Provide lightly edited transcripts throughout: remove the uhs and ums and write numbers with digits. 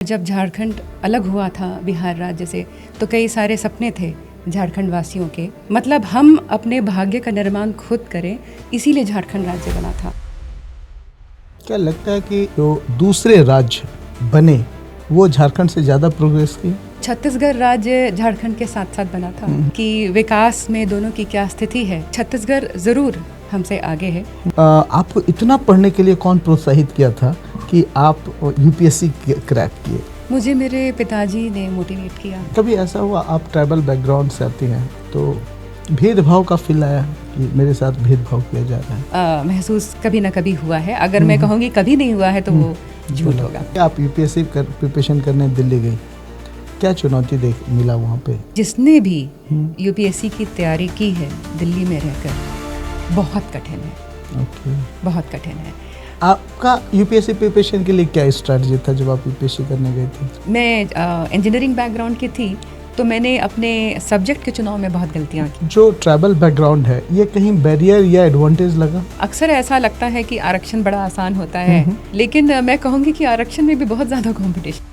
जब झारखंड अलग हुआ था बिहार राज्य से तो कई सारे सपने थे झारखंड वासियों के। मतलब हम अपने भाग्य का निर्माण खुद करें, इसीलिए झारखंड राज्य बना था। क्या लगता है कि जो दूसरे राज्य बने वो झारखंड से ज़्यादा प्रोग्रेस की? छत्तीसगढ़ राज्य झारखंड के साथ साथ बना था कि विकास में दोनों की क्या स्थिति है। छत्तीसगढ़ जरूर हमसे आगे है। आपको इतना पढ़ने के लिए कौन प्रोत्साहित किया था कि आप यूपीएससी क्रैक किए? मुझे मेरे पिताजी ने मोटिवेट किया। कभी ऐसा हुआ आप ट्राइबल बैकग्राउंड से आती हैं तो भेदभाव का फील आया कि मेरे साथ भेदभाव किया जा रहा है? महसूस कभी ना कभी हुआ है। अगर मैं कहूँगी कभी नहीं हुआ है तो वो झूठ होगा। आप यूपीएससी प्रिपरेशन करने दिल्ली गई, क्या चुनौती मिला वहाँ पे? जिसने भी यूपीएससी की तैयारी की है दिल्ली में रहकर, बहुत कठिन है। बहुत कठिन है। आपका यूपीएससी प्रिपरेशन के लिए क्या स्ट्रैटेजी था जब आप यूपीएससी करने गए थे? मैं इंजीनियरिंग बैकग्राउंड की थी तो मैंने अपने सब्जेक्ट के चुनाव में बहुत गलतियाँ की। जो ट्राइबल बैकग्राउंड है ये कहीं बैरियर या एडवांटेज लगा? अक्सर ऐसा लगता है कि आरक्षण बड़ा आसान होता है, लेकिन मैं कहूँगी कि आरक्षण में भी बहुत ज़्यादा कॉम्पिटिशन।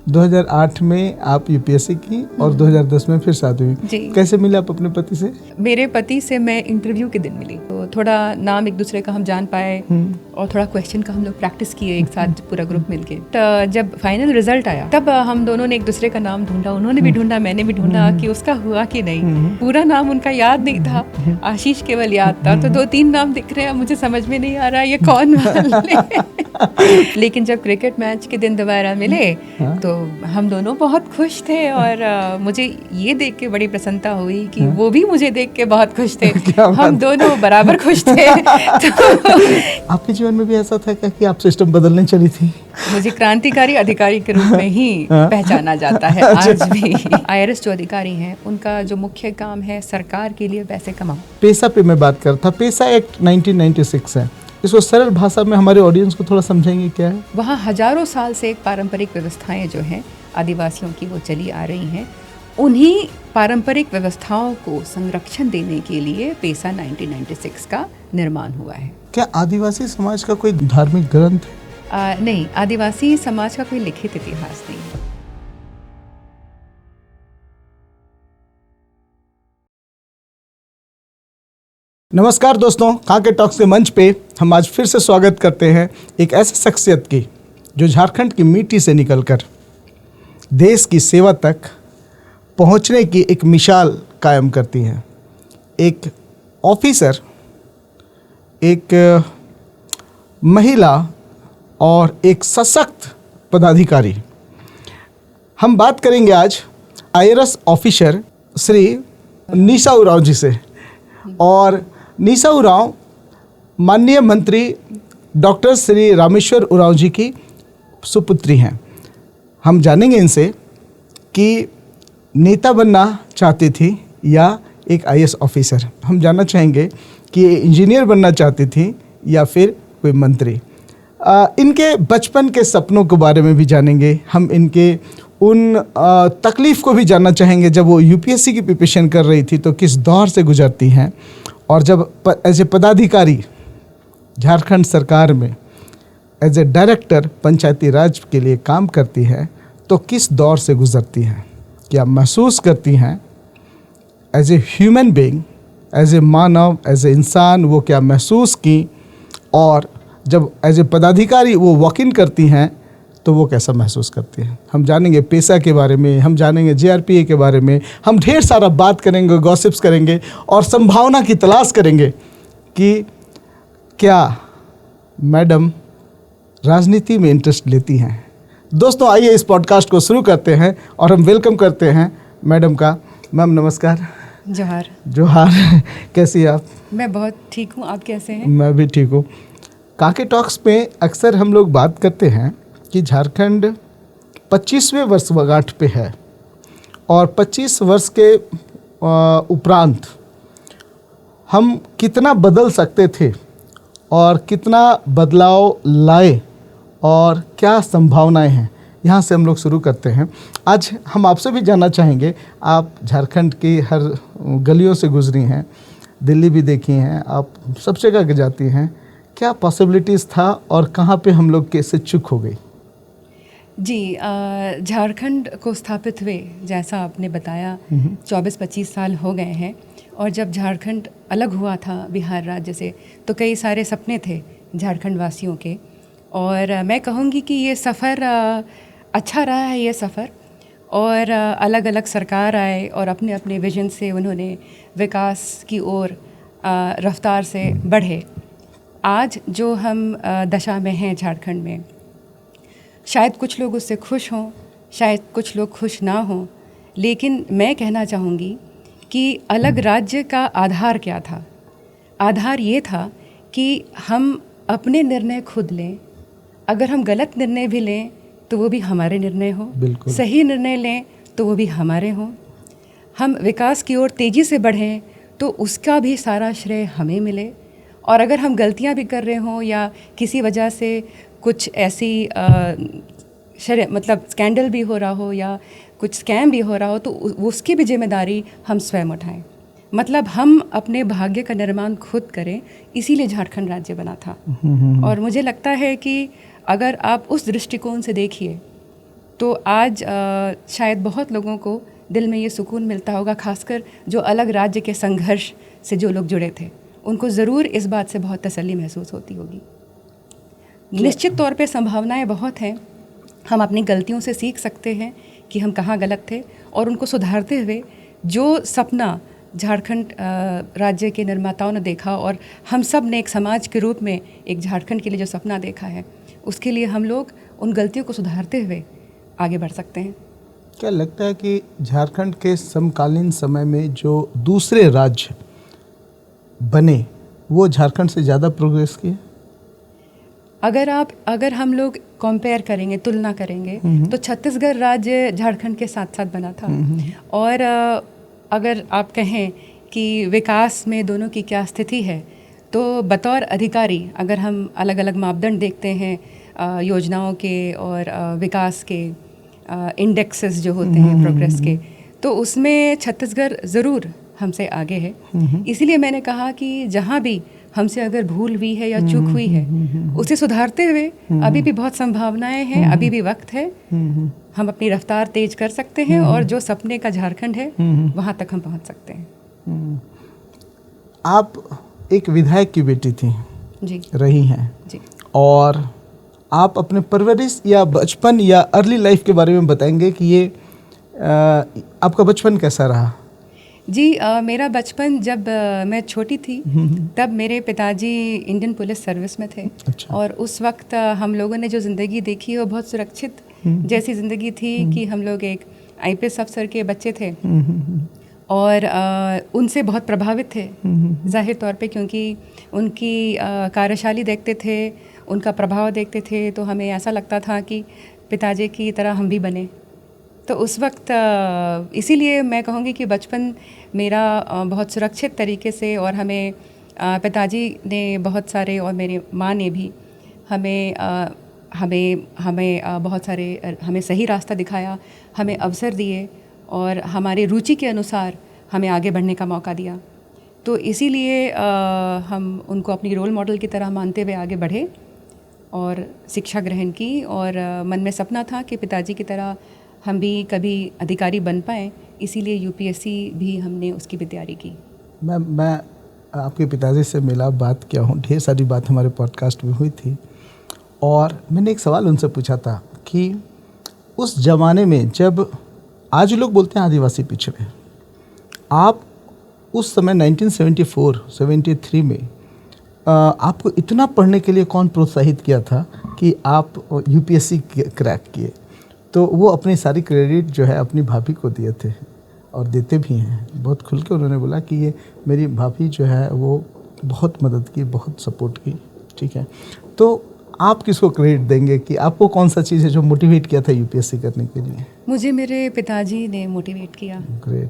2008 में आप यूपीएससी की और 2010 में फिर शादी हुई। कैसे मिले आप अपने पति से? मेरे पति से मैं इंटरव्यू के दिन मिली, तो थोड़ा नाम एक दूसरे का हम जान पाए और थोड़ा क्वेश्चन का हम लोग प्रैक्टिस किए एक साथ पूरा ग्रुप मिलके। तो जब फाइनल रिजल्ट आया तब हम दोनों ने एक दूसरे का नाम ढूंढा। उन्होंने भी ढूंढा, मैंने भी ढूंढा कि उसका हुआ कि नहीं। पूरा नाम उनका याद नहीं था, आशीष केवल याद था। तो 2-3 नाम दिख रहे हैं, मुझे समझ में नहीं आ रहा ये कौन वाले। लेकिन जब क्रिकेट मैच के दिन दोबारा मिले तो हम दोनों बहुत खुश थे और मुझे ये देख के बड़ी प्रसन्नता हुई कि वो भी मुझे देख के बहुत खुश थे। हम दोनों बराबर खुश थे। तो आपके जीवन में भी ऐसा था क्या कि आप सिस्टम बदलने चली थी? मुझे क्रांतिकारी अधिकारी के रूप में ही पहचाना जाता है आज भी। आईआरएस जो अधिकारी हैं उनका जो मुख्य काम है सरकार के लिए पैसे कमाओ। पेसा पे मैं बात करता। पेसा एक्ट 1996 है, इसको सरल भाषा में हमारे ऑडियंस को थोड़ा समझेंगे क्या है? वहाँ हजारों साल से एक पारंपरिक व्यवस्थाएं जो हैं आदिवासियों की वो चली आ रही हैं। उन्हीं पारंपरिक व्यवस्थाओं को संरक्षण देने के लिए पेसा 1996 का निर्माण हुआ है। क्या आदिवासी समाज का कोई धार्मिक ग्रंथ है? नहीं, आदिवासी समाज का कोई लिखित इतिहास नहीं है। नमस्कार दोस्तों, काके टॉक्स के मंच पे हम आज फिर से स्वागत करते हैं एक ऐसे शख्सियत की जो झारखंड की मिट्टी से निकलकर देश की सेवा तक पहुंचने की एक मिसाल कायम करती हैं। एक ऑफिसर, एक महिला और एक सशक्त पदाधिकारी। हम बात करेंगे आज आईआरएस ऑफिसर श्री निशा उरांव जी से। और निशा उरांव माननीय मंत्री डॉक्टर श्री रामेश्वर उरांव जी की सुपुत्री हैं। हम जानेंगे इनसे कि नेता बनना चाहती थी या एक आईएएस ऑफिसर। हम जानना चाहेंगे कि इंजीनियर बनना चाहती थी या फिर कोई मंत्री। इनके बचपन के सपनों के बारे में भी जानेंगे। हम इनके उन तकलीफ़ को भी जानना चाहेंगे जब वो यूपीएससी की प्रिपरेशन कर रही थी तो किस दौर से गुजरती हैं, और जब एज ए पदाधिकारी झारखंड सरकार में एज ए डायरेक्टर पंचायती राज के लिए काम करती है तो किस दौर से गुजरती हैं, क्या महसूस करती हैं as a human being, as a मानव, एज ए इंसान, वो क्या महसूस की, और जब एज ए पदाधिकारी वो वॉक इन करती हैं तो वो कैसा महसूस करती हैं। हम जानेंगे पेशा के बारे में, हम जानेंगे जेआरपीए के बारे में, हम ढेर सारा बात करेंगे, गॉसिप्स करेंगे और संभावना की तलाश करेंगे कि क्या मैडम राजनीति में इंटरेस्ट लेती हैं। दोस्तों आइए इस पॉडकास्ट को शुरू करते हैं और हम वेलकम करते हैं मैडम का। मैम नमस्कार। जोहार। जोहार। कैसी हैं आप? मैं बहुत ठीक हूँ, आप कैसे हैं? मैं भी ठीक हूँ। काके टॉक्स में अक्सर हम लोग बात करते हैं कि झारखंड 25वें वर्षगांठ पे है और 25 वर्ष के उपरांत हम कितना बदल सकते थे और कितना बदलाव लाए और क्या संभावनाएं हैं, यहाँ से हम लोग शुरू करते हैं। आज हम आपसे भी जानना चाहेंगे, आप झारखंड की हर गलियों से गुजरी हैं, दिल्ली भी देखी हैं, आप सब जगह जाती हैं, क्या पॉसिबिलिटीज़ था और कहाँ पे हम लोग कैसे चूक हो गई? जी, झारखंड को स्थापित हुए जैसा आपने बताया 24-25 साल हो गए हैं। और जब झारखंड अलग हुआ था बिहार राज्य से तो कई सारे सपने थे झारखंड वासियों के। और मैं कहूँगी कि ये सफ़र अच्छा रहा है ये सफ़र। और अलग अलग सरकार आए और अपने अपने विजन से उन्होंने विकास की ओर रफ्तार से बढ़े। आज जो हम दशा में हैं झारखंड में, शायद कुछ लोग उससे खुश हों, शायद कुछ लोग खुश ना हों, लेकिन मैं कहना चाहूँगी कि अलग राज्य का आधार क्या था? आधार ये था कि हम अपने निर्णय खुद लें। अगर हम गलत निर्णय भी लें तो वो भी हमारे निर्णय हो, सही निर्णय लें तो वो भी हमारे हों। हम विकास की ओर तेज़ी से बढ़ें तो उसका भी सारा श्रेय हमें मिले। और अगर हम गलतियां भी कर रहे हों या किसी वजह से कुछ ऐसी मतलब स्कैंडल भी हो रहा हो या कुछ स्कैम भी हो रहा हो तो उसकी भी जिम्मेदारी हम स्वयं उठाएं। मतलब हम अपने भाग्य का निर्माण खुद करें, इसीलिए झारखंड राज्य बना था। और मुझे लगता है कि अगर आप उस दृष्टिकोण से देखिए तो आज शायद बहुत लोगों को दिल में ये सुकून मिलता होगा, खासकर जो अलग राज्य के संघर्ष से जो लोग जुड़े थे उनको ज़रूर इस बात से बहुत तसल्ली महसूस होती होगी। निश्चित तौर पे संभावनाएं बहुत हैं। हम अपनी गलतियों से सीख सकते हैं कि हम कहाँ गलत थे और उनको सुधारते हुए जो सपना झारखंड राज्य के निर्माताओं ने देखा और हम सब ने एक समाज के रूप में एक झारखंड के लिए जो सपना देखा है, उसके लिए हम लोग उन गलतियों को सुधारते हुए आगे बढ़ सकते हैं। क्या लगता है कि झारखंड के समकालीन समय में जो दूसरे राज्य बने वो झारखंड से ज़्यादा प्रोग्रेस किए? अगर हम लोग कंपेयर करेंगे, तुलना करेंगे तो छत्तीसगढ़ राज्य झारखंड के साथ साथ बना था। और अगर आप कहें कि विकास में दोनों की क्या स्थिति है तो बतौर अधिकारी अगर हम अलग अलग मापदंड देखते हैं योजनाओं के और विकास के इंडेक्सेस जो होते हैं प्रोग्रेस के, तो उसमें छत्तीसगढ़ ज़रूर हमसे आगे है। इसीलिए मैंने कहा कि जहाँ भी हमसे अगर भूल हुई है या चूक हुई है उसे सुधारते हुए अभी भी बहुत संभावनाएं हैं, अभी भी वक्त है। हम अपनी रफ्तार तेज कर सकते हैं और जो सपने का झारखंड है वहाँ तक हम पहुँच सकते हैं। आप एक विधायक की बेटी थी जी, रही हैं जी, और आप अपने परवरिश या बचपन या अर्ली लाइफ के बारे में बताएंगे कि ये आपका बचपन कैसा रहा? जी, मेरा बचपन जब मैं छोटी थी तब मेरे पिताजी इंडियन पुलिस सर्विस में थे। अच्छा। और उस वक्त हम लोगों ने जो ज़िंदगी देखी वो बहुत सुरक्षित जैसी ज़िंदगी थी कि हम लोग एक IPS अफसर के बच्चे थे और उनसे बहुत प्रभावित थे जाहिर तौर पे, क्योंकि उनकी कार्यशैली देखते थे, उनका प्रभाव देखते थे तो हमें ऐसा लगता था कि पिताजी की तरह हम भी बने। तो उस वक्त इसीलिए मैं कहूँगी कि बचपन मेरा बहुत सुरक्षित तरीके से, और हमें पिताजी ने बहुत सारे और मेरे माँ ने भी हमें बहुत सारे हमें सही रास्ता दिखाया, हमें अवसर दिए और हमारे रुचि के अनुसार हमें आगे बढ़ने का मौका दिया। तो इसीलिए हम उनको अपनी रोल मॉडल की तरह मानते हुए आगे बढ़े और शिक्षा ग्रहण की। और मन में सपना था कि पिताजी की तरह हम भी कभी अधिकारी बन पाएँ, इसीलिए UPSC भी हमने उसकी भी तैयारी की। मैं आपके पिताजी से मिला, बात किया हूँ, ढेर सारी बात हमारे पॉडकास्ट में हुई थी और मैंने एक सवाल उनसे पूछा था कि उस ज़माने में जब आज लोग बोलते हैं आदिवासी पिछड़े, आप उस समय 1974-73 में आपको इतना पढ़ने के लिए कौन प्रोत्साहित किया था कि आप UPSC क्रैक किए? तो वो अपनी सारी क्रेडिट जो है अपनी भाभी को दिए थे और देते भी हैं। बहुत खुल के उन्होंने बोला कि ये मेरी भाभी जो है वो बहुत मदद की, बहुत सपोर्ट की। ठीक है, तो आप किसको क्रेडिट देंगे कि आपको कौन सा चीज़ है जो मोटिवेट किया था UPSC करने के लिए? मुझे मेरे पिताजी ने मोटिवेट किया। ग्रेट।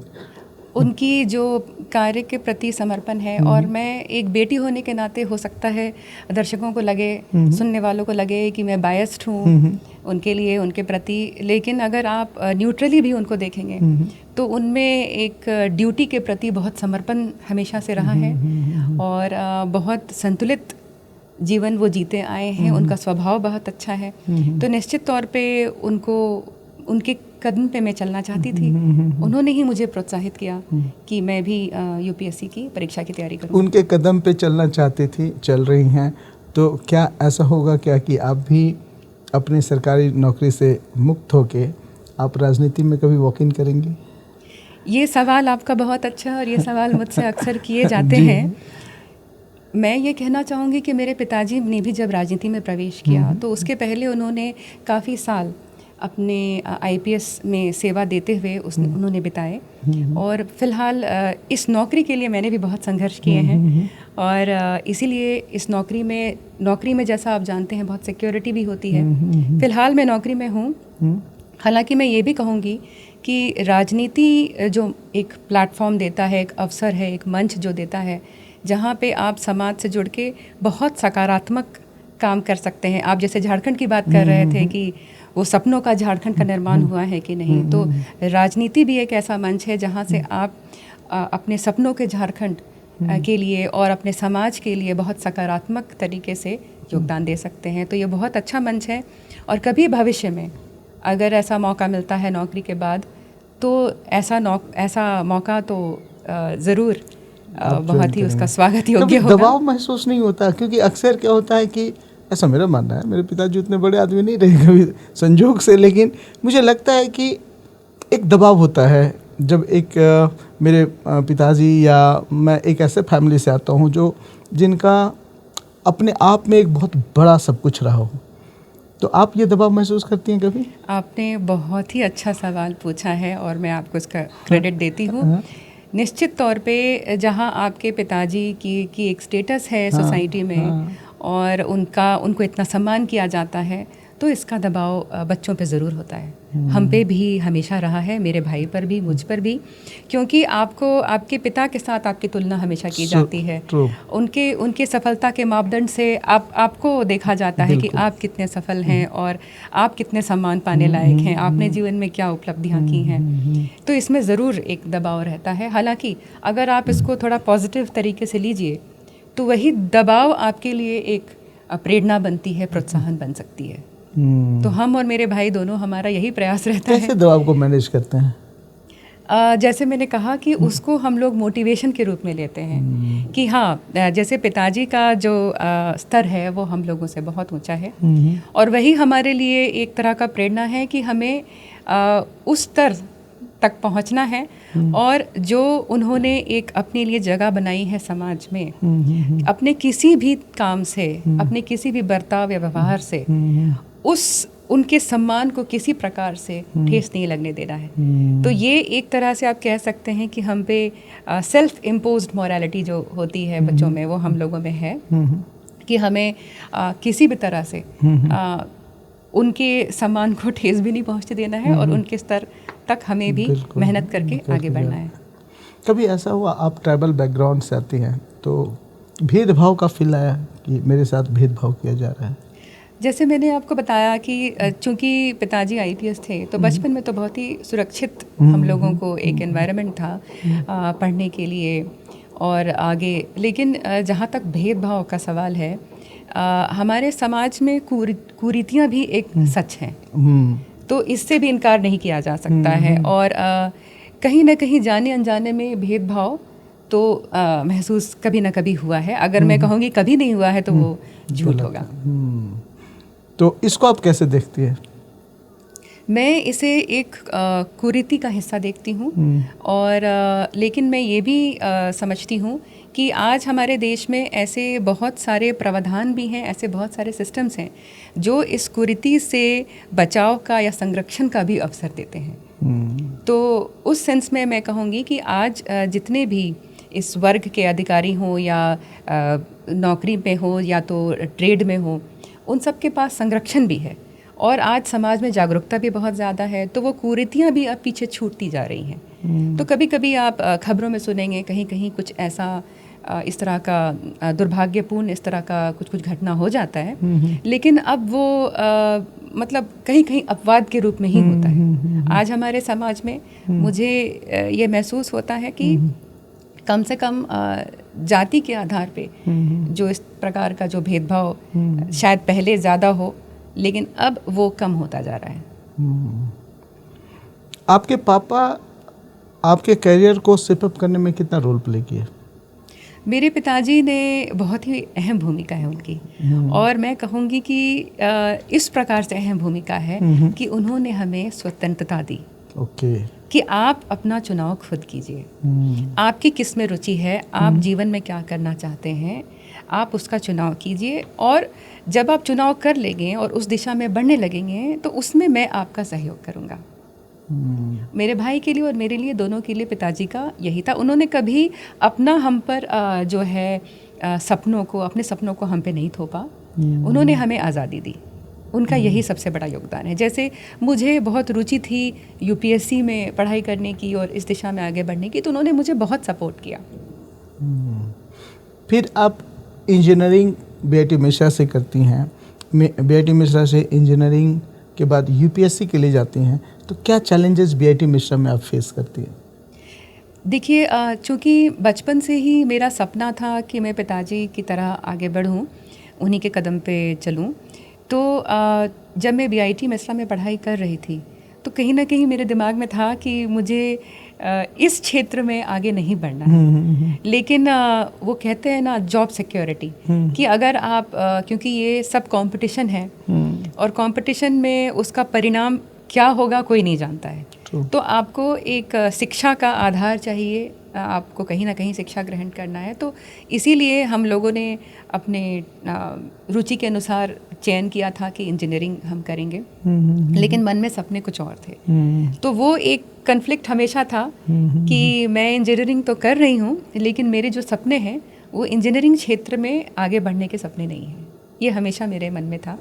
उनकी जो कार्य के प्रति समर्पण है, और मैं एक बेटी होने के नाते हो सकता है दर्शकों को लगे, सुनने वालों को लगे कि मैं बायस्ड हूँ उनके लिए, उनके प्रति, लेकिन अगर आप न्यूट्रली भी उनको देखेंगे तो उनमें एक ड्यूटी के प्रति बहुत समर्पण हमेशा से रहा है और बहुत संतुलित जीवन वो जीते आए हैं, उनका स्वभाव बहुत अच्छा है, तो निश्चित तौर पे उनके कदम पे मैं चलना चाहती थी। उन्होंने ही मुझे प्रोत्साहित किया कि मैं भी यूपीएससी की परीक्षा की तैयारी करूं। उनके कदम पे चलना चाहती थी, चल रही हैं, तो क्या ऐसा होगा क्या कि आप भी अपनी सरकारी नौकरी से मुक्त होके आप राजनीति में कभी वॉक इन करेंगी? ये सवाल आपका बहुत अच्छा है और ये सवाल मुझसे अक्सर किए जाते हैं। मैं ये कहना चाहूँगी कि मेरे पिताजी ने भी जब राजनीति में प्रवेश किया तो उसके पहले उन्होंने काफ़ी साल अपने आईपीएस में सेवा देते हुए उन्होंने बिताए, और फिलहाल इस नौकरी के लिए मैंने भी बहुत संघर्ष किए हैं, और इसीलिए इस नौकरी में जैसा आप जानते हैं बहुत सिक्योरिटी भी होती है। फिलहाल मैं नौकरी में हूँ। हालांकि मैं ये भी कहूँगी कि राजनीति जो एक प्लेटफॉर्म देता है, एक अवसर है, एक मंच जो देता है, जहाँ पे आप समाज से जुड़ के बहुत सकारात्मक काम कर सकते हैं। आप जैसे झारखंड की बात कर रहे थे कि वो सपनों का झारखंड का निर्माण हुआ है कि नहीं, तो राजनीति भी एक ऐसा मंच है जहाँ से आप अपने सपनों के झारखंड के लिए और अपने समाज के लिए बहुत सकारात्मक तरीके से योगदान दे सकते हैं। तो ये बहुत अच्छा मंच है, और कभी भविष्य में अगर ऐसा मौका मिलता है नौकरी के बाद, तो ऐसा मौका तो ज़रूर बहुत ही उसका स्वागत योग्य होगा। दबाव महसूस नहीं होता? क्योंकि अक्सर क्या होता है कि, ऐसा मेरा मानना है, मेरे पिताजी उतने बड़े आदमी नहीं रहे कभी संजोग से, लेकिन मुझे लगता है कि एक दबाव होता है जब मेरे पिताजी या मैं एक ऐसे फैमिली से आता हूँ जिनका अपने आप में एक बहुत बड़ा सब कुछ रहा हो। तो आप ये दबाव महसूस करती हैं कभी? आपने बहुत ही अच्छा सवाल पूछा है और मैं आपको इसका क्रेडिट देती हूँ। निश्चित तौर पे जहाँ आपके पिताजी की एक स्टेटस है सोसाइटी में और उनको इतना सम्मान किया जाता है, तो इसका दबाव बच्चों पे ज़रूर होता है। हम पे भी हमेशा रहा है, मेरे भाई पर भी, मुझ पर भी, क्योंकि आपके पिता के साथ आपकी तुलना हमेशा की जाती है। उनके सफलता के मापदंड से आपको देखा जाता है कि आप कितने सफल हैं और आप कितने सम्मान पाने लायक हैं, आपने जीवन में क्या उपलब्धियां की हैं। तो इसमें ज़रूर एक दबाव रहता है। हालांकि अगर आप इसको थोड़ा पॉजिटिव तरीके से लीजिए तो वही दबाव आपके लिए एक प्रेरणा बनती है, प्रोत्साहन बन सकती है। तो हम और मेरे भाई दोनों, हमारा यही प्रयास रहता है। कैसे दबाव को मैनेज करते हैं? जैसे मैंने कहा कि उसको हम लोग मोटिवेशन के रूप में लेते हैं कि हाँ, जैसे पिताजी का जो स्तर है वो हम लोगों से बहुत ऊंचा है, और वही हमारे लिए एक तरह का प्रेरणा है कि हमें उस स्तर तक पहुंचना है, और जो उन्होंने एक अपने लिए जगह बनाई है समाज में, अपने किसी भी काम से, अपने किसी भी बर्ताव या व्यवहार से उनके सम्मान को किसी प्रकार से ठेस नहीं लगने देना है। तो ये एक तरह से आप कह सकते हैं कि हम पे सेल्फ इम्पोज्ड मॉरलिटी जो होती है बच्चों में, वो हम लोगों में है कि हमें किसी भी तरह से उनके सम्मान को ठेस भी नहीं पहुंचने देना है, और उनके स्तर तक हमें भी मेहनत करके आगे बढ़ना है। कभी ऐसा हुआ, आप ट्राइबल बैकग्राउंड से आती हैं, तो भेदभाव का फील आया कि मेरे साथ भेदभाव किया जा रहा है? जैसे मैंने आपको बताया कि चूंकि पिताजी आईपीएस थे, तो बचपन में तो बहुत ही सुरक्षित हम लोगों को एक एनवायरनमेंट था पढ़ने के लिए और आगे। लेकिन जहाँ तक भेदभाव का सवाल है, हमारे समाज में कुरीतियाँ भी एक सच हैं, तो इससे भी इनकार नहीं किया जा सकता है। और कहीं ना कहीं जाने अनजाने में भेदभाव तो महसूस कभी ना कभी हुआ है। अगर मैं कहूँगी कभी नहीं हुआ है तो वो झूठ होगा। तो इसको आप कैसे देखती हैं? मैं इसे एक कुरीति का हिस्सा देखती हूँ, और लेकिन मैं ये भी समझती हूँ कि आज हमारे देश में ऐसे बहुत सारे प्रावधान भी हैं, ऐसे बहुत सारे सिस्टम्स हैं जो इस कुरीति से बचाव का या संरक्षण का भी अवसर देते हैं। तो उस सेंस में मैं कहूँगी कि आज जितने भी इस वर्ग के अधिकारी हों या नौकरी में हो या तो ट्रेड में हो, उन सब के पास संरक्षण भी है, और आज समाज में जागरूकता भी बहुत ज़्यादा है, तो वो कुरीतियाँ भी अब पीछे छूटती जा रही हैं। तो कभी कभी आप खबरों में सुनेंगे कहीं कहीं कुछ ऐसा इस तरह का दुर्भाग्यपूर्ण इस तरह का कुछ घटना हो जाता है, लेकिन अब वो मतलब कहीं कहीं अपवाद के रूप में ही होता है। आज हमारे समाज में मुझे ये महसूस होता है कि कम से कम जाति के आधार पे जो इस प्रकार का जो भेदभाव शायद पहले ज़्यादा हो, लेकिन अब वो कम होता जा रहा है। आपके पापा आपके करियर को स्टेप अप करने में कितना रोल प्ले किया? मेरे पिताजी ने बहुत ही अहम भूमिका है उनकी, और मैं कहूँगी कि इस प्रकार से अहम भूमिका है कि उन्होंने हमें स्वतंत्रता दी। ओके। कि आप अपना चुनाव खुद कीजिए, आपकी किस में रुचि है, आप जीवन में क्या करना चाहते हैं, आप उसका चुनाव कीजिए, और जब आप चुनाव कर लेंगे और उस दिशा में बढ़ने लगेंगे तो उसमें मैं आपका सहयोग करूँगा। मेरे भाई के लिए और मेरे लिए, दोनों के लिए पिताजी का यही था। उन्होंने कभी अपना हम पर जो है सपनों को, अपने सपनों को हम पे नहीं थोपा। उन्होंने हमें आज़ादी दी, उनका यही सबसे बड़ा योगदान है। जैसे मुझे बहुत रुचि थी यूपीएससी में पढ़ाई करने की और इस दिशा में आगे बढ़ने की, तो उन्होंने मुझे बहुत सपोर्ट किया। फिर आप इंजीनियरिंग बीआईटी मिश्रा से करती हैं, बीआईटी मिश्रा से इंजीनियरिंग के बाद यूपीएससी के लिए जाती हैं, तो क्या चैलेंजेस बीआईटी मिश्रा में आप फेस करती हैं? देखिए, चूँकि बचपन से ही मेरा सपना था कि मैं पिताजी की तरह आगे बढ़ूँ, उन्हीं के कदम पे चलूँ, तो जब मैं बीआईटी मिश्रा में पढ़ाई कर रही थी तो कहीं ना कहीं मेरे दिमाग में था कि मुझे इस क्षेत्र में आगे नहीं बढ़ना है। लेकिन वो कहते हैं ना, जॉब सिक्योरिटी, कि अगर आप क्योंकि ये सब कंपटीशन है और कंपटीशन में उसका परिणाम क्या होगा कोई नहीं जानता है, तो आपको एक शिक्षा का आधार चाहिए, आपको कहीं ना कहीं शिक्षा ग्रहण करना है। तो इसीलिए हम लोगों ने अपने रुचि के अनुसार चयन किया था कि इंजीनियरिंग हम करेंगे, लेकिन मन में सपने कुछ और थे। तो वो एक कन्फ्लिक्ट हमेशा था कि मैं इंजीनियरिंग तो कर रही हूँ, लेकिन मेरे जो सपने हैं वो इंजीनियरिंग क्षेत्र में आगे बढ़ने के सपने नहीं हैं। ये हमेशा मेरे मन में था,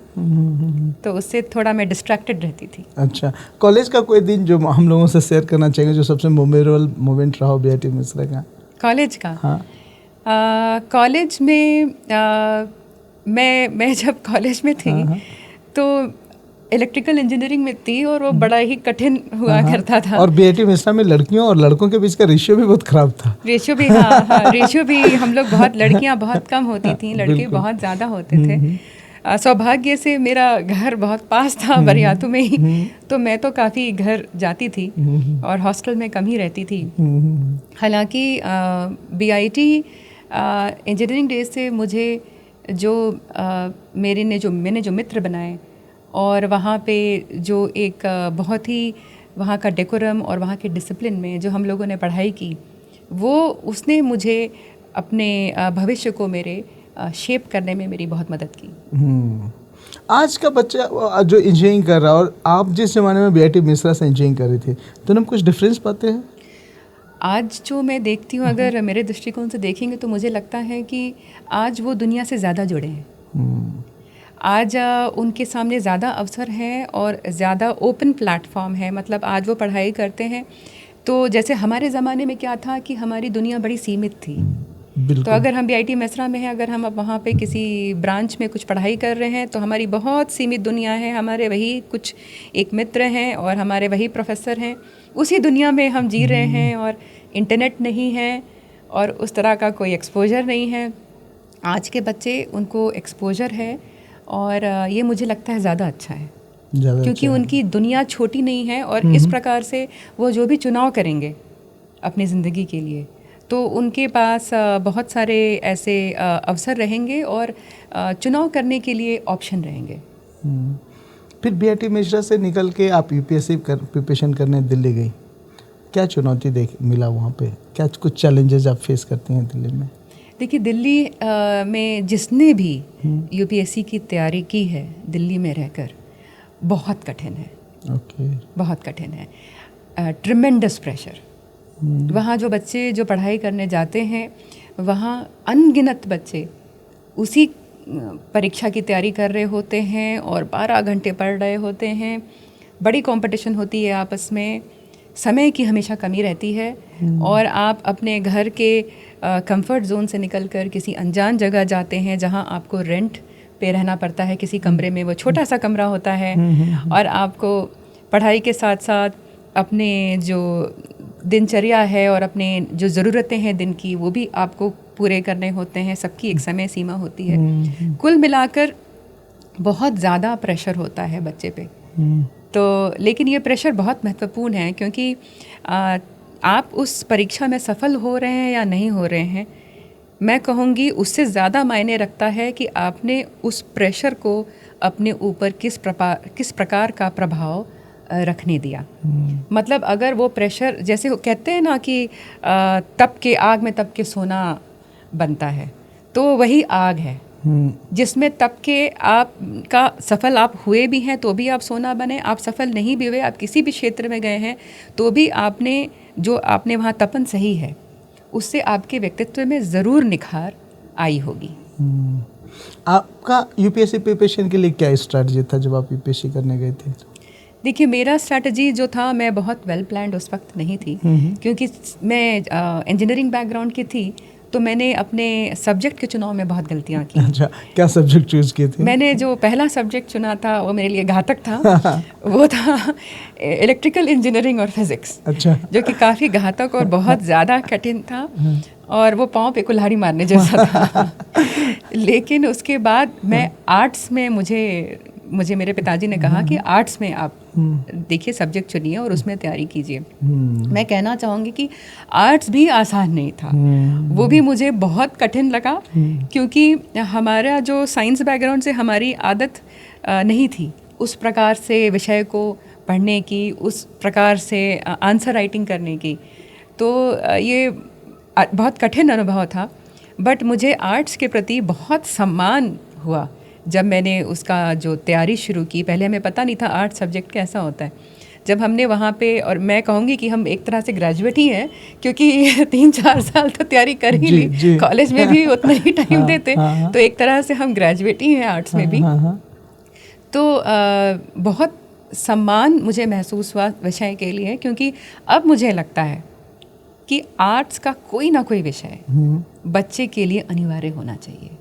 तो उससे थोड़ा मैं डिस्ट्रैक्टेड रहती थी। अच्छा, कॉलेज का कोई दिन जो हम लोगों से शेयर करना चाहेंगे, जो सबसे मेमोरेबल मोमेंट रहा हो बीआईटी मिश्रा का? कॉलेज का? हाँ। कॉलेज में मैं जब कॉलेज में थी तो इलेक्ट्रिकल इंजीनियरिंग में थी, और वो बड़ा ही कठिन हुआ करता था। और बीआईटी मिश्रा में लड़कियों और लड़कों के बीच का रेशियो भी बहुत खराब था। रेशियो भी, हाँ, रेशियो भी, हम लोग बहुत, लड़कियां बहुत कम होती थी, लड़के बहुत ज़्यादा होते थे। सौभाग्य से मेरा घर बहुत पास था, बरियातू में ही, तो मैं तो काफ़ी घर जाती थी और हॉस्टल में कम ही रहती थी। हालांकि बीआईटी इंजीनियरिंग डेज से मुझे जो मैंने जो मित्र बनाए, और वहाँ पे जो एक बहुत ही वहाँ का डेकोरम और वहाँ के डिसिप्लिन में जो हम लोगों ने पढ़ाई की, वो उसने मुझे अपने भविष्य को मेरे शेप करने में मेरी बहुत मदद की। आज का बच्चा जो इंजीनियरिंग कर रहा है और आप जिस ज़माने में बीआईटी मिश्रा से इंजीनियरिंग कर रही थी, तो हम कुछ डिफरेंस पाते हैं? आज जो मैं देखती हूँ, अगर मेरे दृष्टिकोण से देखेंगे तो मुझे लगता है कि आज वो दुनिया से ज़्यादा जुड़े हैं। आज उनके सामने ज़्यादा अवसर हैं और ज़्यादा ओपन प्लेटफॉर्म है। मतलब आज वो पढ़ाई करते हैं, तो जैसे हमारे ज़माने में क्या था कि हमारी दुनिया बड़ी सीमित थी। तो अगर हम बीआईटी मिश्रा में हैं, अगर हम अब वहाँ पे किसी ब्रांच में कुछ पढ़ाई कर रहे हैं, तो हमारी बहुत सीमित दुनिया है। हमारे वही कुछ एक मित्र हैं और हमारे वही प्रोफेसर हैं, उसी दुनिया में हम जी रहे हैं, और इंटरनेट नहीं है और उस तरह का कोई एक्सपोजर नहीं है। आज के बच्चे, उनको एक्सपोजर है, और ये मुझे लगता है ज़्यादा अच्छा है, क्योंकि उनकी दुनिया छोटी नहीं है, और इस प्रकार से वो जो भी चुनाव करेंगे अपनी ज़िंदगी के लिए, तो उनके पास बहुत सारे ऐसे अवसर रहेंगे और चुनाव करने के लिए ऑप्शन रहेंगे। फिर बीआईटी मिश्रा से निकल के आप यूपीएससी प्रिपरेशन करने दिल्ली गई, क्या चुनौती मिला वहाँ पे? क्या कुछ चैलेंजेस आप फेस करती हैं दिल्ली में? देखिए, दिल्ली में जिसने भी यूपीएससी की तैयारी की है दिल्ली में रहकर, बहुत कठिन है। बहुत कठिन है। Tremendous pressure. वहाँ जो बच्चे जो पढ़ाई करने जाते हैं, वहाँ अनगिनत बच्चे उसी परीक्षा की तैयारी कर रहे होते हैं और 12 घंटे पढ़ रहे होते हैं। बड़ी कंपटीशन होती है आपस में, समय की हमेशा कमी रहती है, और आप अपने घर के कंफर्ट जोन से निकलकर किसी अनजान जगह जाते हैं जहां आपको रेंट पे रहना पड़ता है। किसी कमरे में, वो छोटा सा कमरा होता है, और आपको पढ़ाई के साथ साथ अपने जो दिनचर्या है और अपने जो ज़रूरतें हैं दिन की वो भी आपको पूरे करने होते हैं, सबकी एक समय सीमा होती है। कुल मिलाकर बहुत ज़्यादा प्रेशर होता है बच्चे पे। तो लेकिन ये प्रेशर बहुत महत्वपूर्ण है, क्योंकि आप उस परीक्षा में सफल हो रहे हैं या नहीं हो रहे हैं, मैं कहूँगी उससे ज़्यादा मायने रखता है कि आपने उस प्रेशर को अपने ऊपर किस प्रकार का प्रभाव रखने दिया। मतलब अगर वो प्रेशर, जैसे कहते हैं ना कि तप के आग में तप के सोना बनता है, तो वही आग है जिसमें तप के आपका सफल आप हुए भी हैं तो भी आप सोना बने, आप सफल नहीं भी हुए, आप किसी भी क्षेत्र में गए हैं तो भी आपने वहाँ तपन सही है, उससे आपके व्यक्तित्व में ज़रूर निखार आई होगी। आपका यूपीएससी प्रिपरेशन के लिए क्या स्ट्रैटेजी था जब आप यूपीएससी करने गए थे? देखिए, मेरा स्ट्रैटेजी जो था, मैं बहुत वेल प्लान्ड उस वक्त नहीं थी, क्योंकि मैं इंजीनियरिंग बैकग्राउंड की थी, तो मैंने अपने सब्जेक्ट के चुनाव में बहुत गलतियाँ की। अच्छा, क्या सब्जेक्ट चूज किए थे? मैंने जो पहला सब्जेक्ट चुना था वो मेरे लिए घातक था। वो था इलेक्ट्रिकल इंजीनियरिंग और फिजिक्स। अच्छा। जो कि काफ़ी घातक और बहुत ज़्यादा कठिन था और वो पाँव पे कुल्हाड़ी मारने जैसा था। लेकिन उसके बाद मैं आर्ट्स में मुझे मेरे पिताजी ने कहा कि आर्ट्स में आप देखिए सब्जेक्ट चुनिए और उसमें तैयारी कीजिए। मैं कहना चाहूँगी कि आर्ट्स भी आसान नहीं था, वो भी मुझे बहुत कठिन लगा, क्योंकि हमारा जो साइंस बैकग्राउंड से हमारी आदत नहीं थी उस प्रकार से विषय को पढ़ने की, उस प्रकार से आंसर राइटिंग करने की। तो ये बहुत कठिन अनुभव था, बट मुझे आर्ट्स के प्रति बहुत सम्मान हुआ जब मैंने उसका जो तैयारी शुरू की। पहले हमें पता नहीं था आर्ट्स सब्जेक्ट कैसा होता है। जब हमने वहाँ पे, और मैं कहूँगी कि हम एक तरह से ग्रेजुएट ही हैं, क्योंकि 3-4 साल तो तैयारी कर ही ली, कॉलेज में भी उतना ही टाइम देते, तो एक तरह से हम ग्रेजुएट ही हैं आर्ट्स में भी। तो बहुत सम्मान मुझे महसूस हुआ विषय के लिए, क्योंकि अब मुझे लगता है कि आर्ट्स का कोई ना कोई विषय बच्चे के लिए अनिवार्य होना चाहिए।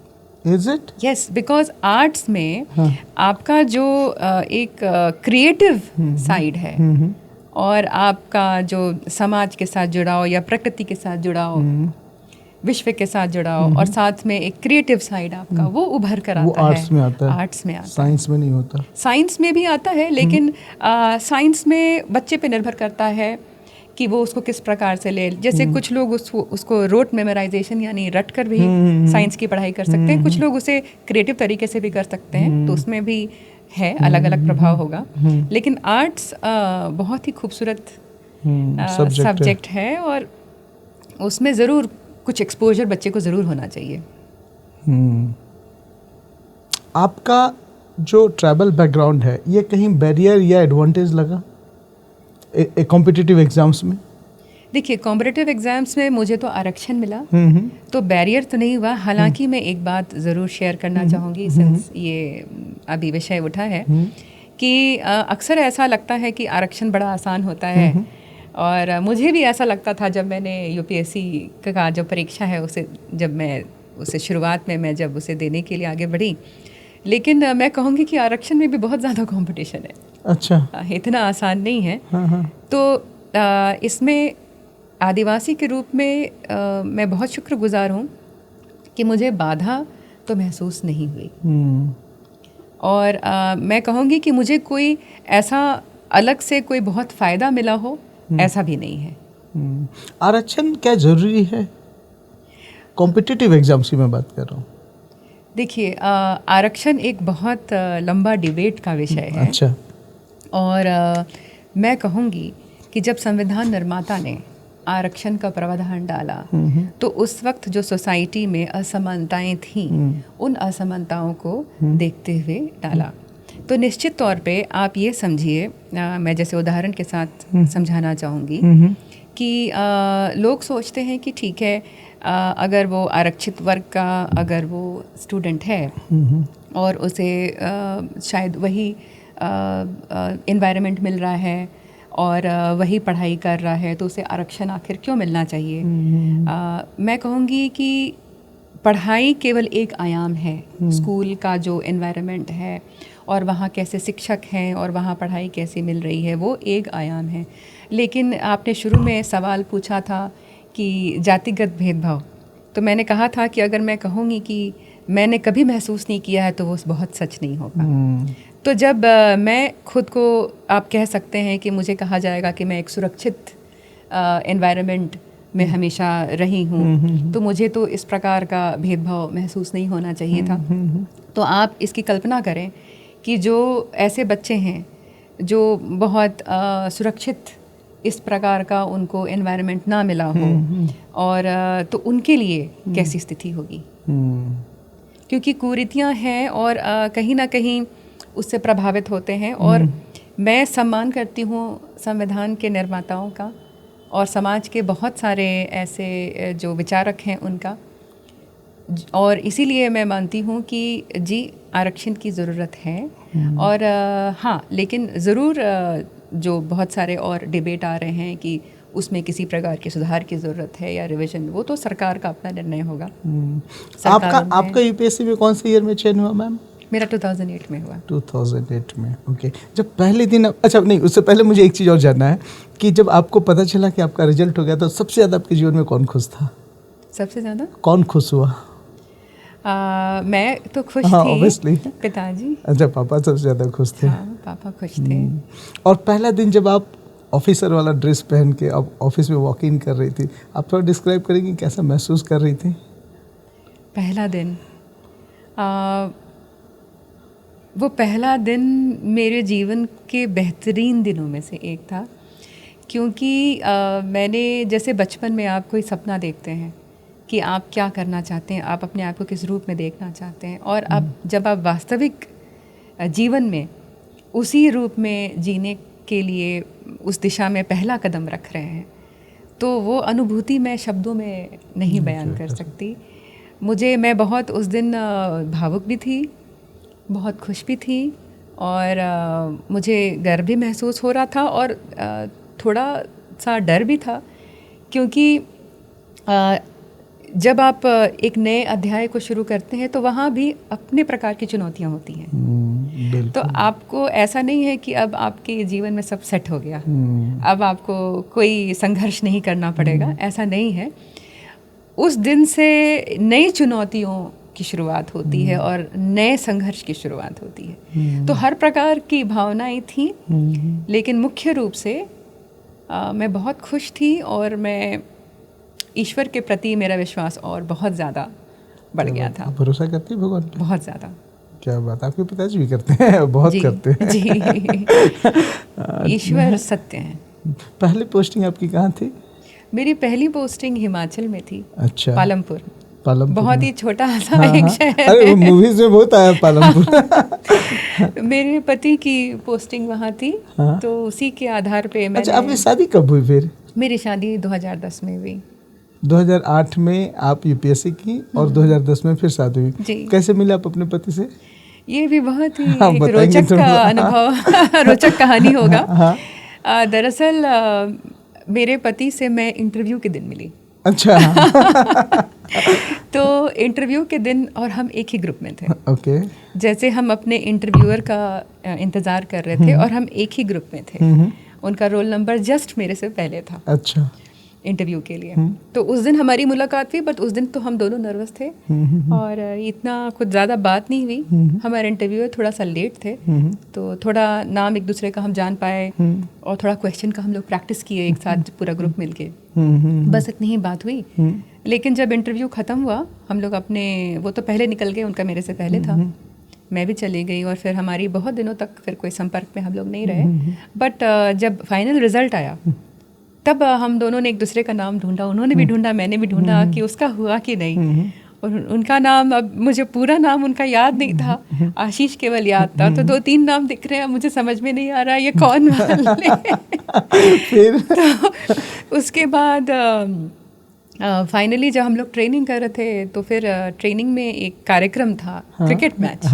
Is it? Yes, because arts में आपका जो एक क्रिएटिव साइड है और आपका जो समाज के साथ जुड़ाव या प्रकृति के साथ जुड़ाव, विश्व के साथ जुड़ाव, और साथ में एक क्रिएटिव साइड आपका वो उभर कर आता है। आर्ट्स में आता है, आर्ट्स में आता है, साइंस में नहीं होता। साइंस में भी आता है, लेकिन साइंस में बच्चे पे निर्भर करता है कि वो उसको किस प्रकार से ले। जैसे कुछ लोग उसको रोट मेमोराइजेशन यानी रट कर भी साइंस की पढ़ाई कर सकते हैं, कुछ लोग उसे क्रिएटिव तरीके से भी कर सकते हैं, तो उसमें भी है अलग अलग प्रभाव होगा। लेकिन आर्ट्स बहुत ही खूबसूरत सब्जेक्ट है और उसमें ज़रूर कुछ एक्सपोजर बच्चे को ज़रूर होना चाहिए। आपका जो ट्रैवल बैकग्राउंड है, ये कहीं बैरियर या एडवांटेज लगा कॉम्पिटिटिव एग्जाम्स में? देखिए, कॉम्पिटिटिव एग्जाम्स में मुझे तो आरक्षण मिला, तो बैरियर तो नहीं हुआ। हालांकि मैं एक बात ज़रूर शेयर करना चाहूँगी, सिंस ये अभी विषय उठा है, कि अक्सर ऐसा लगता है कि आरक्षण बड़ा आसान होता है, और मुझे भी ऐसा लगता था जब मैंने यूपीएससी का जो परीक्षा है उसे शुरुआत में मैं जब उसे देने के लिए आगे बढ़ी, लेकिन मैं कहूँगी कि आरक्षण में भी बहुत ज़्यादा कंपटीशन है। अच्छा। इतना आसान नहीं है। तो इसमें आदिवासी के रूप में मैं बहुत शुक्रगुजार हूँ कि मुझे बाधा तो महसूस नहीं हुई, और मैं कहूँगी कि मुझे कोई ऐसा अलग से कोई बहुत फ़ायदा मिला हो, ऐसा भी नहीं है। आरक्षण क्या ज़रूरी है? कॉम्पिटिटिव एग्जाम्स की मैं बात कर रहा हूँ। देखिए, आरक्षण एक बहुत लंबा डिबेट का विषय है। अच्छा। और मैं कहूँगी कि जब संविधान निर्माता ने आरक्षण का प्रावधान डाला, तो उस वक्त जो सोसाइटी में असमानताएं थीं, उन असमानताओं को देखते हुए डाला। तो निश्चित तौर पे आप ये समझिए, मैं जैसे उदाहरण के साथ समझाना चाहूँगी कि लोग सोचते हैं कि ठीक है, अगर वो आरक्षित वर्ग का अगर वो स्टूडेंट है और उसे शायद वही एनवायरनमेंट मिल रहा है और वही पढ़ाई कर रहा है, तो उसे आरक्षण आखिर क्यों मिलना चाहिए? मैं कहूँगी कि पढ़ाई केवल एक आयाम है, स्कूल का जो एनवायरनमेंट है और वहाँ कैसे शिक्षक हैं और वहाँ पढ़ाई कैसे मिल रही है, वो एक आयाम है। लेकिन आपने शुरू में सवाल पूछा था कि जातिगत भेदभाव, तो मैंने कहा था कि अगर मैं कहूँगी कि मैंने कभी महसूस नहीं किया है तो वो बहुत सच नहीं होगा। तो जब मैं खुद को, आप कह सकते हैं कि मुझे कहा जाएगा कि मैं एक सुरक्षित एनवायरनमेंट में हमेशा रही हूँ, तो मुझे तो इस प्रकार का भेदभाव महसूस नहीं होना चाहिए था। तो आप इसकी कल्पना करें कि जो ऐसे बच्चे हैं जो बहुत सुरक्षित इस प्रकार का उनको एनवायरनमेंट ना मिला हो, और तो उनके लिए कैसी स्थिति होगी, क्योंकि कुरीतियाँ हैं और कहीं ना कहीं उससे प्रभावित होते हैं। और मैं सम्मान करती हूँ संविधान के निर्माताओं का और समाज के बहुत सारे ऐसे जो विचारक हैं उनका, और इसीलिए मैं मानती हूँ कि जी आरक्षण की ज़रूरत है। और हाँ, लेकिन ज़रूर जो बहुत सारे और डिबेट आ रहे हैं कि उसमें किसी प्रकार के सुधार की ज़रूरत है या रिवीजन, वो तो सरकार का अपना निर्णय होगा। आपका यूपीएससी में कौन से ईयर में चयन हुआ मैम? मेरा 2008 में हुआ। 2008 में, ओके। जब पहले दिन, अच्छा नहीं, उससे पहले मुझे एक चीज़ और जानना है कि जब आपको पता चला कि आपका रिजल्ट हो गया तो सबसे ज़्यादा आपके जीवन में कौन खुश था? सबसे ज़्यादा कौन खुश हुआ? मैं तो खुश थी, ऑब्वियसली पिताजी। अच्छा, पापा सबसे ज़्यादा खुश थे। हाँ, पापा खुश थे। और पहला दिन जब आप ऑफिसर वाला ड्रेस पहन के आप ऑफिस में वॉक इन कर रही थी, आप थोड़ा डिस्क्राइब करेंगी कैसा महसूस कर रही थी? पहला दिन, वो पहला दिन मेरे जीवन के बेहतरीन दिनों में से एक था, क्योंकि मैंने, जैसे बचपन में आप कोई सपना देखते हैं कि आप क्या करना चाहते हैं, आप अपने आप को किस रूप में देखना चाहते हैं, और अब जब आप वास्तविक जीवन में उसी रूप में जीने के लिए उस दिशा में पहला कदम रख रहे हैं, तो वो अनुभूति मैं शब्दों में नहीं बयान कर सकती। मैं बहुत उस दिन भावुक भी थी, बहुत खुश भी थी, और मुझे गर्व भी महसूस हो रहा था, और थोड़ा सा डर भी था, क्योंकि जब आप एक नए अध्याय को शुरू करते हैं तो वहाँ भी अपने प्रकार की चुनौतियाँ होती हैं। तो आपको ऐसा नहीं है कि अब आपके जीवन में सब सेट हो गया, अब आपको कोई संघर्ष नहीं करना पड़ेगा, ऐसा नहीं है। उस दिन से नई चुनौतियों की शुरुआत होती है और नए संघर्ष की शुरुआत होती है। तो हर प्रकार की भावनाएं थी, लेकिन मुख्य रूप से मैं बहुत खुश थी, और मैं ईश्वर के प्रति मेरा विश्वास और बहुत ज़्यादा बढ़ गया था। भरोसा करती है भगवान पे? बहुत ज़्यादा। क्या बात, आपके पिताजी भी करते हैं? बहुत जी, करते हैं जी। ईश्वर सत्य है। पहली पोस्टिंग आपकी कहाँ थी? मेरी पहली पोस्टिंग हिमाचल में थी। अच्छा, पालमपुर। बहुत ही छोटा सा एक शहर। अरे मूवीज में बहुत आया पालमपुर। मेरे पति की पोस्टिंग वहाँ थी, तो उसी के आधार पे मैंने। अच्छा, आपकी शादी कब हुई फिर? मेरी शादी 2010 में हुई। 2008 में आप यूपीएससी की और 2010 में फिर शादी हुई। कैसे मिले आप अपने पति से? ये भी बहुत ही एक रोचक का अनुभव, रोचक कहानी होगा। दरअसल मेरे पति से मैं इंटरव्यू के दिन मिली। अच्छा। तो इंटरव्यू के दिन, और हम एक ही ग्रुप में थे। ओके। जैसे हम अपने इंटरव्यूअर का इंतज़ार कर रहे थे, और हम एक ही ग्रुप में थे। उनका रोल नंबर जस्ट मेरे से पहले था। अच्छा। इंटरव्यू के लिए। तो उस दिन हमारी मुलाकात हुई, बट उस दिन तो हम दोनों नर्वस थे, और इतना कुछ ज़्यादा बात नहीं हुई। हमारे इंटरव्यूअर थोड़ा सा लेट थे, तो थोड़ा नाम एक दूसरे का हम जान पाए, और थोड़ा क्वेश्चन का हम लोग प्रैक्टिस किए एक साथ पूरा ग्रुप मिलके। बस इतनी ही बात हुई। लेकिन जब इंटरव्यू ख़त्म हुआ, हम लोग अपने, वो तो पहले निकल गए, उनका मेरे से पहले था, मैं भी चली गई, और फिर हमारी बहुत दिनों तक फिर कोई संपर्क में हम लोग नहीं रहे। बट जब फाइनल रिजल्ट आया, तब हम दोनों ने एक दूसरे का नाम ढूंढा, उन्होंने भी ढूंढा, मैंने भी ढूंढा कि उसका हुआ कि नहीं। और उनका नाम, अब मुझे पूरा नाम उनका याद नहीं था, आशीष केवल याद था। तो 2-3 नाम दिख रहे हैं, मुझे समझ में नहीं आ रहा ये कौन वाले। फिर तो उसके बाद फाइनली जब हम लोग ट्रेनिंग कर रहे थे, तो फिर ट्रेनिंग में एक कार्यक्रम था, क्रिकेट मैच।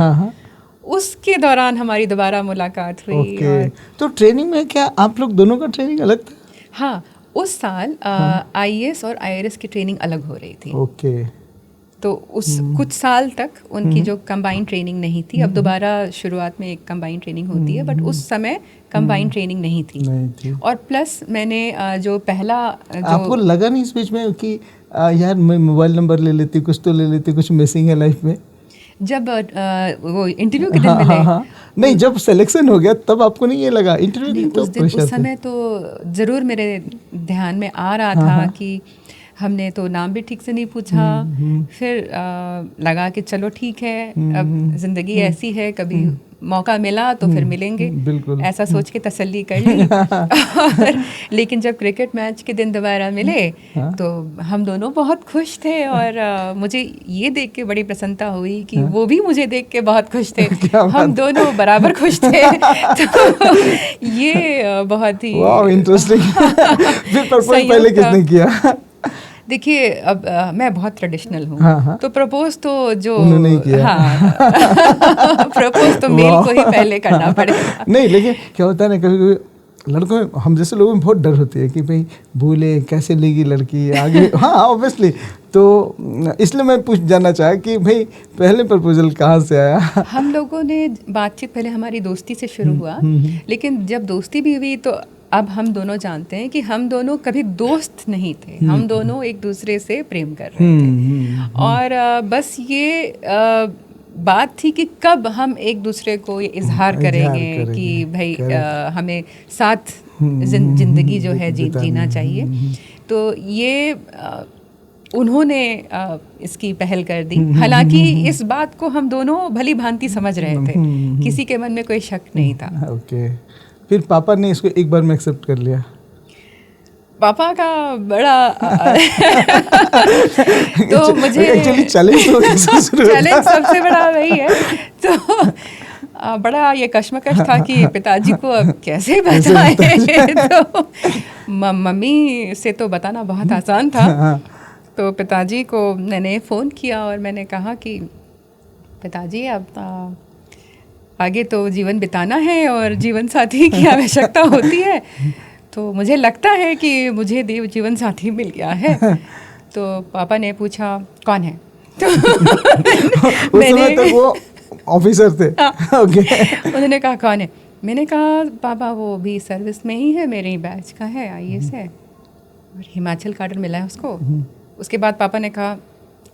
उसके दौरान हमारी दोबारा मुलाकात हुई। तो ट्रेनिंग में क्या आप लोग दोनों का ट्रेनिंग अलग था? हाँ, उस साल आईएएस और आईआरएस की ट्रेनिंग अलग हो रही थी। ओके। तो उस कुछ साल तक उनकी जो कंबाइंड ट्रेनिंग नहीं थी। अब दोबारा शुरुआत में एक कंबाइंड ट्रेनिंग होती है, बट उस समय कंबाइंड ट्रेनिंग नहीं थी। और प्लस मैंने जो पहला जो आपको लगा नहीं इस बीच में कि यार मैं मोबाइल नंबर ले लेती, कुछ तो ले लेती, कुछ मिसिंग है लाइफ में? जब वो इंटरव्यू के दिन मिले, नहीं जब सिलेक्शन हो गया तब आपको नहीं ये लगा? इंटरव्यू उस समय तो ज़रूर मेरे ध्यान में आ रहा था कि हमने तो नाम भी ठीक से नहीं पूछा। फिर लगा कि चलो ठीक है, अब ज़िंदगी ऐसी है, कभी मौका मिला तो फिर मिलेंगे, ऐसा सोच के तसल्ली कर ली। लेकिन जब क्रिकेट मैच के दिन दोबारा मिले तो हम दोनों बहुत खुश थे, और मुझे ये देख के बड़ी प्रसन्नता हुई कि वो भी मुझे देख के बहुत खुश थे। हम दोनों बराबर खुश थे। तो ये बहुत ही इंटरेस्टिंग। फिर प्रपोज पहले किसने किया? देखिए, अब मैं बहुत ट्रेडिशनल हूँ, तो प्रपोज तो जो उन्होंने ही किया। हाँ, प्रपोज तो मेल को ही पहले करना पड़ेगा। नहीं, लेकिन क्या होता है ना, कभी कभी लड़कों में, हम जैसे लोगों में बहुत डर होती है कि भाई भूले कैसे लेगी लड़की आगे। हाँ ऑब्वियसली, तो इसलिए मैं पूछ जानना चाहा कि भाई पहले प्रपोजल कहाँ से आया? हम लोगों ने बातचीत पहले हमारी दोस्ती से शुरू हुआ, लेकिन जब दोस्ती भी हुई तो अब हम दोनों जानते हैं कि हम दोनों कभी दोस्त नहीं थे, हम दोनों एक दूसरे से प्रेम कर रहे थे। और बस ये बात थी कि कब हम एक दूसरे को ये इजहार करेंगे कि भाई हमें साथ जिंदगी जो है जीना चाहिए। तो ये उन्होंने इसकी पहल कर दी। हालांकि इस बात को हम दोनों भली भांति समझ रहे थे, किसी के मन में कोई शक नहीं था। ओके, फिर पापा ने इसको एक बार में एक्सेप्ट कर लिया? पापा का बड़ा तो मुझे एक्चुअली चैलेंज सबसे बड़ा वही है। तो बड़ा ये कश्मकश था कि पिताजी को अब कैसे बताएं। तो मम्मी से तो बताना बहुत आसान था। तो पिताजी को मैंने फ़ोन किया और मैंने कहा कि पिताजी अब आगे तो जीवन बिताना है और जीवन साथी की आवश्यकता होती है, तो मुझे लगता है कि मुझे जीवन साथी मिल गया है। तो पापा ने पूछा कौन है? तो उस समय तक वो ऑफिसर थे। ओके। उन्होंने कहा कौन है? मैंने कहा पापा वो भी सर्विस में ही है, मेरे ही बैच का है, IAS है, और हिमाचल का ऑर्डर मिला है उसको। उसके बाद पापा ने कहा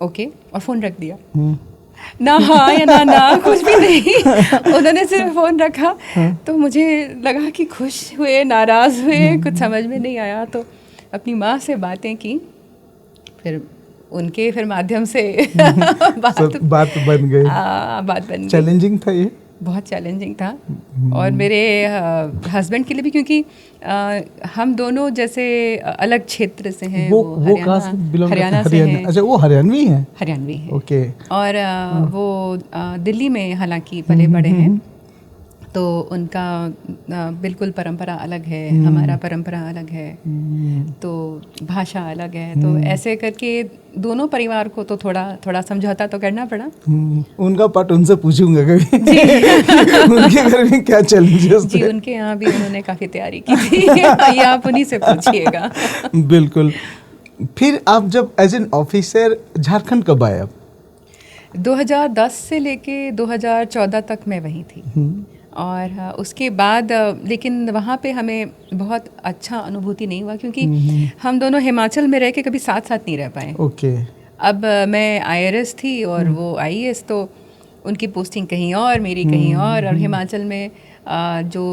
ओके, और फ़ोन रख दिया। ना हाँ या ना कुछ भी नहीं, उन्होंने सिर्फ फ़ोन रखा। तो मुझे लगा कि खुश हुए, नाराज़ हुए, कुछ समझ में नहीं आया। तो अपनी माँ से बातें की, फिर उनके माध्यम से बात बन गई। चैलेंजिंग था ये, बहुत चैलेंजिंग था। और मेरे हस्बैंड के लिए भी, क्योंकि हम दोनों जैसे अलग क्षेत्र से हैं। वो हरियाणा से हैं। अच्छा, वो हरियाणवी हैं? हरियाणवी है। ओके। और वो दिल्ली में हालांकि पले बड़े हैं, तो उनका बिल्कुल परंपरा अलग है, हमारा परंपरा अलग है, तो भाषा अलग है। तो ऐसे करके दोनों परिवार को तो थोड़ा समझौता तो करना पड़ा। उनका पार्ट उनसे पूछूंगा कभी। उनके घर में क्या चैलेंजेस थे? जी, उनके यहाँ भी उन्होंने काफ़ी तैयारी की थी। ये आप उन्हीं से पूछिएगा। बिल्कुल। फिर आप जब एज एन ऑफिसर झारखंड कब आए? आप 2010 से लेके 2014 तक मैं वहीं थी। और उसके बाद लेकिन वहाँ पे हमें बहुत अच्छा अनुभूति नहीं हुआ, क्योंकि हम दोनों हिमाचल में रह के कभी साथ नहीं रह पाए। ओके। अब मैं IRS थी और वो IAS, तो उनकी पोस्टिंग कहीं और, मेरी कहीं और हिमाचल में जो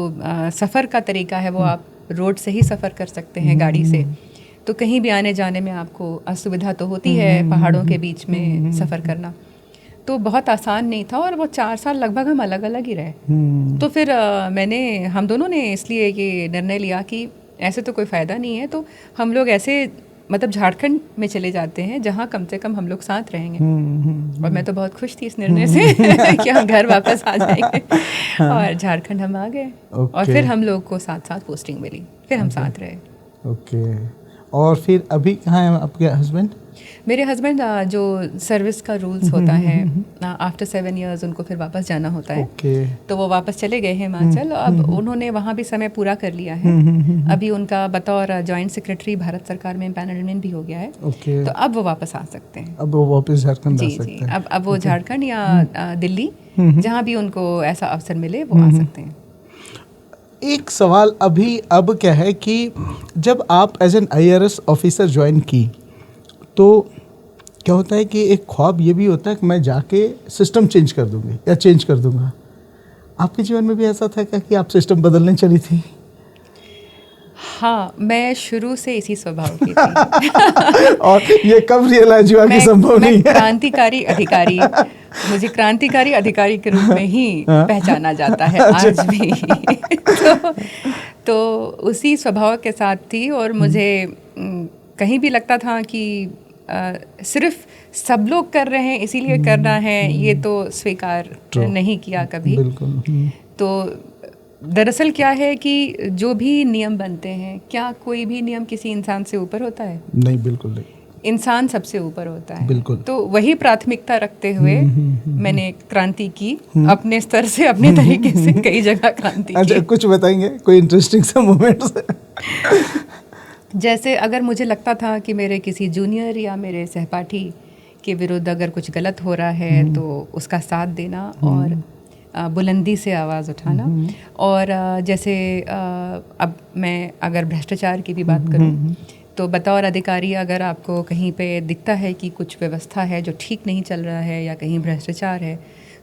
सफ़र का तरीका है वो आप रोड से ही सफ़र कर सकते हैं, गाड़ी से। तो कहीं भी आने जाने में आपको असुविधा तो होती है, पहाड़ों के बीच में सफ़र करना तो बहुत आसान नहीं था। और वो 4 साल लगभग हम अलग अलग ही रहे। तो फिर हम दोनों ने इसलिए ये निर्णय लिया कि ऐसे तो कोई फ़ायदा नहीं है, तो हम लोग ऐसे मतलब झारखंड में चले जाते हैं जहाँ कम से कम हम लोग साथ रहेंगे। और मैं तो बहुत खुश थी इस निर्णय से कि हम घर वापस आ जाएंगे। और झारखंड हम आ गए। और फिर हम लोग को साथ साथ पोस्टिंग मिली, फिर हम साथ रहे। ओके। और फिर अभी कहाँ है आपके हस्बैंड? मेरे हस्बैंड जो सर्विस का रूल्स होता है, आफ्टर 7 years उनको फिर वापस जाना होता है। तो वो वापस चले गए हैं हिमाचल। अब उन्होंने वहाँ भी समय पूरा कर लिया है। अभी उनका बतौर जॉइंट सेक्रेटरी भारत सरकार में पैनलमेंट भी हो गया है। तो अब वो वापस आ सकते हैं। अब वो वापस झारखंड आ जी सकते हैं। अब वो झारखंड या दिल्ली जहाँ भी उनको ऐसा अवसर मिले वो आ सकते हैं। एक सवाल अब क्या है कि जब आप as an IRS officer join की तो क्या होता है कि एक ख्वाब ये भी होता है कि मैं जाके सिस्टम चेंज कर दूंगी या चेंज कर दूंगा। आपके जीवन में भी ऐसा था क्या कि आप सिस्टम बदलने चली थी? हाँ, मैं शुरू से इसी स्वभाव की थी। और ये कब रियलाइज हुआ कि संभव नहीं है? क्रांतिकारी अधिकारी, मुझे क्रांतिकारी अधिकारी के रूप में ही पहचाना जाता है आज भी। तो उसी स्वभाव के साथ थी। और मुझे कहीं भी लगता था कि सिर्फ सब लोग कर रहे हैं इसीलिए करना है, ये तो स्वीकार नहीं किया कभी। तो दरअसल क्या है कि जो भी नियम बनते हैं, क्या कोई भी नियम किसी इंसान से ऊपर होता है? नहीं, बिल्कुल नहीं। इंसान सबसे ऊपर होता है। बिल्कुल। तो वही प्राथमिकता रखते हुए मैंने क्रांति की अपने स्तर से, अपने तरीके से कई जगह क्रांति की। अच्छा, कुछ बताएंगे कोई इंटरेस्टिंग सा मोमेंट्स? जैसे अगर मुझे लगता था कि मेरे किसी जूनियर या मेरे सहपाठी के विरुद्ध अगर कुछ गलत हो रहा है तो उसका साथ देना और बुलंदी से आवाज़ उठाना। और जैसे अब मैं अगर भ्रष्टाचार की भी बात करूं तो बतौर अधिकारी अगर आपको कहीं पे दिखता है कि कुछ व्यवस्था है जो ठीक नहीं चल रहा है या कहीं भ्रष्टाचार है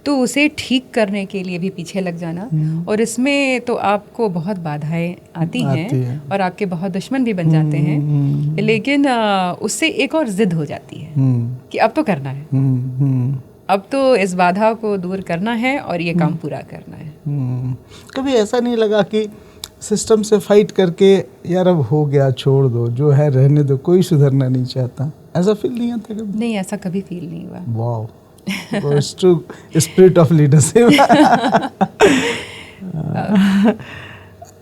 तो उसे ठीक करने के लिए भी पीछे लग जाना। और इसमें तो आपको बहुत बाधाएं आती हैं और आपके बहुत दुश्मन भी बन जाते हैं, लेकिन उससे एक और जिद हो जाती है कि अब तो करना है, अब तो इस बाधा को दूर करना है और ये काम पूरा करना है। कभी ऐसा नहीं लगा कि सिस्टम से फाइट करके यार अब हो गया, छोड़ दो, जो है रहने दो, कोई सुधरना नहीं चाहता, ऐसा फील नहीं आता कभी? नहीं, ऐसा कभी फील नहीं हुआ। Wow, spirit of leadership.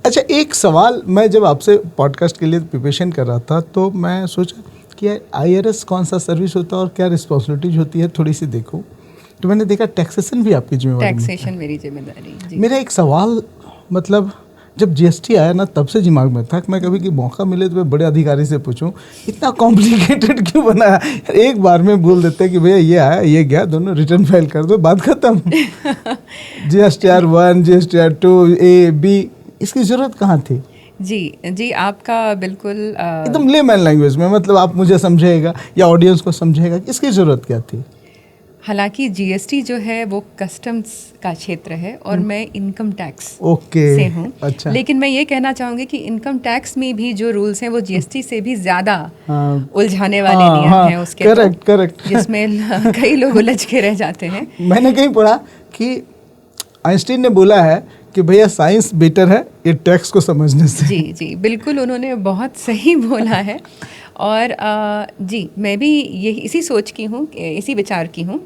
अच्छा, एक सवाल, मैं जब आपसे पॉडकास्ट के लिए प्रिपरेशन कर रहा था तो मैं सोचा कि IRS कौन सा सर्विस होता है और क्या रिस्पॉन्सिबिलिटीज होती है, थोड़ी सी देखो। तो मैंने देखा टैक्सेशन भी आपकी जिम्मेदारी। टैक्सेशन मेरी जिम्मेदारी जी। मेरा एक सवाल, मतलब जब GST आया ना तब से दिमाग में था कि मैं कभी कि मौका मिले तो मैं बड़े अधिकारी से पूछूं इतना कॉम्प्लिकेटेड क्यों बनाया। एक बार में बोल देते हैं कि भैया ये आया ये गया, दोनों रिटर्न फाइल कर दो, बात खत्म। GSTR 1, GSTR 2, A, B, इसकी ज़रूरत कहाँ थी? जी, आपका बिल्कुल एकदम लेमैन लैंग्वेज में, मतलब आप मुझे समझेगा या ऑडियंस को समझेगा कि इसकी ज़रूरत क्या थी? हालांकि GST जो है वो कस्टम्स का क्षेत्र है और मैं इनकम टैक्स से हूँ। अच्छा। लेकिन मैं ये कहना चाहूँगी कि इनकम टैक्स में भी जो रूल्स हैं वो GST से भी ज़्यादा उलझाने वाले नियम हैं उसके। करेक्ट। जिसमें कई लोग उलझ के रह जाते हैं। मैंने कहीं पढ़ा कि आइंस्टीन ने बोला है कि भैया साइंस बेटर है ये टैक्स को समझने से। जी, बिल्कुल, उन्होंने बहुत सही बोला है। और जी, मैं भी यही इसी सोच की हूँ, इसी विचार की हूँ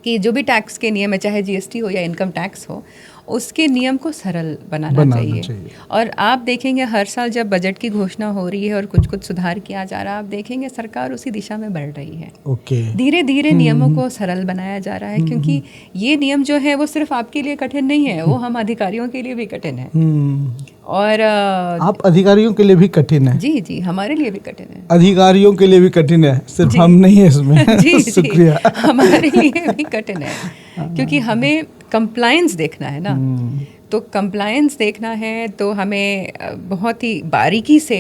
कि जो भी टैक्स के नियम है, चाहे GST हो या इनकम टैक्स हो, उसके नियम को सरल बनाना चाहिए। और आप देखेंगे हर साल जब बजट की घोषणा हो रही है और कुछ सुधार किया जा रहा है, आप देखेंगे सरकार उसी दिशा में बढ़ रही है। धीरे धीरे नियमों को सरल बनाया जा रहा है, क्योंकि ये नियम जो है वो सिर्फ आपके लिए कठिन नहीं है, वो हम अधिकारियों के लिए भी कठिन है। और आप अधिकारियों के लिए भी कठिन है? जी, हमारे लिए भी कठिन है। अधिकारियों के लिए भी कठिन है, सिर्फ हम नहीं है इसमें। जी, शुक्रिया। हमारे लिए भी कठिन है, क्योंकि हमें कंप्लायंस देखना है ना। तो कंप्लायंस देखना है तो हमें बहुत ही बारीकी से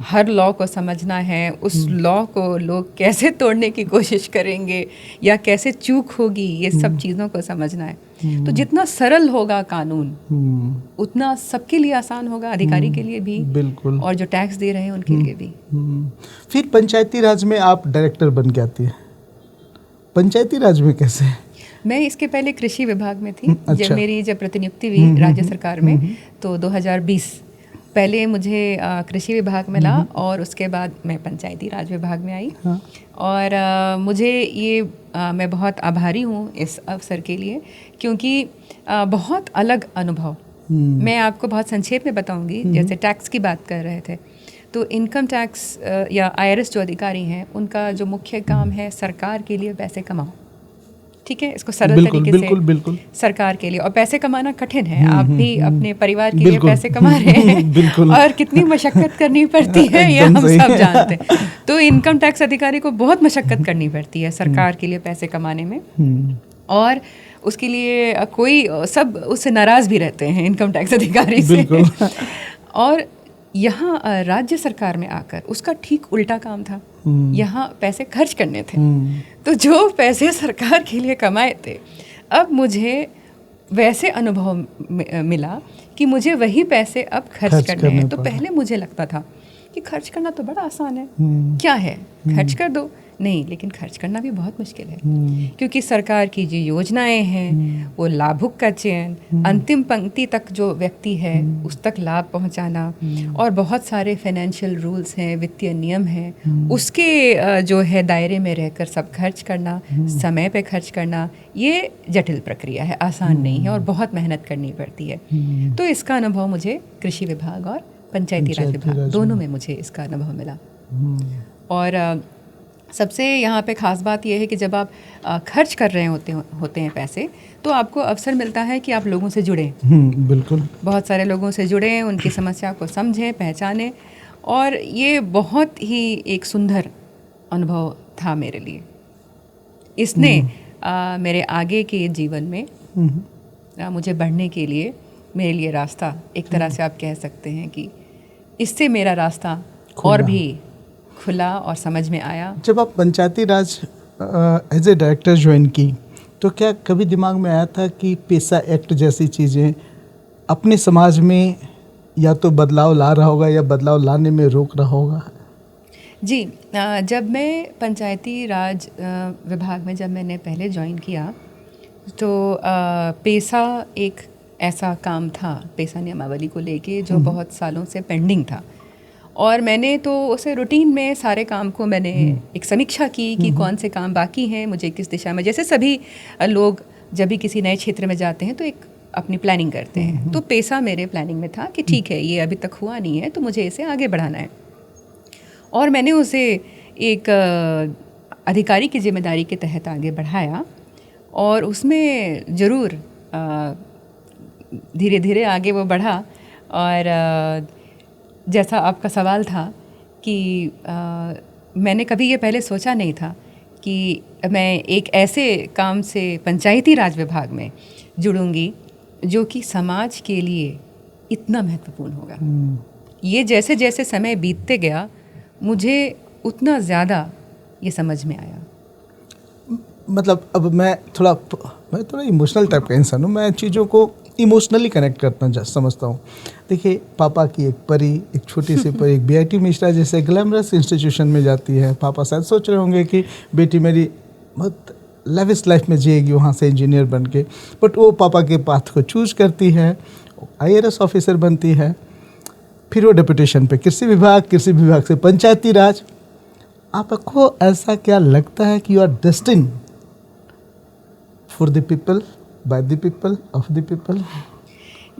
हर लॉ को समझना है। उस लॉ को लोग कैसे तोड़ने की कोशिश करेंगे या कैसे चूक होगी, ये सब चीज़ों को समझना है। तो जितना सरल होगा कानून उतना सबके लिए आसान होगा, अधिकारी के लिए भी बिल्कुल, और जो टैक्स दे रहे हैं उनके लिए भी। फिर पंचायती राज में आप डायरेक्टर बन के आती है, पंचायती राज में कैसे? मैं इसके पहले कृषि विभाग में थी। अच्छा। जब प्रतिनियुक्ति हुई राज्य सरकार में तो 2020 पहले मुझे कृषि विभाग मिला और उसके बाद मैं पंचायती राज विभाग में आई। हाँ। और मुझे ये मैं बहुत आभारी हूँ इस अवसर के लिए, क्योंकि बहुत अलग अनुभव। मैं आपको बहुत संक्षेप में बताऊंगी। जैसे टैक्स की बात कर रहे थे तो इनकम टैक्स या IRS जो अधिकारी हैं उनका जो मुख्य काम है सरकार के लिए पैसे कमाओ, ठीक है, इसको सरल तरीके से बिल्कुल सरकार के लिए। और पैसे कमाना कठिन है, आप भी अपने परिवार के लिए पैसे कमा रहे हैं और कितनी मशक्कत करनी पड़ती है ये हम सब जानते हैं। तो इनकम टैक्स अधिकारी को बहुत मशक्कत करनी पड़ती है सरकार के लिए पैसे कमाने में, और उसके लिए कोई सब उससे नाराज़ भी रहते हैं इनकम टैक्स अधिकारी से। और यहाँ राज्य सरकार में आकर उसका ठीक उल्टा काम था, यहाँ पैसे खर्च करने थे। तो जो पैसे सरकार के लिए कमाए थे, अब मुझे वैसे अनुभव मिला कि मुझे वही पैसे अब खर्च करने हैं। तो पहले मुझे लगता था कि खर्च करना तो बड़ा आसान है, क्या है खर्च कर दो, नहीं, लेकिन खर्च करना भी बहुत मुश्किल है, क्योंकि सरकार की जो योजनाएं हैं वो लाभुक का चयन, अंतिम पंक्ति तक जो व्यक्ति है उस तक लाभ पहुंचाना, और बहुत सारे फाइनेंशियल रूल्स हैं, वित्तीय नियम हैं, उसके जो है दायरे में रहकर सब खर्च करना, समय पे खर्च करना, ये जटिल प्रक्रिया है, आसान नहीं है और बहुत मेहनत करनी पड़ती है। तो इसका अनुभव मुझे कृषि विभाग और पंचायती राज विभाग दोनों में मुझे इसका अनुभव मिला। और सबसे यहाँ पे ख़ास बात यह है कि जब आप खर्च कर रहे होते हैं पैसे, तो आपको अवसर मिलता है कि आप लोगों से जुड़ें, बिल्कुल, बहुत सारे लोगों से जुड़ें, उनकी समस्या को समझें, पहचानें, और ये बहुत ही एक सुंदर अनुभव था मेरे लिए। इसने मेरे आगे के जीवन में मुझे बढ़ने के लिए मेरे लिए रास्ता, एक तरह से आप कह सकते हैं कि इससे मेरा रास्ता और भी खुला और समझ में आया। जब आप पंचायती राज एज ए डायरेक्टर ज्वाइन की, तो क्या कभी दिमाग में आया था कि पेसा एक्ट जैसी चीज़ें अपने समाज में या तो बदलाव ला रहा होगा या बदलाव लाने में रोक रहा होगा? जी, जब मैं पंचायती राज विभाग में जब मैंने पहले ज्वाइन किया, तो पेसा एक ऐसा काम था, पेसा नियमावली को लेके, जो बहुत सालों से पेंडिंग था, और मैंने तो उसे रूटीन में सारे काम को मैंने एक समीक्षा की कि कौन से काम बाकी हैं, मुझे किस दिशा में, जैसे सभी लोग जब भी किसी नए क्षेत्र में जाते हैं तो एक अपनी प्लानिंग करते हैं। तो पेसा मेरे प्लानिंग में था कि ठीक है, ये अभी तक हुआ नहीं है, तो मुझे इसे आगे बढ़ाना है। और मैंने उसे एक अधिकारी की जिम्मेदारी के तहत आगे बढ़ाया, और उसमें ज़रूर धीरे धीरे आगे वो बढ़ा। और जैसा आपका सवाल था कि मैंने कभी ये पहले सोचा नहीं था कि मैं एक ऐसे काम से पंचायती राज विभाग में जुड़ूंगी जो कि समाज के लिए इतना महत्वपूर्ण होगा। ये जैसे जैसे समय बीतते गया, मुझे उतना ज़्यादा ये समझ में आया। मतलब अब मैं थोड़ा इमोशनल टाइप का इंसान हूँ, मैं चीज़ों को इमोशनली कनेक्ट करना समझता हूँ। देखिए, पापा की एक परी, एक छोटी सी परी, एक BIT मिश्रा जैसे ग्लैमरस इंस्टीट्यूशन में जाती है। पापा शायद सोच रहे होंगे कि बेटी मेरी बहुत लेविश लाइफ में जिएगी वहाँ से इंजीनियर बन के, बट वो पापा के पाथ को चूज करती है, IRS ऑफिसर बनती है, फिर वो डेपुटेशन पे कृषि विभाग से पंचायती राज। आपको ऐसा क्या लगता है कि you are destined for the people, by the people, of the people?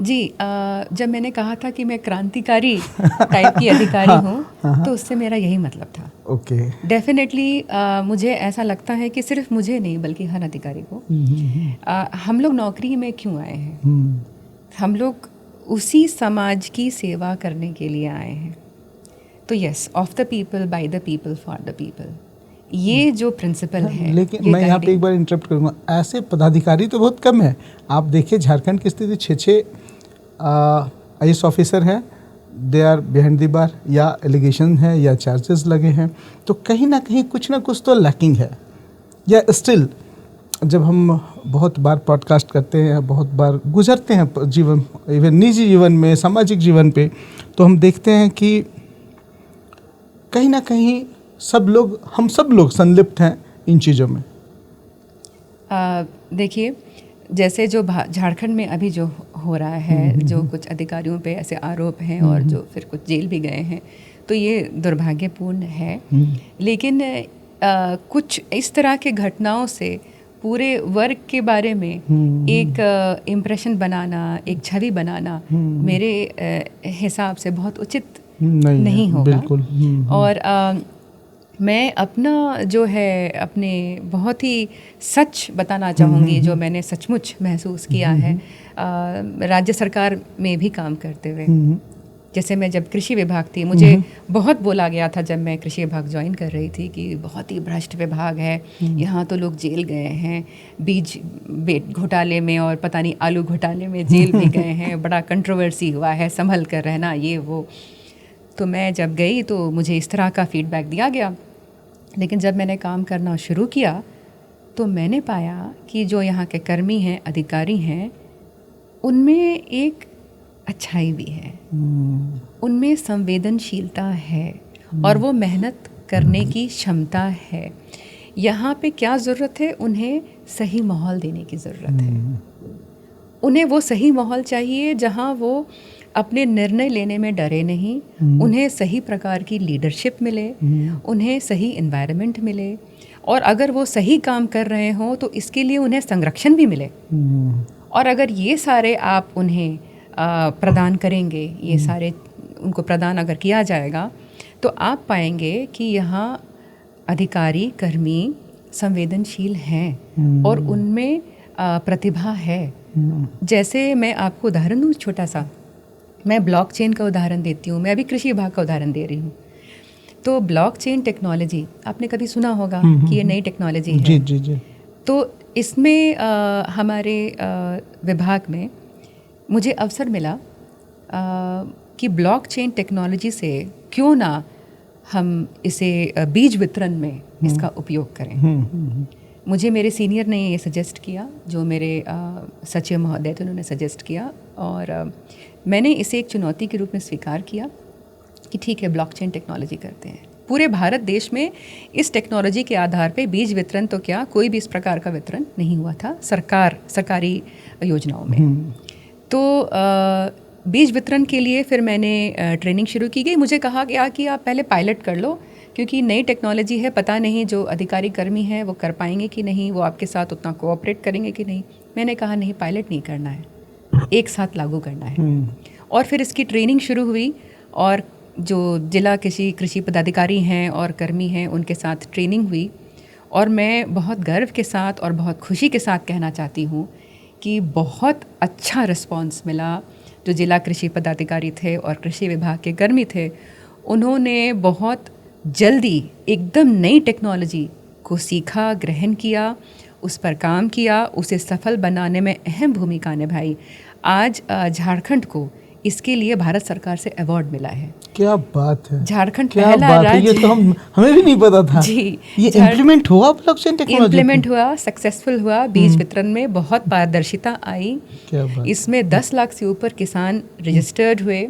जी, जब मैंने कहा था कि मैं क्रांतिकारी टाइप की अधिकारी हूँ, तो उससे मेरा यही मतलब था। ओके, डेफिनेटली मुझे ऐसा लगता है कि सिर्फ मुझे नहीं बल्कि हर अधिकारी को, हम लोग नौकरी में क्यों आए हैं? हम लोग उसी समाज की सेवा करने के लिए आए हैं। तो yes, of the people, by the people, for the people, ये जो प्रिंसिपल है। लेकिन मैं यहाँ पे एक बार इंटरप्ट करूँगा, ऐसे पदाधिकारी तो बहुत कम है। आप देखिए झारखंड की स्थिति, 6 IAS ऑफिसर हैं, they are behind the bar, या एलिगेशन है या चार्जेस लगे हैं, तो कहीं ना कुछ तो लैकिंग है। या स्टिल जब हम बहुत बार पॉडकास्ट करते हैं, बहुत बार गुजरते हैं जीवन, इवन निजी जीवन में, सामाजिक जीवन पे, तो हम देखते हैं कि कहीं ना कहीं हम सब लोग संलिप्त हैं इन चीज़ों में। देखिए, जैसे जो झारखंड में अभी जो हो रहा है, जो कुछ अधिकारियों पे ऐसे आरोप हैं और जो फिर कुछ जेल भी गए हैं, तो ये दुर्भाग्यपूर्ण है। लेकिन कुछ इस तरह के घटनाओं से पूरे वर्ग के बारे में एक इम्प्रेशन बनाना, एक छवि बनाना मेरे हिसाब से बहुत उचित नहीं होगा। बिल्कुल। और मैं अपना जो है अपने बहुत ही सच बताना चाहूँगी, जो मैंने सचमुच महसूस किया है राज्य सरकार में भी काम करते हुए। जैसे मैं जब कृषि विभाग थी, मुझे बहुत बोला गया था जब मैं कृषि विभाग ज्वाइन कर रही थी कि बहुत ही भ्रष्ट विभाग है, यहाँ तो लोग जेल गए हैं बीज घोटाले में, और पता नहीं आलू घोटाले में जेल भी गए हैं, बड़ा कंट्रोवर्सी हुआ है, संभल कर रहना ये वो। तो मैं जब गई तो मुझे इस तरह का फीडबैक दिया गया। लेकिन जब मैंने काम करना शुरू किया तो मैंने पाया कि जो यहाँ के कर्मी हैं, अधिकारी हैं, उनमें एक अच्छाई भी है, उनमें संवेदनशीलता है और वो मेहनत करने की क्षमता है। यहाँ पे क्या ज़रूरत है? उन्हें सही माहौल देने की ज़रूरत है। उन्हें वो सही माहौल चाहिए जहाँ वो अपने निर्णय लेने में डरे नहीं, उन्हें सही प्रकार की लीडरशिप मिले, उन्हें सही एनवायरनमेंट मिले, और अगर वो सही काम कर रहे हों तो इसके लिए उन्हें संरक्षण भी मिले। और अगर ये सारे आप उन्हें प्रदान करेंगे, ये सारे उनको प्रदान अगर किया जाएगा, तो आप पाएंगे कि यहाँ अधिकारी कर्मी संवेदनशील हैं और उनमें प्रतिभा है। जैसे मैं आपको उदाहरण दूँ छोटा सा, मैं ब्लॉकचेन का उदाहरण देती हूँ। मैं अभी कृषि विभाग का उदाहरण दे रही हूँ। तो ब्लॉकचेन टेक्नोलॉजी आपने कभी सुना होगा कि ये नई टेक्नोलॉजी है। जी जी जी। तो इसमें हमारे विभाग में मुझे अवसर मिला कि ब्लॉकचेन टेक्नोलॉजी से क्यों ना हम इसे बीज वितरण में इसका उपयोग करें। मुझे मेरे सीनियर ने ये सजेस्ट किया, जो मेरे सचिव महोदय थे उन्होंने सजेस्ट किया, और मैंने इसे एक चुनौती के रूप में स्वीकार किया कि ठीक है, ब्लॉकचेन टेक्नोलॉजी करते हैं। पूरे भारत देश में इस टेक्नोलॉजी के आधार पे बीज वितरण तो क्या, कोई भी इस प्रकार का वितरण नहीं हुआ था सरकारी योजनाओं में। तो बीज वितरण के लिए फिर मैंने ट्रेनिंग शुरू की गई। मुझे कहा गया कि आप पहले पायलट कर लो, क्योंकि नई टेक्नोलॉजी है, पता नहीं जो अधिकारी कर्मी हैं वो कर पाएंगे कि नहीं, वो आपके साथ उतना कोऑपरेट करेंगे कि नहीं। मैंने कहा नहीं, पायलट नहीं करना है, एक साथ लागू करना है। और फिर इसकी ट्रेनिंग शुरू हुई, और जो जिला कृषि पदाधिकारी हैं और कर्मी हैं उनके साथ ट्रेनिंग हुई। और मैं बहुत गर्व के साथ और बहुत खुशी के साथ कहना चाहती हूँ कि बहुत अच्छा रिस्पॉन्स मिला। जो जिला कृषि पदाधिकारी थे और कृषि विभाग के कर्मी थे, उन्होंने बहुत जल्दी एकदम नई टेक्नोलॉजी को सीखा, ग्रहण किया, उस पर काम किया, उसे सफल बनाने में अहम भूमिका निभाई। आज झारखंड को इसके लिए भारत सरकार से अवार्ड मिला है। क्या बात है! झारखंड पहला राज्य, ये तो हमें भी नहीं पता था। जी, ये इम्प्लीमेंट हुआ ब्लॉकचेन टेक्नोलॉजी? इम्प्लीमेंट हुआ, सक्सेसफुल हुआ। बीज वितरण में बहुत पारदर्शिता आई। क्या बात! इसमें 10 लाख से ऊपर किसान रजिस्टर्ड हुए,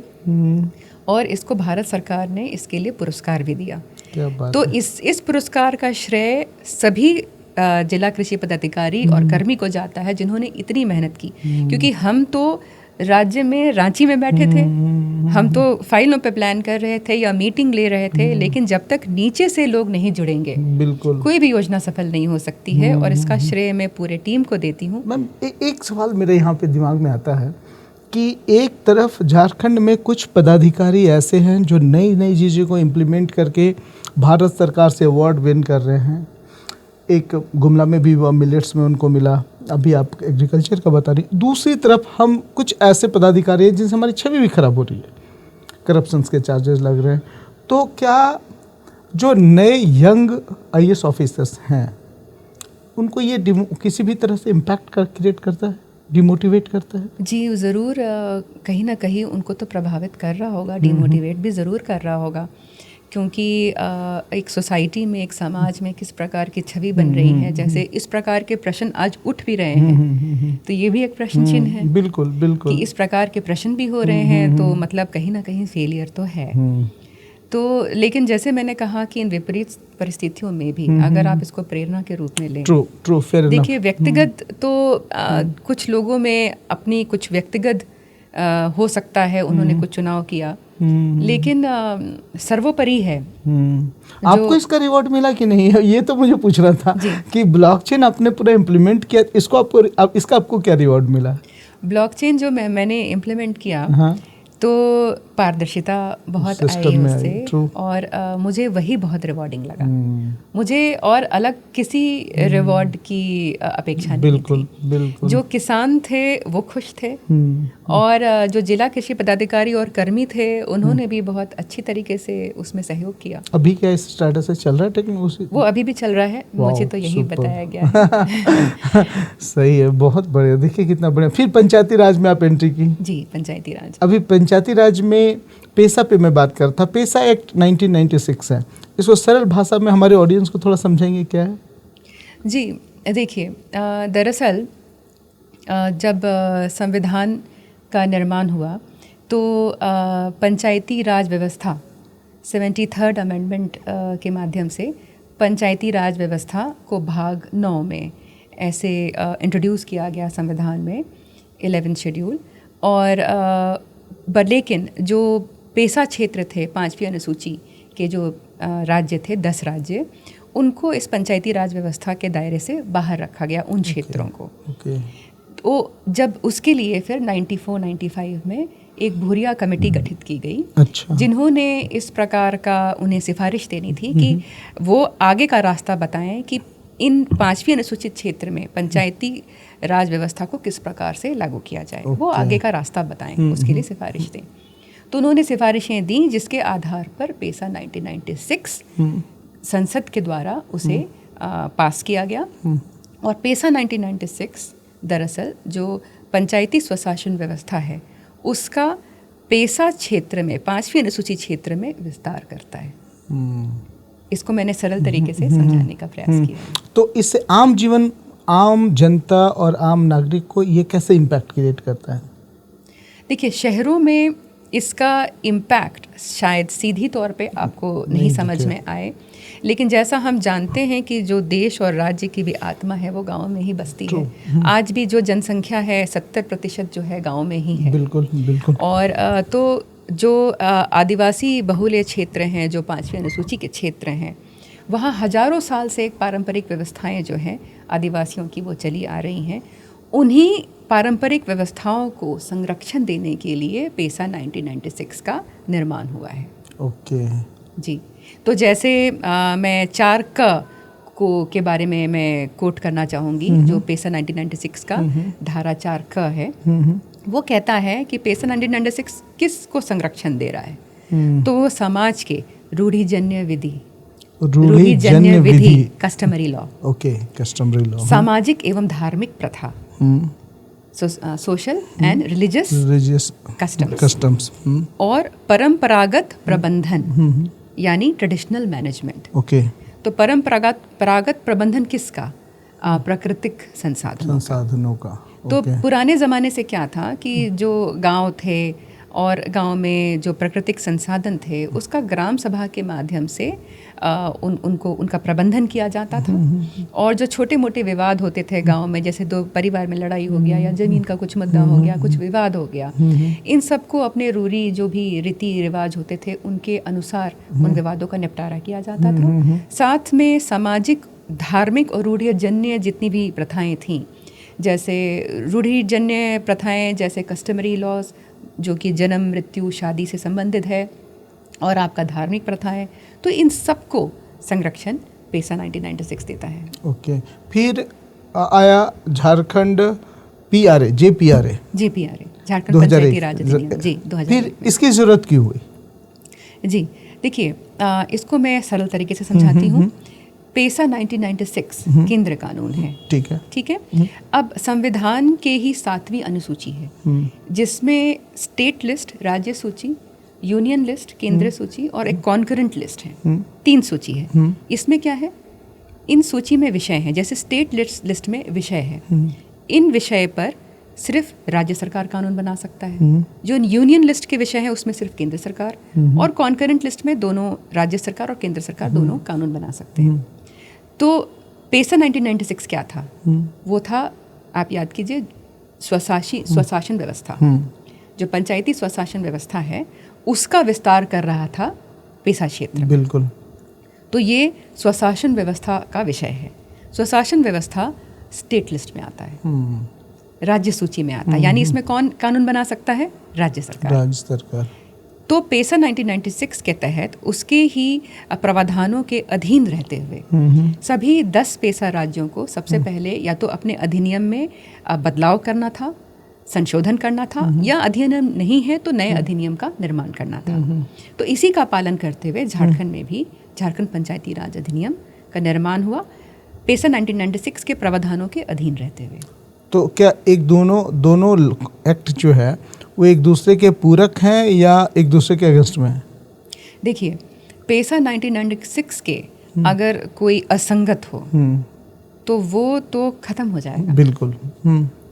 और इसको भारत सरकार ने इसके लिए पुरस्कार भी दिया। क्या बात! तो इस पुरस्कार का श्रेय सभी जिला कृषि पदाधिकारी और कर्मी को जाता है जिन्होंने इतनी मेहनत की। क्योंकि हम तो राज्य में रांची में बैठे थे, हम तो फाइलों पे प्लान कर रहे थे या मीटिंग ले रहे थे, लेकिन जब तक नीचे से लोग नहीं जुड़ेंगे, बिल्कुल कोई भी योजना सफल नहीं हो सकती है। और इसका श्रेय मैं पूरे टीम को देती हूँ। मैम, एक सवाल मेरे यहाँ पे दिमाग में आता है कि एक तरफ झारखंड में कुछ पदाधिकारी ऐसे हैं जो नई नई चीज़ों को इम्प्लीमेंट करके भारत सरकार से अवार्ड विन कर रहे हैं। एक गुमला में भी हुआ, मिलेट्स में उनको मिला, अभी आप एग्रीकल्चर का बता रही। दूसरी तरफ हम कुछ ऐसे पदाधिकारी हैं जिनसे हमारी छवि भी खराब हो रही है, करप्शन के चार्जेस लग रहे हैं। तो क्या जो नए यंग IAS ऑफिसर्स हैं उनको ये किसी भी तरह से इम्पैक्ट क्रिएट करता है, डिमोटिवेट करता है? जी ज़रूर, कहीं ना कहीं उनको तो प्रभावित कर रहा होगा, डिमोटिवेट भी ज़रूर कर रहा होगा। क्योंकि एक सोसाइटी में, एक समाज में किस प्रकार की छवि बन रही है, जैसे इस प्रकार के प्रश्न आज उठ भी रहे हैं, तो ये भी एक प्रश्न चिन्ह है। बिल्कुल बिल्कुल, कि इस प्रकार के प्रश्न भी हो रहे हैं, तो मतलब कहीं ना कहीं फेलियर तो है। तो लेकिन जैसे मैंने कहा कि इन विपरीत परिस्थितियों में भी अगर आप इसको प्रेरणा के रूप में लें, ट्रू, देखिए व्यक्तिगत तो कुछ लोगों में अपनी कुछ व्यक्तिगत हो सकता है, उन्होंने कुछ चुनाव किया, लेकिन सर्वोपरि है। आपको इसका रिवॉर्ड मिला कि नहीं, ये तो मुझे पूछ रहा था कि ब्लॉकचेन आपने पूरा इम्प्लीमेंट किया, इसका आपको क्या रिवॉर्ड मिला? ब्लॉकचेन जो मैंने इम्प्लीमेंट किया, तो पारदर्शिता बहुत System आई में आई, उससे true. और मुझे वही बहुत रिवॉर्डिंग लगा। मुझे और अलग किसी रिवॉर्ड की अपेक्षा नहीं बिल्कुल थी। बिल्कुल। जो किसान थे वो खुश थे और जो जिला कृषि पदाधिकारी और कर्मी थे उन्होंने भी बहुत अच्छी तरीके से उसमें सहयोग किया। अभी क्या इस स्टेटस से चल रहा है टेक्निक? वो अभी भी चल रहा है, मुझे तो यही super. बताया गया है। सही है, बहुत बढ़िया। देखिए कितना बढ़िया। फिर पंचायती राज में आप एंट्री की। जी, पंचायती राज। अभी पंचायती राज में पेसा पे मैं बात करता। पेसा एक्ट 1996 है, इसको सरल भाषा में हमारे ऑडियंस को थोड़ा समझाएंगे क्या है? जी देखिए, दरअसल जब संविधान का निर्माण हुआ तो पंचायती राज व्यवस्था 73rd अमेंडमेंट के माध्यम से पंचायती राज व्यवस्था को भाग 9 में ऐसे इंट्रोड्यूस किया गया संविधान में 11th शेड्यूल। और लेकिन जो पेशा क्षेत्र थे 5वीं अनुसूची के जो राज्य थे 10 राज्य, उनको इस पंचायती राज व्यवस्था के दायरे से बाहर रखा गया उन क्षेत्रों को। तो जब उसके लिए फिर 94-95 में एक भूरिया कमेटी गठित की गई। अच्छा। जिन्होंने इस प्रकार का उन्हें सिफारिश देनी थी कि वो आगे का रास्ता बताएं कि इन 5वीं अनुसूचित क्षेत्र में पंचायती राज व्यवस्था को किस प्रकार से लागू किया जाए। वो आगे का रास्ता बताएं, उसके लिए सिफारिश दें। तो उन्होंने सिफारिशें दी जिसके आधार पर पेसा 1996 संसद के द्वारा उसे पास किया गया। और पेसा 1996 दरअसल जो पंचायती स्वशासन व्यवस्था है उसका पेशा क्षेत्र में 5वीं अनुसूची क्षेत्र में विस्तार करता है। इसको मैंने सरल तरीके से समझाने का प्रयास किया। तो इससे आम जीवन, आम जनता और आम नागरिक को ये कैसे इम्पैक्ट क्रिएट करता है? देखिए, शहरों में इसका इम्पैक्ट शायद सीधी तौर पे आपको नहीं समझ में आए, लेकिन जैसा हम जानते हैं कि जो देश और राज्य की भी आत्मा है वो गांव में ही बसती है। आज भी जो जनसंख्या है 70% जो है गांव में ही है। बिल्कुल बिल्कुल। और तो जो आदिवासी बहुल्य क्षेत्र हैं, जो 5वीं अनुसूची के क्षेत्र हैं, वहाँ हजारों साल से एक पारंपरिक व्यवस्थाएं जो हैं आदिवासियों की वो चली आ रही हैं। उन्हीं पारंपरिक व्यवस्थाओं को संरक्षण देने के लिए पेसा 1996 का निर्माण हुआ है। ओके जी। तो जैसे मैं 4 को के बारे में मैं कोट करना चाहूँगी, जो पेसा 1996 का धारा 4 है। वो कहता है कि पेसा 1996 किस को संरक्षण दे रहा है? तो वो समाज के रूढ़िजन्य विधि customary law, okay, customary law, सामाजिक एवं धार्मिक प्रथा, सोशल एंड रिलीजियस कस्टम्स, और परंपरागत प्रबंधन यानी ट्रेडिशनल मैनेजमेंट। ओके। तो परंपरागत प्रबंधन किसका? प्राकृतिक संसाधनों का। तो पुराने ज़माने से क्या था कि जो गांव थे और गांव में जो प्राकृतिक संसाधन थे उसका ग्राम सभा के माध्यम से उनका प्रबंधन किया जाता था। और जो छोटे मोटे विवाद होते थे गांव में, जैसे 2 परिवार में लड़ाई हो गया या ज़मीन का कुछ मुद्दा हो गया, कुछ विवाद हो गया, इन सबको अपने रूढ़ी जो भी रीति रिवाज होते थे उनके अनुसार उन विवादों का निपटारा किया जाता था। साथ में सामाजिक, धार्मिक और रूढ़िजन्य जितनी भी प्रथाएं थीं, जैसे रूढ़िजन्य प्रथाएं जैसे कस्टमरी लॉज जो कि जन्म, मृत्यु, शादी से संबंधित है, और आपका धार्मिक प्रथाएं, तो इन सबको संरक्षण पेसा 1996 देता है। ओके। फिर आया झारखंड PRA, JPRA, झारखंड पंचायती राज अधिनियम। जी, 2001। फिर इसकी जरूरत क्यों हुई? जी देखिए, इसको मैं सरल तरीके से समझाती हूँ। पेसा 1996 केंद्र कानून है। ठीक है। अब संविधान के ही 7वीं अनुसूची है जिसमें स्टेट लिस्ट, राज्य सूची, यूनियन लिस्ट, केंद्र सूची और एक कॉन्करेंट लिस्ट है। 3 सूची है। इसमें क्या है? इन सूची में विषय हैं। जैसे स्टेट लिस्ट में विषय है, इन विषय पर सिर्फ राज्य सरकार कानून बना सकता है। जो यूनियन लिस्ट के विषय है उसमें सिर्फ केंद्र सरकार, और कॉन्करेंट लिस्ट में दोनों राज्य सरकार और केंद्र सरकार दोनों कानून बना सकते हैं। तो पेसा 1996 क्या था? वो था, आप याद कीजिए, स्वशासन व्यवस्था। जो पंचायती स्वशासन व्यवस्था है उसका विस्तार कर रहा था पेशा क्षेत्र। बिल्कुल। तो ये स्वशासन व्यवस्था का विषय है। स्वशासन व्यवस्था स्टेट लिस्ट में आता है, राज्य सूची में आता है, यानी इसमें कौन कानून बना सकता है? राज्य सरकार। तो पेसा 1996 के तहत उसके ही प्रावधानों के अधीन रहते हुए सभी 10 पेसा राज्यों को सबसे पहले या तो अपने अधिनियम में बदलाव करना था, संशोधन करना था, या अधिनियम नहीं है तो नए अधिनियम का निर्माण करना था। तो इसी का पालन करते हुए झारखंड में भी झारखंड पंचायती राज अधिनियम का निर्माण हुआ, पेसा 1996 के प्रावधानों के अधीन रहते हुए। तो क्या एक दोनों एक्ट जो है वो एक दूसरे के पूरक हैं या एक दूसरे के अगेंस्ट में है? देखिए, पेसा 1996 के अगर कोई असंगत हो तो वो तो खत्म हो जाएगा, बिल्कुल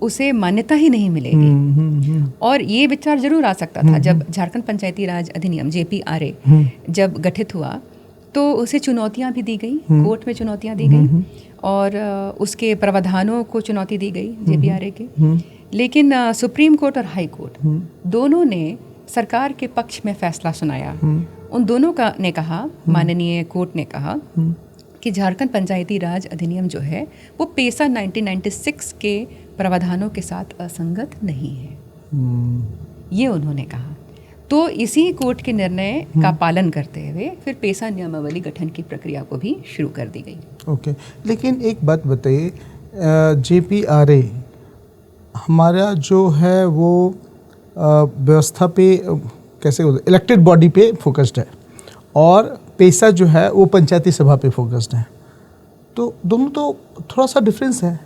उसे मान्यता ही नहीं मिलेगी। और ये विचार जरूर आ सकता था जब झारखंड पंचायती राज अधिनियम JPRA जब गठित हुआ तो उसे चुनौतियां भी दी गई, कोर्ट में चुनौतियां दी गई और उसके प्रावधानों को चुनौती दी गई JPRA के। लेकिन सुप्रीम कोर्ट और हाई कोर्ट दोनों ने सरकार के पक्ष में फैसला सुनाया। उन दोनों का ने कहा, माननीय कोर्ट ने कहा कि झारखंड पंचायती राज अधिनियम जो है वो पेसा 1996 के प्रावधानों के साथ असंगत नहीं है, ये उन्होंने कहा। तो इसी कोर्ट के निर्णय का पालन करते हुए फिर पेसा नियमावली गठन की प्रक्रिया को भी शुरू कर दी गई। ओके, लेकिन एक बात बताइए, JPRA हमारा जो है वो व्यवस्था पे कैसे इलेक्टेड बॉडी पे फोकस्ड है और पेसा जो है वो पंचायती सभा पे फोकस्ड है, तो दोनों तो थोड़ा सा डिफरेंस है।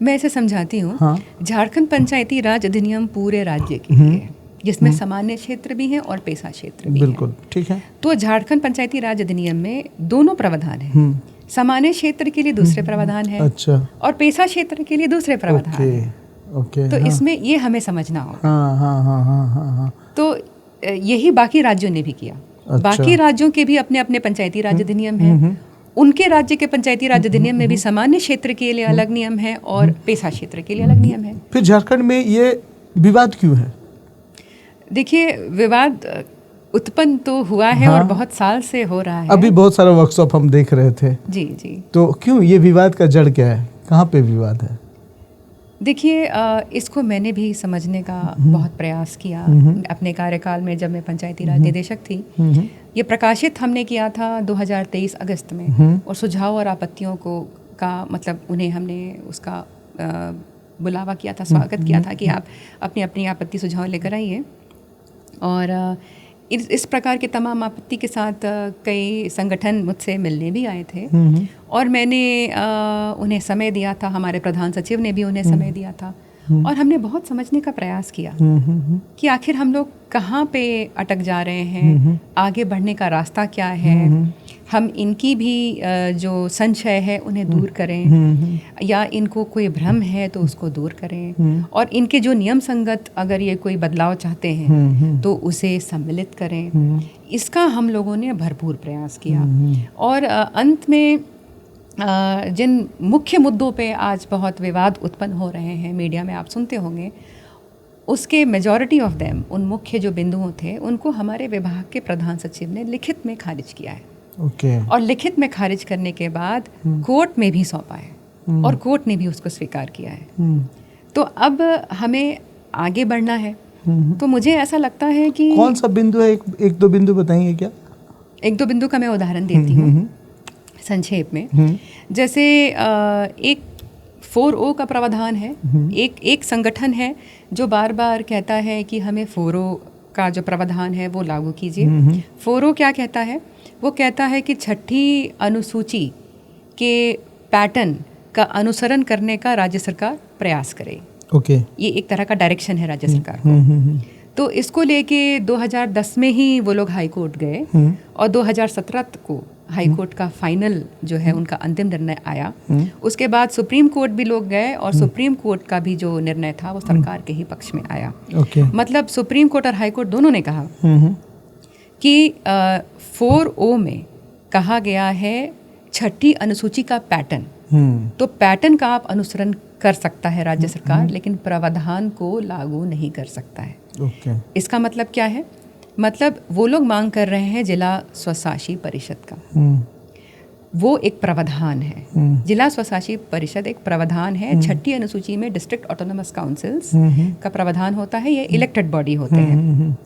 मैं इसे समझाती हूँ। हाँ। झारखंड पंचायती राज अधिनियम पूरे राज्य के लिए है, जिसमें सामान्य क्षेत्र भी हैं और पेशा क्षेत्र भी है। बिल्कुल ठीक है। तो झारखंड पंचायती राज अधिनियम में दोनों प्रावधान हैं। सामान्य क्षेत्र के लिए दूसरे प्रावधान है, अच्छा, और पेशा क्षेत्र के लिए दूसरे प्रावधान है। ओके, तो इसमें ये हमें समझना होगा। हाँ। तो यही बाकी राज्यों ने भी किया। अच्छा। बाकी राज्यों के भी अपने अपने पंचायती राज अधिनियम हैं। उनके राज्य के पंचायती राज अधिनियम में भी सामान्य क्षेत्र के लिए अलग नियम है और पेशा क्षेत्र के लिए अलग नियम है। फिर झारखंड में ये विवाद क्यों है? देखिए, विवाद उत्पन्न तो हुआ है और बहुत साल से हो रहा है। अभी बहुत सारा वर्कशॉप हम देख रहे थे। जी। तो क्यों ये विवाद का जड़ क्या है, कहाँ पे विवाद है? देखिए, इसको मैंने भी समझने का बहुत प्रयास किया अपने कार्यकाल में जब मैं पंचायती राज निदेशक थी। ये प्रकाशित हमने किया था 2023 अगस्त में, और सुझाव और आपत्तियों का मतलब उन्हें हमने उसका बुलावा किया था, स्वागत किया था कि आप अपनी अपनी आपत्ति सुझाव लेकर आइए। और इस प्रकार के तमाम आपत्ति के साथ कई संगठन मुझसे मिलने भी आए थे और मैंने उन्हें समय दिया था, हमारे प्रधान सचिव ने भी उन्हें समय दिया था और हमने बहुत समझने का प्रयास किया कि आखिर हम लोग कहाँ पे अटक जा रहे हैं, आगे बढ़ने का रास्ता क्या है, हम इनकी भी जो संशय है उन्हें दूर करें या इनको कोई भ्रम है तो उसको दूर करें, और इनके जो नियम संगत अगर ये कोई बदलाव चाहते हैं तो उसे सम्मिलित करें। इसका हम लोगों ने भरपूर प्रयास किया और अंत में जिन मुख्य मुद्दों पे आज बहुत विवाद उत्पन्न हो रहे हैं, मीडिया में आप सुनते होंगे, उसके मेजॉरिटी ऑफ देम, उन मुख्य जो बिंदुओं थे उनको हमारे विभाग के प्रधान सचिव ने लिखित में खारिज किया है। और लिखित में खारिज करने के बाद कोर्ट में भी सौंपा है और कोर्ट ने भी उसको स्वीकार किया है। तो अब हमें आगे बढ़ना है। तो मुझे ऐसा लगता है कि कौन सा बिंदु है, एक दो बिंदु बताएंगे क्या? एक दो बिंदु का मैं उदाहरण देती हूँ संक्षेप में। जैसे एक 4O का प्रावधान है। एक संगठन है जो बार बार कहता है कि हमें 4O का जो प्रावधान है वो लागू कीजिए। 4O क्या कहता है? वो कहता है कि छठी अनुसूची के पैटर्न का अनुसरण करने का राज्य सरकार प्रयास करे। ये एक तरह का डायरेक्शन है राज्य सरकार को। तो इसको लेके 2010 में ही वो लोग हाई कोर्ट गए और 2017 को हाई कोर्ट का फाइनल जो है उनका अंतिम निर्णय आया। उसके बाद सुप्रीम कोर्ट भी लोग गए और सुप्रीम कोर्ट का भी जो निर्णय था वो सरकार के ही पक्ष में आया। मतलब सुप्रीम कोर्ट और हाई कोर्ट दोनों ने कहा कि 4O में कहा गया है छठी अनुसूची का पैटर्न, तो पैटर्न का आप अनुसरण कर सकता है राज्य सरकार, लेकिन प्रावधान को लागू नहीं कर सकता है। इसका मतलब क्या है? मतलब वो लोग मांग कर रहे हैं जिला स्वशासी परिषद का, वो एक प्रावधान है। जिला स्वशासी परिषद एक प्रावधान है। छठी अनुसूची में डिस्ट्रिक्ट ऑटोनोमस काउंसिल्स का प्रावधान होता है, ये इलेक्टेड बॉडी होते हैं।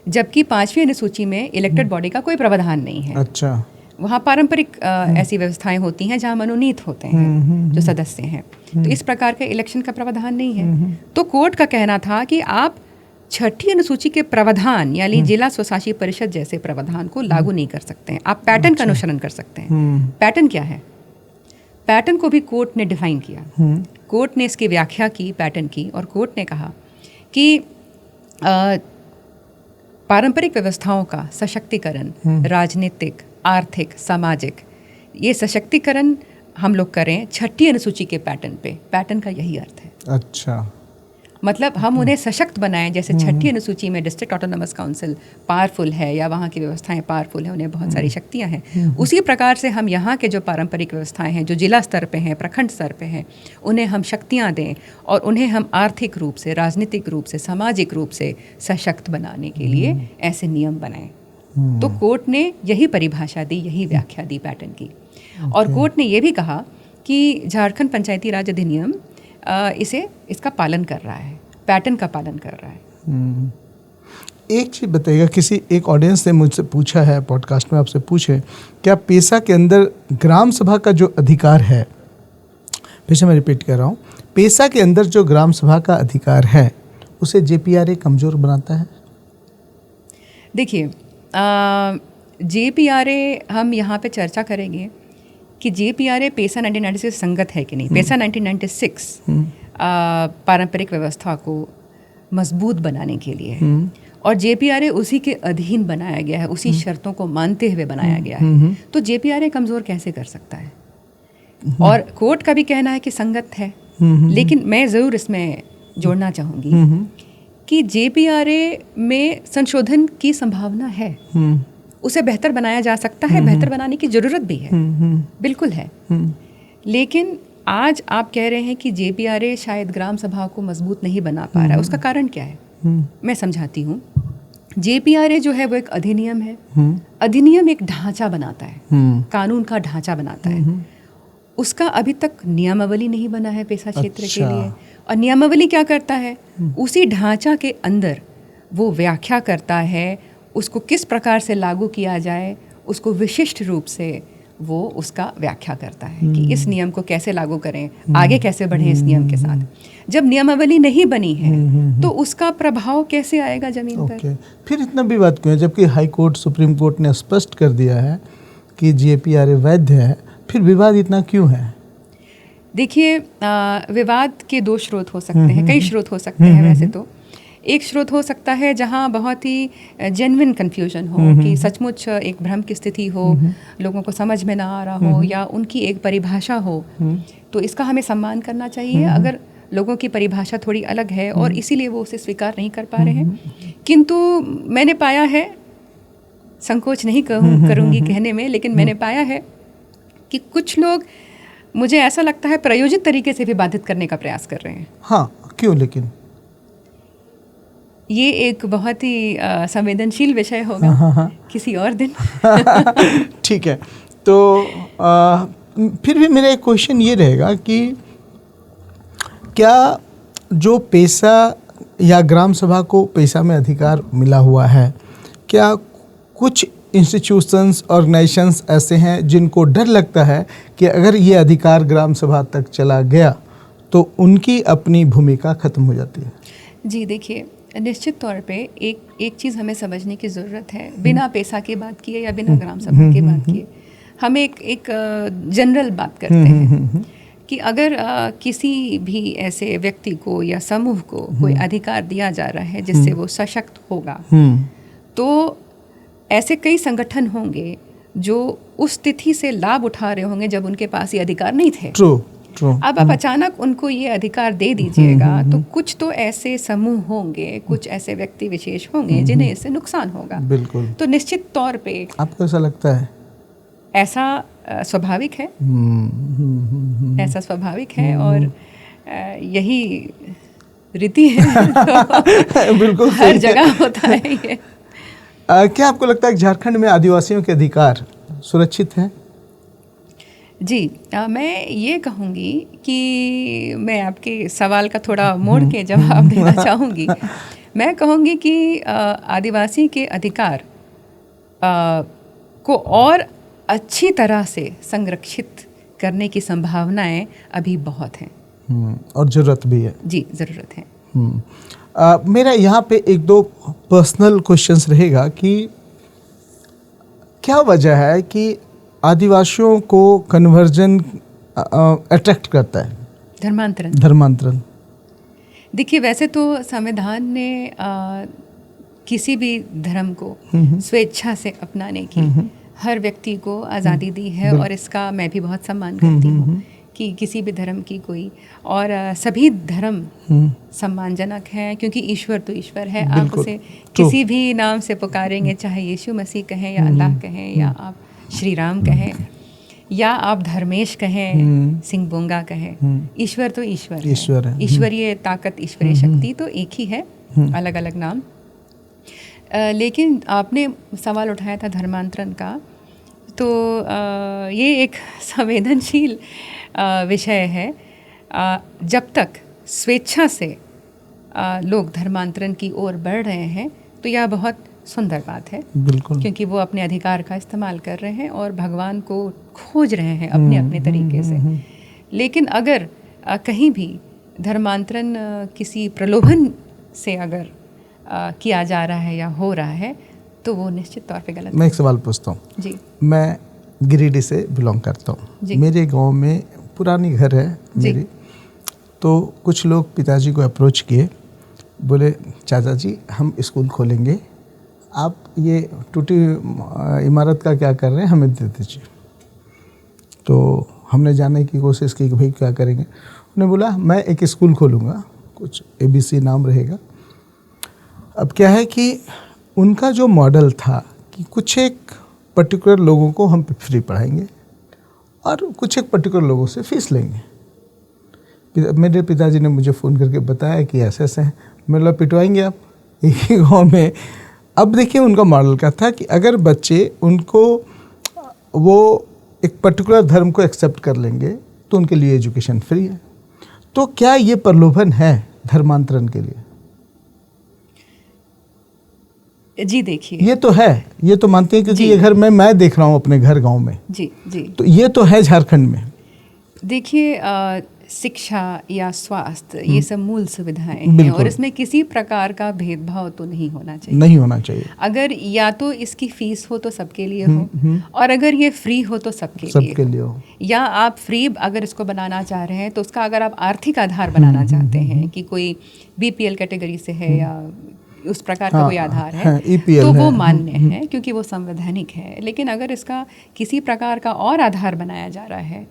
जबकि 5वीं अनुसूची में इलेक्टेड बॉडी का कोई प्रावधान नहीं है। अच्छा। वहाँ पारंपरिक ऐसी व्यवस्थाएं होती हैं जहाँ मनोनीत होते हैं जो सदस्य हैं, तो इस प्रकार के इलेक्शन का प्रावधान नहीं है। तो कोर्ट का कहना था कि आप 6ठी अनुसूची के प्रावधान यानी जिला स्वशासी परिषद जैसे प्रावधान को लागू नहीं कर सकते हैं, आप पैटर्न का अनुसरण कर सकते हैं। पैटर्न क्या है? पैटर्न को भी कोर्ट ने डिफाइन किया, कोर्ट ने इसकी व्याख्या की पैटर्न की, और कोर्ट ने कहा कि पारंपरिक व्यवस्थाओं का सशक्तिकरण, राजनीतिक, आर्थिक, सामाजिक, ये सशक्तिकरण हम लोग करें 6ठी अनुसूची के पैटर्न पे। पैटर्न का यही अर्थ है। अच्छा, मतलब हम उन्हें सशक्त बनाएं, जैसे 6ठी अनुसूची में डिस्ट्रिक्ट ऑटोनोमस काउंसिल पावरफुल है या वहाँ की व्यवस्थाएं पावरफुल हैं, उन्हें बहुत सारी शक्तियाँ हैं, उसी प्रकार से हम यहाँ के जो पारंपरिक व्यवस्थाएं हैं जो जिला स्तर पे हैं, प्रखंड स्तर पे हैं, उन्हें हम शक्तियाँ दें और उन्हें हम आर्थिक रूप से, राजनीतिक रूप से, सामाजिक रूप से सशक्त बनाने के लिए ऐसे नियम बनाएं। तो कोर्ट ने यही परिभाषा दी, यही व्याख्या दी पैटर्न की। और कोर्ट ने ये भी कहा कि झारखंड पंचायती राज अधिनियम इसका पालन कर रहा है, पैटर्न का पालन कर रहा है। एक चीज़ बताइएगा, किसी एक ऑडियंस ने मुझसे पूछा है, पॉडकास्ट में आपसे पूछे, क्या पेशा के अंदर ग्राम सभा का जो अधिकार है, फिर से मैं रिपीट कर रहा हूँ, पेशा के अंदर जो ग्राम सभा का अधिकार है उसे JPRA कमज़ोर बनाता है? देखिए, JPRA हम यहाँ पे चर्चा करेंगे कि JPRA पेशा 1996 संगत है कि नहीं। पेशा 1996 पारंपरिक व्यवस्था को मजबूत बनाने के लिए है और JPRA उसी के अधीन बनाया गया है, उसी शर्तों को मानते हुए बनाया गया है। तो JPRA कमज़ोर कैसे कर सकता है? और कोर्ट का भी कहना है कि संगत है, लेकिन मैं ज़रूर इसमें जोड़ना चाहूँगी कि JPRA में संशोधन की संभावना है, उसे बेहतर बनाया जा सकता है, बेहतर बनाने की ज़रूरत भी है, बिल्कुल है। लेकिन आज आप कह रहे हैं कि JPRA शायद ग्राम सभा को मजबूत नहीं बना पा रहा है, उसका कारण क्या है? मैं समझाती हूँ। JPRA जो है वो एक अधिनियम है। अधिनियम एक ढांचा बनाता है, कानून का ढांचा बनाता है। उसका अभी तक नियमावली नहीं बना है पेशा क्षेत्र के लिए। और नियमावली क्या करता है? उसी ढांचा के अंदर वो व्याख्या करता है, उसको किस प्रकार से लागू किया जाए, उसको विशिष्ट रूप से वो उसका व्याख्या करता है कि इस नियम को कैसे लागू करें, आगे कैसे बढ़ें इस नियम के साथ। जब नियमावली नहीं बनी है तो उसका प्रभाव कैसे आएगा जमीन पर? फिर इतना विवाद क्यों है, जबकि हाई कोर्ट, सुप्रीम कोर्ट ने स्पष्ट कर दिया है कि JPRA वैध है, फिर विवाद इतना क्यों है? देखिए, विवाद के दो स्रोत हो सकते हैं, कई स्रोत हो सकते हैं वैसे तो। एक स्रोत हो सकता है जहाँ बहुत ही जेन्युइन कन्फ्यूजन हो कि सचमुच एक भ्रम की स्थिति हो, लोगों को समझ में ना आ रहा हो, या उनकी एक परिभाषा हो, तो इसका हमें सम्मान करना चाहिए अगर लोगों की परिभाषा थोड़ी अलग है और इसीलिए वो उसे स्वीकार नहीं कर पा रहे हैं। किंतु मैंने पाया है, संकोच नहीं करूँगी कहने में, लेकिन मैंने पाया है कि कुछ लोग, मुझे ऐसा लगता है, प्रायोजित तरीके से भी बाधित करने का प्रयास कर रहे हैं। हाँ, क्यों? लेकिन ये एक बहुत ही संवेदनशील विषय होगा किसी और दिन। ठीक है, तो फिर भी मेरा एक क्वेश्चन ये रहेगा कि क्या जो पेशा या ग्राम सभा को पेशा में अधिकार मिला हुआ है, क्या कुछ इंस्टीट्यूशंस, ऑर्गेनाइजेशंस ऐसे हैं जिनको डर लगता है कि अगर ये अधिकार ग्राम सभा तक चला गया तो उनकी अपनी भूमिका खत्म हो जाती है? जी देखिए, निश्चित तौर पे एक चीज़ हमें समझने की ज़रूरत है, बिना पेशा की बात किए या बिना ग्राम सभा की बात किए हम एक जनरल बात करते हैं कि अगर किसी भी ऐसे व्यक्ति को या समूह को कोई अधिकार दिया जा रहा है जिससे वो सशक्त होगा, तो ऐसे कई संगठन होंगे जो उस तिथि से लाभ उठा रहे होंगे जब उनके पास ये अधिकार नहीं थे। अब आप अचानक उनको ये अधिकार दे दीजिएगा तो कुछ तो ऐसे समूह होंगे, कुछ ऐसे व्यक्ति विशेष होंगे जिन्हें इससे नुकसान होगा। बिल्कुल। तो निश्चित तौर पे आपको ऐसा लगता है? ऐसा स्वाभाविक है, ऐसा स्वाभाविक है और यही रीति है। तो बिल्कुल हर जगह होता है ये। क्या आपको लगता है कि झारखंड में आदिवासियों के अधिकार सुरक्षित हैं? जी, मैं ये कहूँगी कि मैं आपके सवाल का थोड़ा मोड़ के जवाब देना चाहूँगी। मैं कहूँगी कि आदिवासी के अधिकार को और अच्छी तरह से संरक्षित करने की संभावनाएं अभी बहुत हैं। और ज़रूरत भी है। जी, ज़रूरत है। मेरा यहाँ पे एक दो पर्सनल क्वेश्चंस रहेगा कि क्या वजह है कि आदिवासियों को कन्वर्जन अट्रैक्ट करता है? धर्मांतरण। देखिए, वैसे तो संविधान ने किसी भी धर्म को स्वेच्छा से अपनाने की हर व्यक्ति को आज़ादी दी है, और इसका मैं भी बहुत सम्मान करती हूँ कि किसी भी धर्म की कोई, और सभी धर्म सम्मानजनक हैं, क्योंकि ईश्वर तो ईश्वर है। आप उसे किसी भी नाम से पुकारेंगे, चाहे यीशु मसीह कहें या अल्लाह कहें या आप श्री राम कहें या आप धर्मेश कहें, सिंह बोंगा कहें, ईश्वर तो ईश्वर है। ईश्वरीय ताकत, ईश्वरीय शक्ति तो एक ही है, अलग अलग नाम। लेकिन आपने सवाल उठाया था धर्मांतरण का, तो ये एक संवेदनशील विषय है। जब तक स्वेच्छा से लोग धर्मांतरण की ओर बढ़ रहे हैं तो यह बहुत सुंदर बात है, बिल्कुल, क्योंकि वो अपने अधिकार का इस्तेमाल कर रहे हैं और भगवान को खोज रहे हैं अपने अपने तरीके से। लेकिन अगर कहीं भी धर्मांतरण किसी प्रलोभन से अगर किया जा रहा है या हो रहा है तो वो निश्चित तौर पे गलत है। मैं एक सवाल पूछता हूँ जी। मैं गिरिडीह से बिलोंग करता हूँ। मेरे गांव में पुरानी घर है मेरी, तो कुछ लोग पिताजी को अप्रोच किए, बोले चाचा जी हम स्कूल खोलेंगे, आप ये टूटी इमारत का क्या कर रहे हैं, हमें दे दीजिए। तो हमने जानने की कोशिश की कि भाई क्या करेंगे। उन्होंने बोला मैं एक स्कूल खोलूँगा, कुछ ABC नाम रहेगा। अब क्या है कि उनका जो मॉडल था कि कुछ एक पर्टिकुलर लोगों को हम फ्री पढ़ाएंगे और कुछ एक पर्टिकुलर लोगों से फीस लेंगे। मेरे पिताजी ने मुझे फ़ोन करके बताया कि ऐसे ऐसे हैं। मतलब पिटवाएंगे आप एक ही गाँव में। अब देखिए उनका मॉडल क्या था कि अगर बच्चे उनको वो एक पर्टिकुलर धर्म को एक्सेप्ट कर लेंगे तो उनके लिए एजुकेशन फ्री है। तो क्या ये प्रलोभन है धर्मांतरण के लिए? जी देखिए, ये तो है, ये तो मानते हैं, क्योंकि ये घर में मैं देख रहा हूँ अपने घर गांव में। जी जी, तो ये तो है झारखंड में। देखिए, शिक्षा या स्वास्थ्य ये सब मूल सुविधाएं हैं और इसमें किसी प्रकार का भेदभाव तो नहीं होना चाहिए। अगर या तो इसकी फीस हो तो सबके लिए हो, और अगर ये फ्री हो तो सबके लिए हो। या आप फ्री अगर इसको बनाना चाह रहे हैं तो उसका अगर आप आर्थिक आधार बनाना चाहते हैं कि कोई BPL कैटेगरी से है या उस प्रकार का कोई आधार है, तो वो मान्य है क्योंकि वो संवैधानिक है। लेकिन अगर इसका किसी प्रकार का और आधार बनाया जा रहा है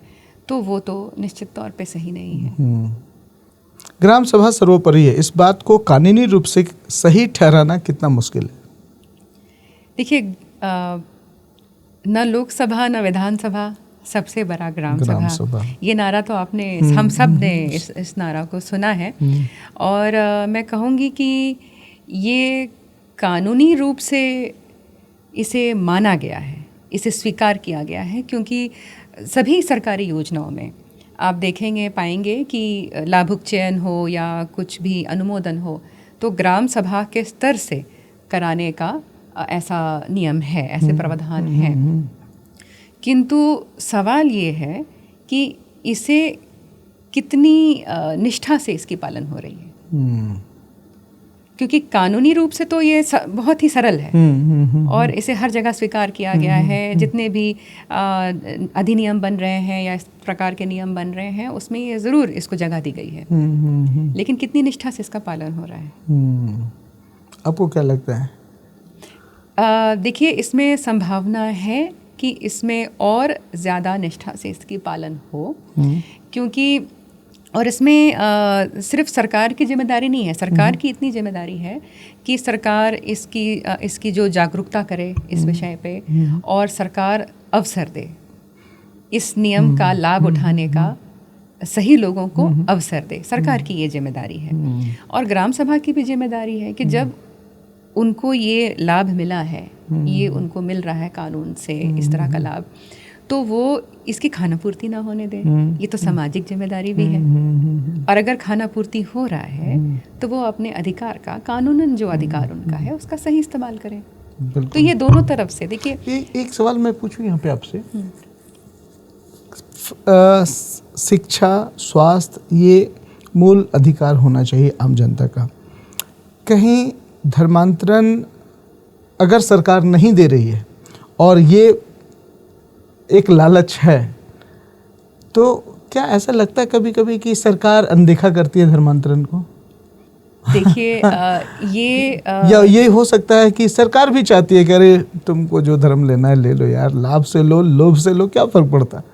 तो वो तो निश्चित तौर पे सही नहीं है। ग्राम सभा सर्वोपरि है, इस बात को कानूनी रूप से सही ठहराना कितना मुश्किल है? देखिए, न लोकसभा न विधानसभा, सबसे बड़ा ग्राम सभा। ये नारा तो आपने हम सब ने इस नारा को सुना है। और मैं कहूँगी कि ये कानूनी रूप से इसे माना गया है, इसे स्वीकार किया गया है, क्योंकि सभी सरकारी योजनाओं में आप देखेंगे पाएंगे कि लाभुक चयन हो या कुछ भी अनुमोदन हो तो ग्राम सभा के स्तर से कराने का ऐसा नियम है, ऐसे प्रावधान है। किंतु सवाल ये है कि इसे कितनी निष्ठा से इसकी पालन हो रही है, क्योंकि कानूनी रूप से तो ये बहुत ही सरल है और इसे हर जगह स्वीकार किया गया है। जितने भी अधिनियम बन रहे हैं या इस प्रकार के नियम बन रहे हैं उसमें ये ज़रूर इसको जगह दी गई है, लेकिन कितनी निष्ठा से इसका पालन हो रहा है? आपको क्या लगता है? देखिए, इसमें संभावना है कि इसमें और ज़्यादा निष्ठा से इसकी पालन हो, क्योंकि और इसमें सिर्फ सरकार की जिम्मेदारी नहीं है। सरकार की इतनी जिम्मेदारी है कि सरकार इसकी जो जागरूकता करे इस विषय पे, और सरकार अवसर दे, इस नियम का लाभ उठाने का सही लोगों को अवसर दे। सरकार की ये जिम्मेदारी है। और ग्राम सभा की भी जिम्मेदारी है कि जब उनको ये लाभ मिला है, ये उनको मिल रहा है कानून से इस तरह का लाभ, तो वो इसकी खानापूर्ति ना होने दें। ये तो सामाजिक जिम्मेदारी भी है। और अगर खाना पूर्ति हो रहा है तो वो अपने अधिकार का, कानूनन जो अधिकार उनका है, उसका सही इस्तेमाल करें। तो ये दोनों तरफ से देखिए। एक सवाल मैं पूछूं यहाँ पे आपसे, शिक्षा, स्वास्थ्य, ये मूल अधिकार होना चाहिए आम जनता का। कहीं धर्मांतरण अगर सरकार नहीं दे रही है और ये एक लालच है, तो क्या ऐसा लगता है कभी कभी कि सरकार अनदेखा करती है धर्मांतरण को? देखिए या ये हो सकता है कि सरकार भी चाहती है कि अरे तुमको जो धर्म लेना है ले लो यार, लाभ से लो, लोभ से लो, क्या फर्क पड़ता है?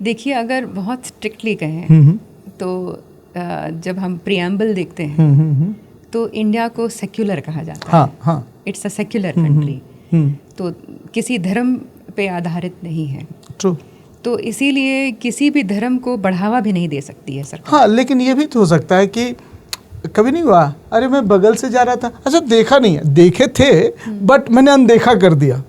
देखिए, अगर बहुत स्ट्रिक्टली कहें तो जब हम प्रियम्बल देखते हैं तो इंडिया को सेक्युलर कहा जाता है। हाँ, इट्स अ सेक्युलर कंट्री, तो किसी धर्म पे आधारित नहीं है। ट्रू। तो इसीलिए किसी भी धर्म को बढ़ावा भी नहीं दे सकती है सरकार। हाँ, लेकिन ये भी तो हो सकता है कि कभी नहीं हुआ, अरे मैं बगल से जा रहा था, अच्छा देखा नहीं है, देखे थे बट मैंने अनदेखा कर दिया,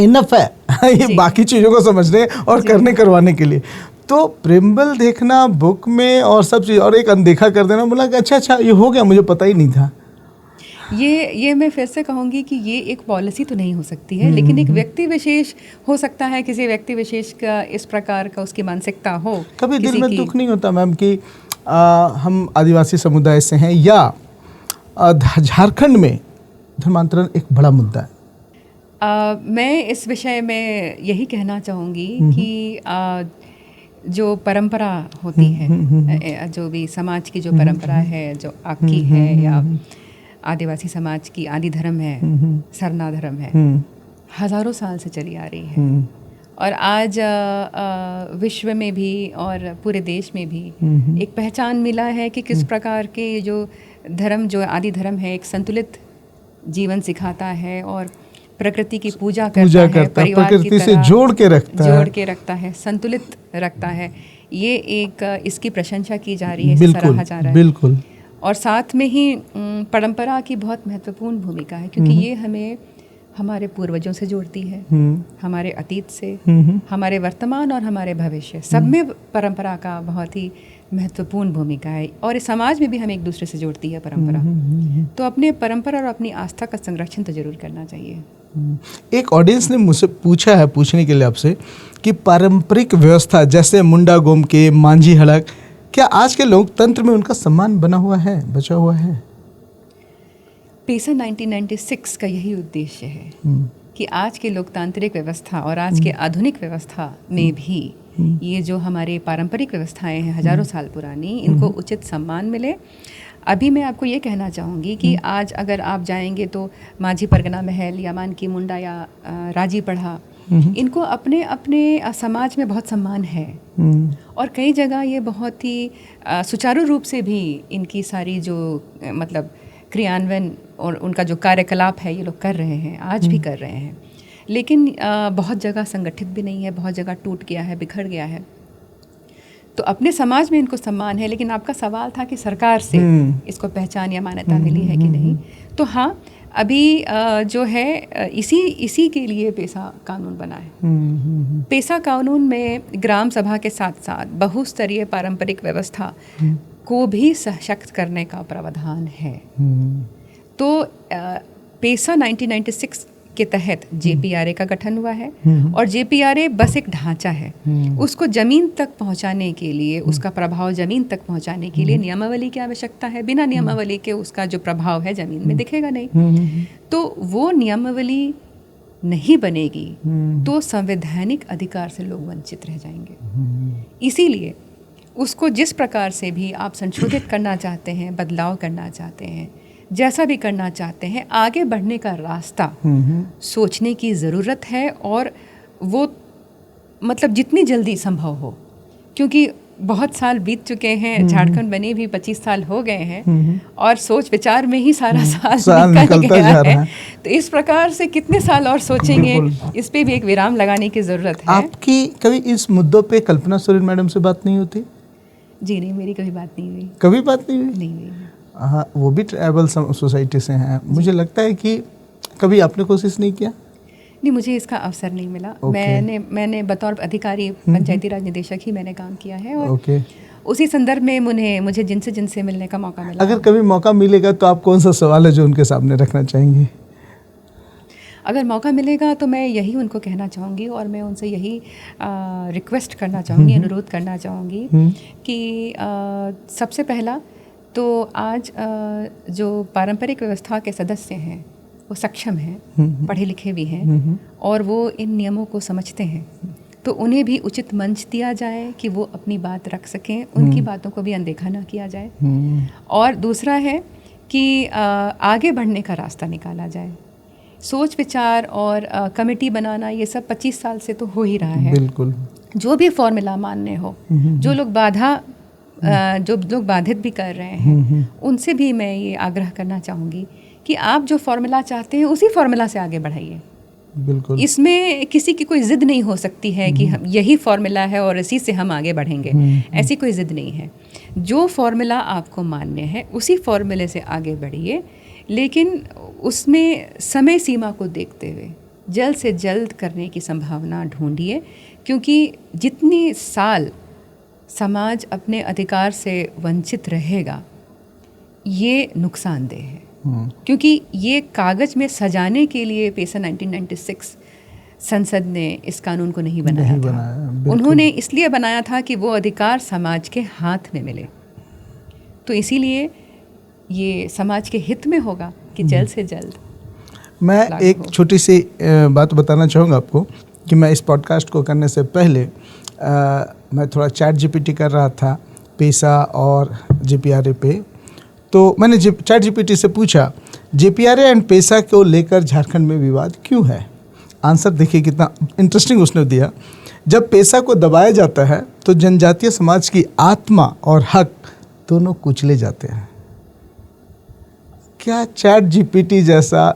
इनफ है ये बाकी चीज़ों को समझने और करने करवाने के लिए। तो प्रेम्बल देखना बुक में और सब चीज़, और एक अनदेखा कर देना, बोला कि अच्छा ये हो गया, मुझे पता ही नहीं था। ये मैं फिर से कहूँगी कि ये एक पॉलिसी तो नहीं हो सकती है, लेकिन एक व्यक्ति विशेष हो सकता है, किसी व्यक्ति विशेष का इस प्रकार का उसकी मानसिकता हो। कभी दिल में दुख नहीं होता मैम कि हम आदिवासी समुदाय से हैं या झारखंड में धर्मांतरण एक बड़ा मुद्दा है? मैं इस विषय में यही कहना चाहूँगी कि जो परंपरा होती है, जो भी समाज की जो परंपरा है, जो आपकी है या आदिवासी समाज की आदि धर्म है, सरना धर्म है, हजारों साल से चली आ रही है। और आज विश्व में भी और पूरे देश में भी एक पहचान मिला है कि किस प्रकार के जो धर्म, जो आदि धर्म है, एक संतुलित जीवन सिखाता है और प्रकृति की पूजा करता है, परिवार प्रकृति से जोड़ के रखता है, संतुलित रखता है। ये एक इसकी प्रशंसा की जा रही है, सराहा जा रहा है। बिल्कुल। और साथ में ही परंपरा की बहुत महत्वपूर्ण भूमिका है, क्योंकि ये हमें हमारे पूर्वजों से जोड़ती है, हमारे अतीत से, हमारे वर्तमान और हमारे भविष्य, सब में परंपरा का बहुत ही महत्वपूर्ण भूमिका है। और इस समाज में भी हमें एक दूसरे से जोड़ती है परंपरा। तो अपने परंपरा और अपनी आस्था का संरक्षण तो जरूर करना चाहिए। एक ऑडियंस ने मुझसे पूछने के लिए आपसे कि पारंपरिक व्यवस्था जैसे मुंडा गोमके, मांझी हड़क, क्या आज के लोकतंत्र में उनका सम्मान बना हुआ है, बचा हुआ है? पेसा 1996 का यही उद्देश्य है कि आज के लोकतांत्रिक व्यवस्था और आज के आधुनिक व्यवस्था में भी ये जो हमारे पारंपरिक व्यवस्थाएं हैं, हजारों साल पुरानी, इनको उचित सम्मान मिले। अभी मैं आपको ये कहना चाहूँगी कि आज अगर आप जाएंगे तो माझी परगना महल या मानकी मुंडा या राजी पढ़ा, इनको अपने अपने समाज में बहुत सम्मान है। और कई जगह ये बहुत ही सुचारू रूप से भी इनकी सारी जो मतलब क्रियान्वयन और उनका जो कार्यकलाप है ये लोग कर रहे हैं, आज भी कर रहे हैं। लेकिन बहुत जगह संगठित भी नहीं है, बहुत जगह टूट गया है, बिखर गया है। तो अपने समाज में इनको सम्मान है, लेकिन आपका सवाल था कि सरकार से इसको पहचान या मान्यता मिली है कि नहीं। तो हाँ, अभी जो है इसी के लिए पेसा कानून बना है। पेसा कानून में ग्राम सभा के साथ साथ बहुस्तरीय पारंपरिक व्यवस्था को भी सशक्त करने का प्रावधान है। तो पेसा 1996 के तहत JPRA का गठन हुआ है और JPRA बस एक ढांचा है। उसको जमीन तक पहुंचाने के लिए, उसका प्रभाव जमीन तक पहुंचाने के लिए नियमावली की आवश्यकता है। बिना नियमावली के उसका जो प्रभाव है जमीन में दिखेगा नहीं। तो वो नियमावली नहीं बनेगी तो संवैधानिक अधिकार से लोग वंचित रह जाएंगे। इसीलिए उसको जिस प्रकार से भी आप संशोधित करना चाहते हैं, बदलाव करना चाहते हैं, जैसा भी करना चाहते हैं, आगे बढ़ने का रास्ता सोचने की ज़रूरत है। और वो मतलब जितनी जल्दी संभव हो, क्योंकि बहुत साल बीत चुके हैं, झारखंड बने भी 25 साल हो गए हैं और सोच विचार में ही सारा साल निकल गया है। तो इस प्रकार से कितने साल और सोचेंगे, इस पे भी एक विराम लगाने की ज़रूरत है। आपकी कभी इस मुद्दों पे कल्पना सोरेन मैडम से बात नहीं होती? जी नहीं, मेरी कभी बात नहीं हुई। कभी बात नहीं हुई? नहीं। हाँ, वो भी ट्राइबल सोसाइटी से हैं। मुझे लगता है कि कभी आपने कोशिश नहीं किया? नहीं, मुझे इसका अवसर नहीं मिला। Okay. मैंने बतौर अधिकारी पंचायती राज निदेशक ही मैंने काम किया है, और Okay. उसी संदर्भ में मुझे जिनसे मिलने का मौका मिला। अगर कभी मौका मिलेगा तो आप कौन सा सवाल है जो उनके सामने रखना चाहेंगी? अगर मौका मिलेगा तो मैं यही उनको कहना चाहूँगी, और मैं उनसे यही रिक्वेस्ट करना चाहूँगी, अनुरोध करना चाहूँगी कि सबसे पहला तो आज जो पारंपरिक व्यवस्था के सदस्य हैं वो सक्षम हैं, पढ़े लिखे भी हैं, और वो इन नियमों को समझते हैं, तो उन्हें भी उचित मंच दिया जाए कि वो अपनी बात रख सकें, उनकी बातों को भी अनदेखा ना किया जाए। और दूसरा है कि आगे बढ़ने का रास्ता निकाला जाए। सोच विचार और कमेटी बनाना, ये सब 25 साल से तो हो ही रहा है। बिल्कुल। जो भी फॉर्मूला मान्य हो, जो लोग बाधित भी कर रहे हैं, उनसे भी मैं ये आग्रह करना चाहूँगी कि आप जो फॉर्मूला चाहते हैं उसी फॉर्मूला से आगे बढ़ाइए। बिल्कुल। इसमें किसी की कोई ज़िद नहीं हो सकती है कि हम यही फॉर्मूला है और इसी से हम आगे बढ़ेंगे, ऐसी कोई ज़िद नहीं है। जो फॉर्मूला आपको मान्य है उसी फॉर्मूले से आगे बढ़िए, लेकिन उसमें समय सीमा को देखते हुए जल्द से जल्द करने की संभावना ढूंढिए, क्योंकि जितनी साल समाज अपने अधिकार से वंचित रहेगा ये नुकसानदेह है। क्योंकि ये कागज़ में सजाने के लिए पेसा 1996 संसद ने इस कानून को नहीं बनाया था। उन्होंने इसलिए बनाया था कि वो अधिकार समाज के हाथ में मिले, तो इसीलिए ये समाज के हित में होगा कि जल्द से जल्द। मैं एक छोटी सी बात बताना चाहूँगा आपको कि मैं इस पॉडकास्ट को करने से पहले मैं थोड़ा चैट जीपीटी कर रहा था पेसा और जेपीआरए पे। तो मैंने चैट जीपीटी से पूछा जेपीआरए एंड पेसा को लेकर झारखंड में विवाद क्यों है। आंसर देखिए कितना इंटरेस्टिंग उसने दिया। जब पेसा को दबाया जाता है तो जनजातीय समाज की आत्मा और हक दोनों कुचले जाते हैं। क्या चैट जीपीटी जैसा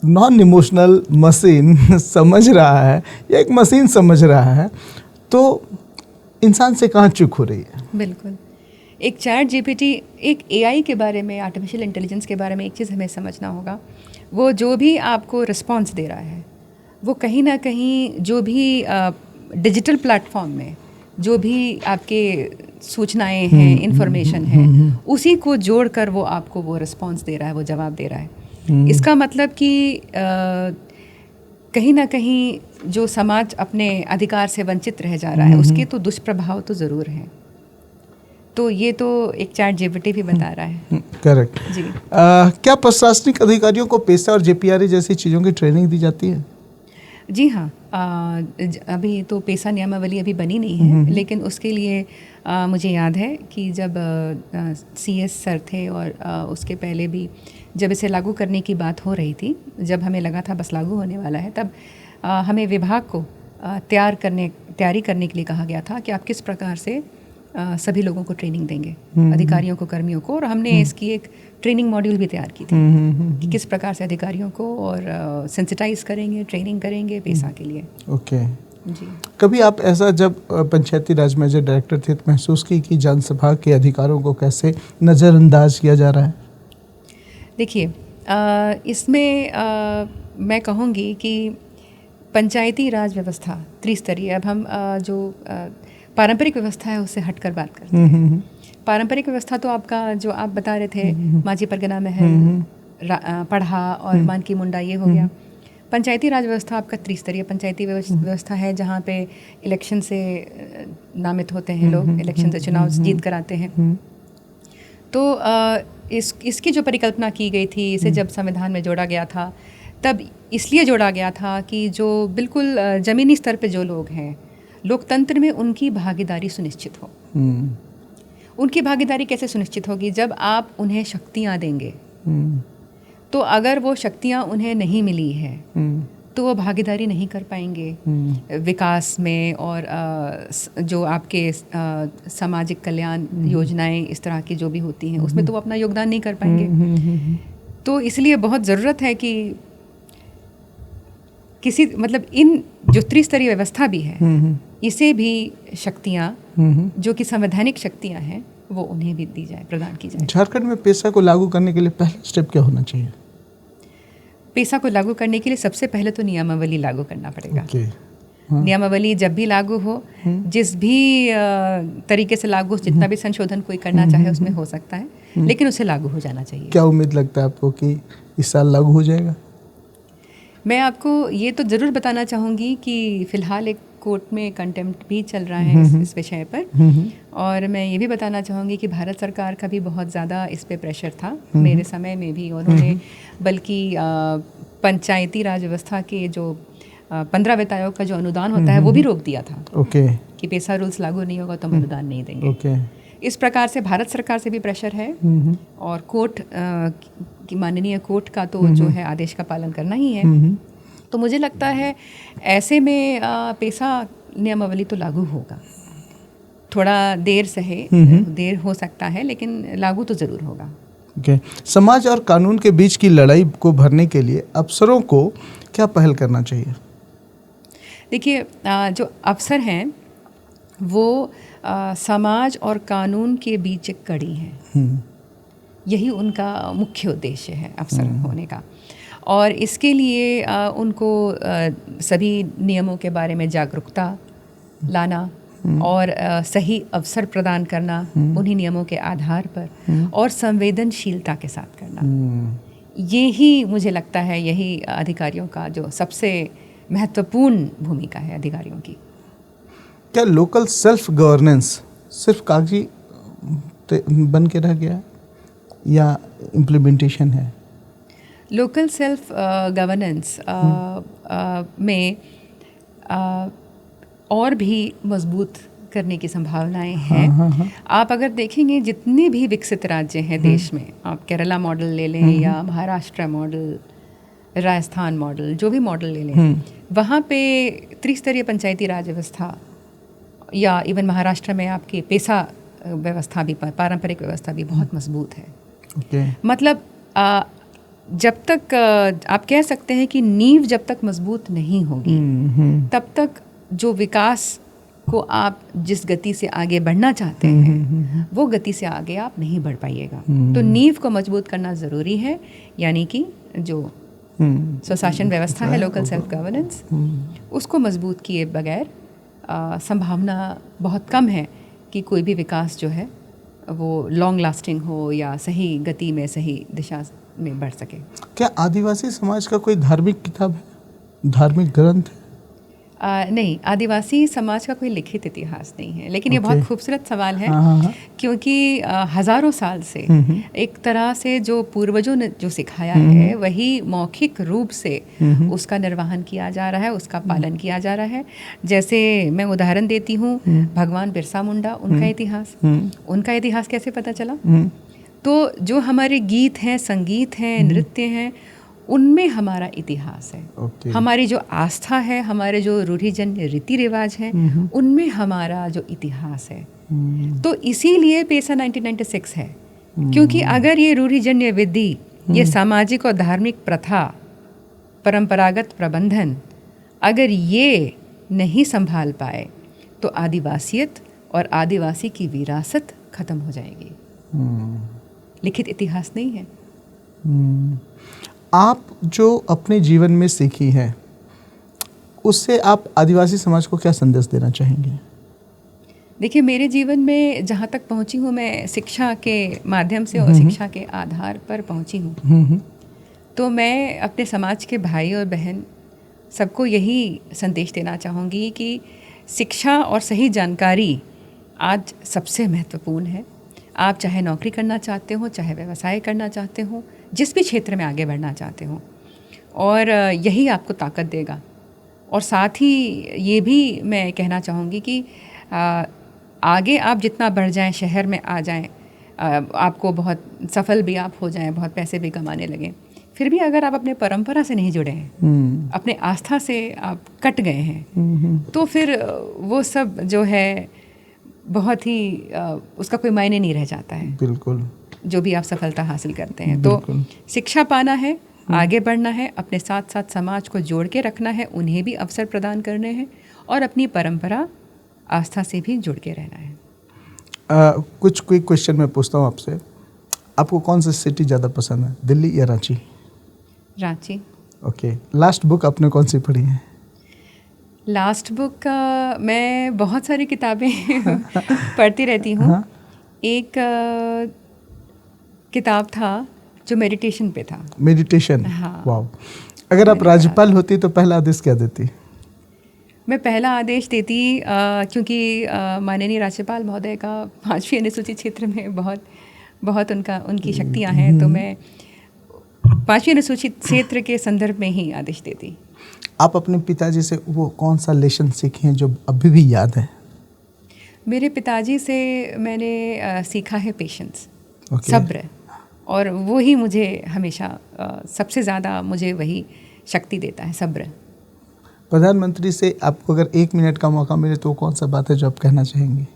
नॉन इमोशनल मशीन समझ रहा है, या एक मशीन समझ रहा है, तो इंसान से कहाँ चूक हो रही है? बिल्कुल। एक चैट जीपीटी, एक एआई के बारे में, आर्टिफिशियल इंटेलिजेंस के बारे में एक चीज़ हमें समझना होगा, वो जो भी आपको रिस्पॉन्स दे रहा है वो कहीं ना कहीं जो भी डिजिटल प्लेटफॉर्म में जो भी आपके सूचनाएं हैं, इंफॉर्मेशन है, उसी को जोड़कर वो आपको वो रिस्पॉन्स दे रहा है, वो जवाब दे रहा है। इसका मतलब कि कहीं ना कहीं जो समाज अपने अधिकार से वंचित रह जा रहा है उसके तो दुष्प्रभाव तो ज़रूर हैं। तो ये तो एक चैट जीपीटी भी बता रहा है। करेक्ट जी। क्या प्रशासनिक अधिकारियों को पेसा और जेपीआरए जैसी चीज़ों की ट्रेनिंग दी जाती है? जी हाँ, अभी तो पेसा नियमावली अभी बनी नहीं है, लेकिन उसके लिए मुझे याद है कि जब CS सर थे और उसके पहले भी जब इसे लागू करने की बात हो रही थी, जब हमें लगा था बस लागू होने वाला है, तब हमें विभाग को तैयारी करने के लिए कहा गया था कि आप किस प्रकार से सभी लोगों को ट्रेनिंग देंगे, अधिकारियों को, कर्मियों को, और हमने इसकी एक ट्रेनिंग मॉड्यूल भी तैयार की थी कि किस प्रकार से अधिकारियों को और सेंसिटाइज करेंगे, ट्रेनिंग करेंगे पेसा के लिए। ओके जी। कभी आप ऐसा जब पंचायती राज में जो डायरेक्टर थे तो महसूस की कि जनसभा के अधिकारों को कैसे नज़रअंदाज किया जा रहा है? देखिए, इसमें मैं कहूँगी कि पंचायती राज व्यवस्था त्रिस्तरीय, अब हम जो पारंपरिक व्यवस्था है उससे हटकर बात करते हैं। पारंपरिक व्यवस्था तो आपका जो आप बता रहे थे, माझी परगना महल, पढ़ा और मानकी मुंडा, ये हो गया। पंचायती राज व्यवस्था आपका त्रिस्तरीय पंचायती व्यवस्था है, जहाँ पे इलेक्शन से नामित होते हैं लोग, इलेक्शन से चुनाव जीत कर आते हैं। तो इसकी जो परिकल्पना की गई थी, इसे जब संविधान में जोड़ा गया था तब इसलिए जोड़ा गया था कि जो बिल्कुल ज़मीनी स्तर पे जो लोग हैं, लोकतंत्र में उनकी भागीदारी सुनिश्चित हो। उनकी भागीदारी कैसे सुनिश्चित होगी? जब आप उन्हें शक्तियाँ देंगे। तो अगर वो शक्तियाँ उन्हें नहीं मिली है तो वो भागीदारी नहीं कर पाएंगे विकास में, और जो आपके सामाजिक कल्याण योजनाएं इस तरह की जो भी होती हैं उसमें तो वो अपना योगदान नहीं कर पाएंगे। तो इसलिए बहुत ज़रूरत है कि किसी इन जो त्रिस्तरीय व्यवस्था भी है, इसे भी शक्तियाँ जो कि संवैधानिक शक्तियाँ हैं वो उन्हें भी दी जाए, प्रदान की जाए। झारखंड में पेसा को लागू करने के लिए पहला स्टेप क्या होना चाहिए? पेसा को लागू करने के लिए सबसे पहले तो नियमावली लागू करना पड़ेगा। ओके। नियमावली जब भी लागू हो, जिस भी तरीके से लागू, जितना भी संशोधन कोई करना चाहे उसमें हो सकता है, लेकिन उसे लागू हो जाना चाहिए। क्या उम्मीद लगता है आपको कि इस साल लागू हो जाएगा? मैं आपको ये तो ज़रूर बताना चाहूँगी कि फ़िलहाल एक कोर्ट में कंटेम्प्ट भी चल रहा है इस विषय पर, और मैं ये भी बताना चाहूँगी कि भारत सरकार का भी बहुत ज़्यादा इस पे प्रेशर था मेरे समय में भी। उन्होंने बल्कि पंचायती राज व्यवस्था के जो 15 वित्त आयोग का जो अनुदान होता है वो भी रोक दिया था। ओके। कि पेसा रूल्स लागू नहीं होगा तो हम अनुदान नहीं देंगे। ओके। इस प्रकार से भारत सरकार से भी प्रेशर है, और कोर्ट की माननीय कोर्ट का तो जो है आदेश का पालन करना ही है। तो मुझे लगता है ऐसे में पेसा नियमावली तो लागू होगा। थोड़ा देर से है, देर हो सकता है, लेकिन लागू तो ज़रूर होगा। ओके। समाज और कानून के बीच की लड़ाई को भरने के लिए अफसरों को क्या पहल करना चाहिए? देखिए, जो अफसर हैं वो समाज और कानून के बीच एक कड़ी हैं। यही उनका मुख्य उद्देश्य है अफसर होने का, और इसके लिए उनको सभी नियमों के बारे में जागरूकता लाना और सही अवसर प्रदान करना उन्हीं नियमों के आधार पर, और संवेदनशीलता के साथ करना। यही मुझे लगता है, यही अधिकारियों का जो सबसे महत्वपूर्ण भूमिका है अधिकारियों की। क्या लोकल सेल्फ गवर्नेंस सिर्फ कागजी बन के रह गया या इम्प्लीमेंटेशन है? लोकल सेल्फ गवर्नेंस में और भी मजबूत करने की संभावनाएं हैं। आप अगर देखेंगे जितने भी विकसित राज्य हैं देश में, आप केरला मॉडल ले लें या महाराष्ट्र मॉडल, राजस्थान मॉडल, जो भी मॉडल ले लें, वहाँ पे त्रिस्तरीय पंचायती राज व्यवस्था, या इवन महाराष्ट्र में आपकी पेसा व्यवस्था भी, पारंपरिक व्यवस्था भी बहुत मजबूत है। okay. मतलब जब तक आप कह सकते हैं कि नींव जब तक मजबूत नहीं होगी तब तक जो विकास को आप जिस गति से आगे बढ़ना चाहते हैं वो गति से आगे आप नहीं बढ़ पाइएगा। तो नींव को मजबूत करना ज़रूरी है, यानी कि जो स्वशासन व्यवस्था है, लोकल सेल्फ गवर्नेंस, उसको मजबूत किए बगैर संभावना बहुत कम है कि कोई भी विकास जो है वो लॉन्ग लास्टिंग हो या सही गति में, सही दिशा में बढ़ सके। क्या आदिवासी समाज का कोई धार्मिक किताब है, धार्मिक ग्रंथ है? नहीं, आदिवासी समाज का कोई लिखित इतिहास नहीं है, लेकिन ये बहुत खूबसूरत सवाल है। क्योंकि हजारों साल से एक तरह से जो पूर्वजों ने जो सिखाया है वही मौखिक रूप से उसका निर्वहन किया जा रहा है, उसका पालन किया जा रहा है। जैसे मैं उदाहरण देती हूँ, भगवान बिरसा मुंडा, उनका इतिहास कैसे पता चला? तो जो हमारे गीत हैं, संगीत हैं, नृत्य हैं, उनमें हमारा इतिहास है। हमारी जो आस्था है, हमारे जो रूढ़िजन्य रीति रिवाज हैं, उनमें हमारा जो इतिहास है। तो इसीलिए पेसा 1996 है, क्योंकि अगर ये रूढ़िजन्य विधि, ये सामाजिक और धार्मिक प्रथा, परंपरागत प्रबंधन अगर ये नहीं संभाल पाए तो आदिवासियत और आदिवासी की विरासत खत्म हो जाएगी। लिखित इतिहास नहीं है। आप जो अपने जीवन में सीखी है उससे आप आदिवासी समाज को क्या संदेश देना चाहेंगे? देखिए, मेरे जीवन में जहाँ तक पहुँची हूँ, मैं शिक्षा के माध्यम से और शिक्षा के आधार पर पहुँची हूँ। तो मैं अपने समाज के भाई और बहन सबको यही संदेश देना चाहूँगी कि शिक्षा और सही जानकारी आज सबसे महत्वपूर्ण है। आप चाहे नौकरी करना चाहते हो, चाहे व्यवसाय करना चाहते हो, जिस भी क्षेत्र में आगे बढ़ना चाहते हो, और यही आपको ताकत देगा। और साथ ही ये भी मैं कहना चाहूँगी कि आगे आप जितना बढ़ जाएं, शहर में आ जाएं, आपको बहुत सफल भी आप हो जाएं, बहुत पैसे भी कमाने लगें, फिर भी अगर आप अपने परंपरा से नहीं जुड़े हैं, अपने आस्था से आप कट गए हैं, तो फिर वो सब जो है बहुत ही उसका कोई मायने नहीं रह जाता है। बिल्कुल। जो भी आप सफलता हासिल करते हैं, तो शिक्षा पाना है, आगे बढ़ना है, अपने साथ साथ समाज को जोड़ के रखना है, उन्हें भी अवसर प्रदान करने हैं, और अपनी परंपरा आस्था से भी जुड़ के रहना है। कुछ क्विक क्वेश्चन मैं पूछता हूँ आपसे। आपको कौन सी सिटी ज़्यादा पसंद है, दिल्ली या Ranchi? Ranchi. Okay, last book आपने कौन सी पढ़ी है? लास्ट बुक मैं बहुत सारी किताबें पढ़ती रहती हूँ। हाँ। एक किताब था जो मेडिटेशन पे था। मेडिटेशन? हाँ। वाओ। अगर आप राज्यपाल होती तो पहला आदेश क्या देती? मैं पहला आदेश देती क्योंकि माननीय राज्यपाल महोदय का 5वीं अनुसूचित क्षेत्र में बहुत उनकी शक्तियाँ हैं, तो मैं 5वीं अनुसूचित क्षेत्र के संदर्भ में ही आदेश देती। आप अपने पिताजी से वो कौन सा लेसन सीखे हैं जो अभी भी याद है? मेरे पिताजी से मैंने सीखा है पेशेंस, Okay. सब्र, और वो ही मुझे हमेशा सबसे ज़्यादा मुझे वही शक्ति देता है, सब्र। प्रधानमंत्री से आपको अगर 1 मिनट का मौका मिले तो कौन सा बात है जो आप कहना चाहेंगे?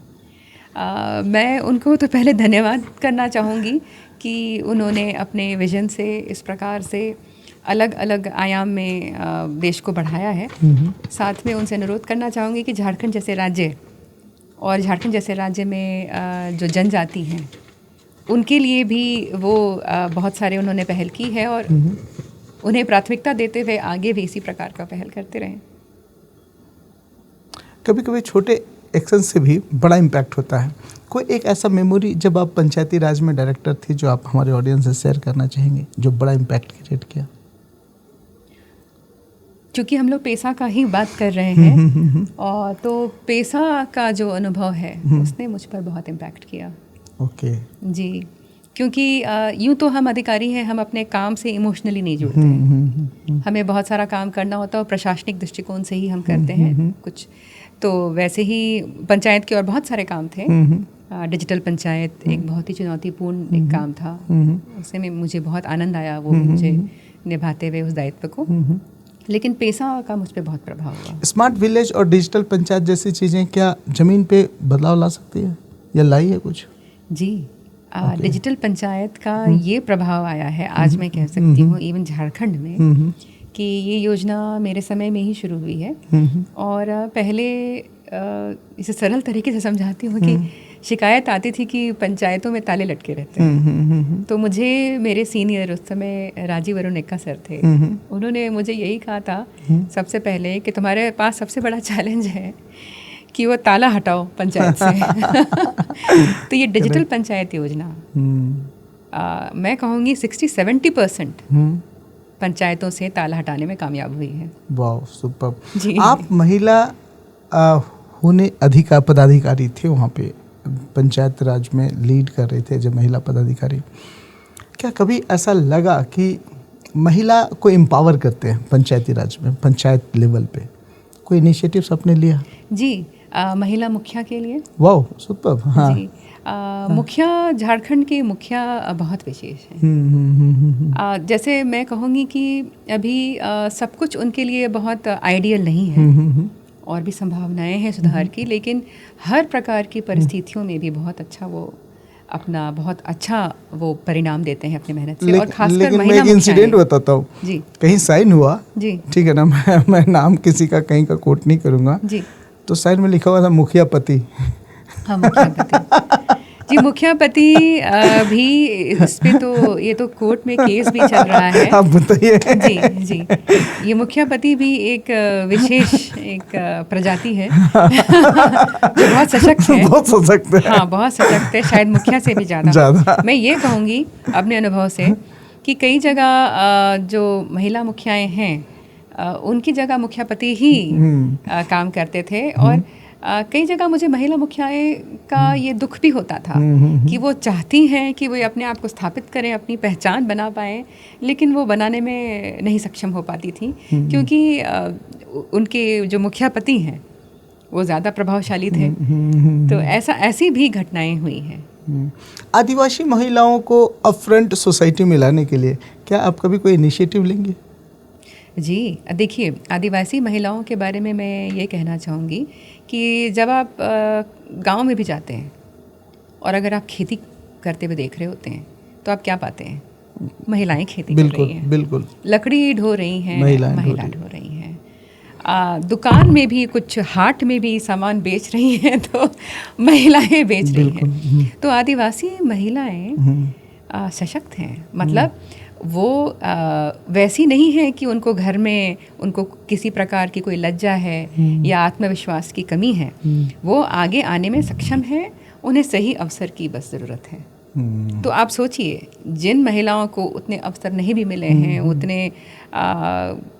मैं उनको तो पहले धन्यवाद करना चाहूँगी कि उन्होंने अपने विजन से इस प्रकार से अलग अलग आयाम में देश को बढ़ाया है। साथ में उनसे अनुरोध करना चाहूँगी कि झारखंड जैसे राज्य और झारखंड जैसे राज्य में जो जनजाति हैं उनके लिए भी वो बहुत सारे उन्होंने पहल की है, और उन्हें प्राथमिकता देते हुए आगे भी इसी प्रकार का पहल करते रहें। कभी कभी छोटे एक्शन से भी बड़ा इम्पैक्ट होता है। कोई एक ऐसा मेमोरी जब आप पंचायती राज में डायरेक्टर थी जो आप हमारे ऑडियंस से शेयर करना चाहेंगे, जो बड़ा इम्पैक्ट क्रिएट किया? क्योंकि हम लोग पेशा का ही बात कर रहे हैं और तो पेशा का जो अनुभव है उसने मुझ पर बहुत इम्पैक्ट किया। ओके। जी, क्योंकि यूँ तो हम अधिकारी हैं, हम अपने काम से इमोशनली नहीं जुड़ते हैं। हमें बहुत सारा काम करना होता है और प्रशासनिक दृष्टिकोण से ही हम करते हैं कुछ। तो वैसे ही पंचायत के और बहुत सारे काम थे। डिजिटल पंचायत एक बहुत ही चुनौतीपूर्ण एक काम था, उससे में मुझे बहुत आनंद आया वो मुझे निभाते हुए उस दायित्व को। लेकिन पेशा का मुझ पर बहुत प्रभाव हुआ। स्मार्ट विलेज और डिजिटल पंचायत जैसी चीज़ें क्या ज़मीन पे बदलाव ला सकती है या लाई है कुछ? जी, डिजिटल पंचायत का ये प्रभाव आया है, आज मैं कह सकती हूँ इवन झारखंड में, कि ये योजना मेरे समय में ही शुरू हुई है। और पहले इसे सरल तरीके से समझाती हूँ कि शिकायत आती थी कि पंचायतों में ताले लटके रहते हैं। तो मुझे मेरे सीनियर उस समय राजीव अरुण एक्का सर थे, उन्होंने मुझे यही कहा था सबसे पहले कि तुम्हारे पास सबसे बड़ा चैलेंज है कि वो ताला हटाओ पंचायत से। तो ये डिजिटल पंचायत योजना मैं कहूँगी 60-70% पंचायतों से ताला हटाने में कामयाब हुई है। वाह, सुपर। आप महिला होने पदाधिकारी थे वहाँ पे, पंचायत राज में लीड कर रहे थे जब महिला पदाधिकारी। क्या कभी ऐसा लगा कि महिला को एम्पावर करते हैं पंचायती राज में, पंचायत लेवल पे कोई इनिशिएटिव्स आपने लिया? जी, महिला मुखिया के लिए। वाह, सुपर। हाँ जी, मुखिया, झारखंड के मुखिया बहुत विशेष हैं। जैसे मैं कहूँगी कि अभी सब कुछ उनके लिए बहुत आइडियल नहीं है और भी संभावनाएं हैं सुधार की, लेकिन हर प्रकार की परिस्थितियों में भी बहुत अच्छा वो अपना बहुत अच्छा वो परिणाम देते हैं अपनी मेहनत से। और खासकर लेकिन महिला मैं एक इंसिडेंट बताता हूँ जी। कहीं साइन हुआ जी, ठीक है ना, मैं नाम किसी का कहीं का कोट नहीं करूँगा जी, तो साइन में लिखा हुआ था मुखिया पति। हाँ, मुखिया पति। जी, मुखिया पति भी इस पे तो ये तो कोर्ट में केस भी चल रहा है। आप बताइए। जी जी, ये मुखिया पति भी एक विशेष एक प्रजाति है जो बहुत सशक्त है। बहुत सशक्त है। हाँ, बहुत सशक्त है, शायद मुखिया से भी ज़्यादा। मैं ये कहूँगी अपने अनुभव से कि कई जगह जो महिला मुखियाएँ हैं उनकी जगह मुखिया पति ही काम करते थे, और कई जगह मुझे महिला मुखियाएं का ये दुख भी होता था कि वो चाहती हैं कि वो अपने आप को स्थापित करें, अपनी पहचान बना पाएं, लेकिन वो बनाने में नहीं सक्षम हो पाती थी क्योंकि उनके जो मुखिया पति हैं वो ज़्यादा प्रभावशाली थे। तो ऐसी भी घटनाएं हुई हैं। आदिवासी महिलाओं को अपफ्रंट सोसाइटी में लाने के लिए क्या आप कभी कोई इनिशिएटिव लेंगे? जी, देखिए, आदिवासी महिलाओं के बारे में मैं ये कहना चाहूँगी कि जब आप गांव में भी जाते हैं और अगर आप खेती करते हुए देख रहे होते हैं तो आप क्या पाते हैं? महिलाएं खेती कर रही हैं, बिल्कुल लकड़ी ढो रही हैं, महिला ढो रही हैं। दुकान में भी, कुछ हाट में भी सामान बेच रही हैं तो महिलाएं बेच रही हैं। तो आदिवासी महिलाएं सशक्त हैं, मतलब वो वैसी नहीं है कि उनको घर में उनको किसी प्रकार की कोई लज्जा है या आत्मविश्वास की कमी है। वो आगे आने में सक्षम है, उन्हें सही अवसर की बस ज़रूरत है। तो आप सोचिए, जिन महिलाओं को उतने अवसर नहीं भी मिले हैं, उतने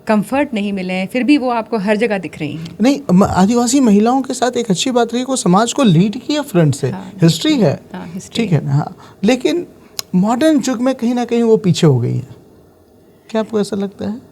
कंफर्ट नहीं मिले हैं, फिर भी वो आपको हर जगह दिख रही हैं। नहीं, आदिवासी महिलाओं के साथ एक अच्छी बात रही, वो समाज को लीड किया फ्रंट से। हिस्ट्री है, ठीक है ना। हाँ, लेकिन मॉडर्न युग में कहीं ना कहीं वो पीछे हो गई है। क्या आपको ऐसा लगता है?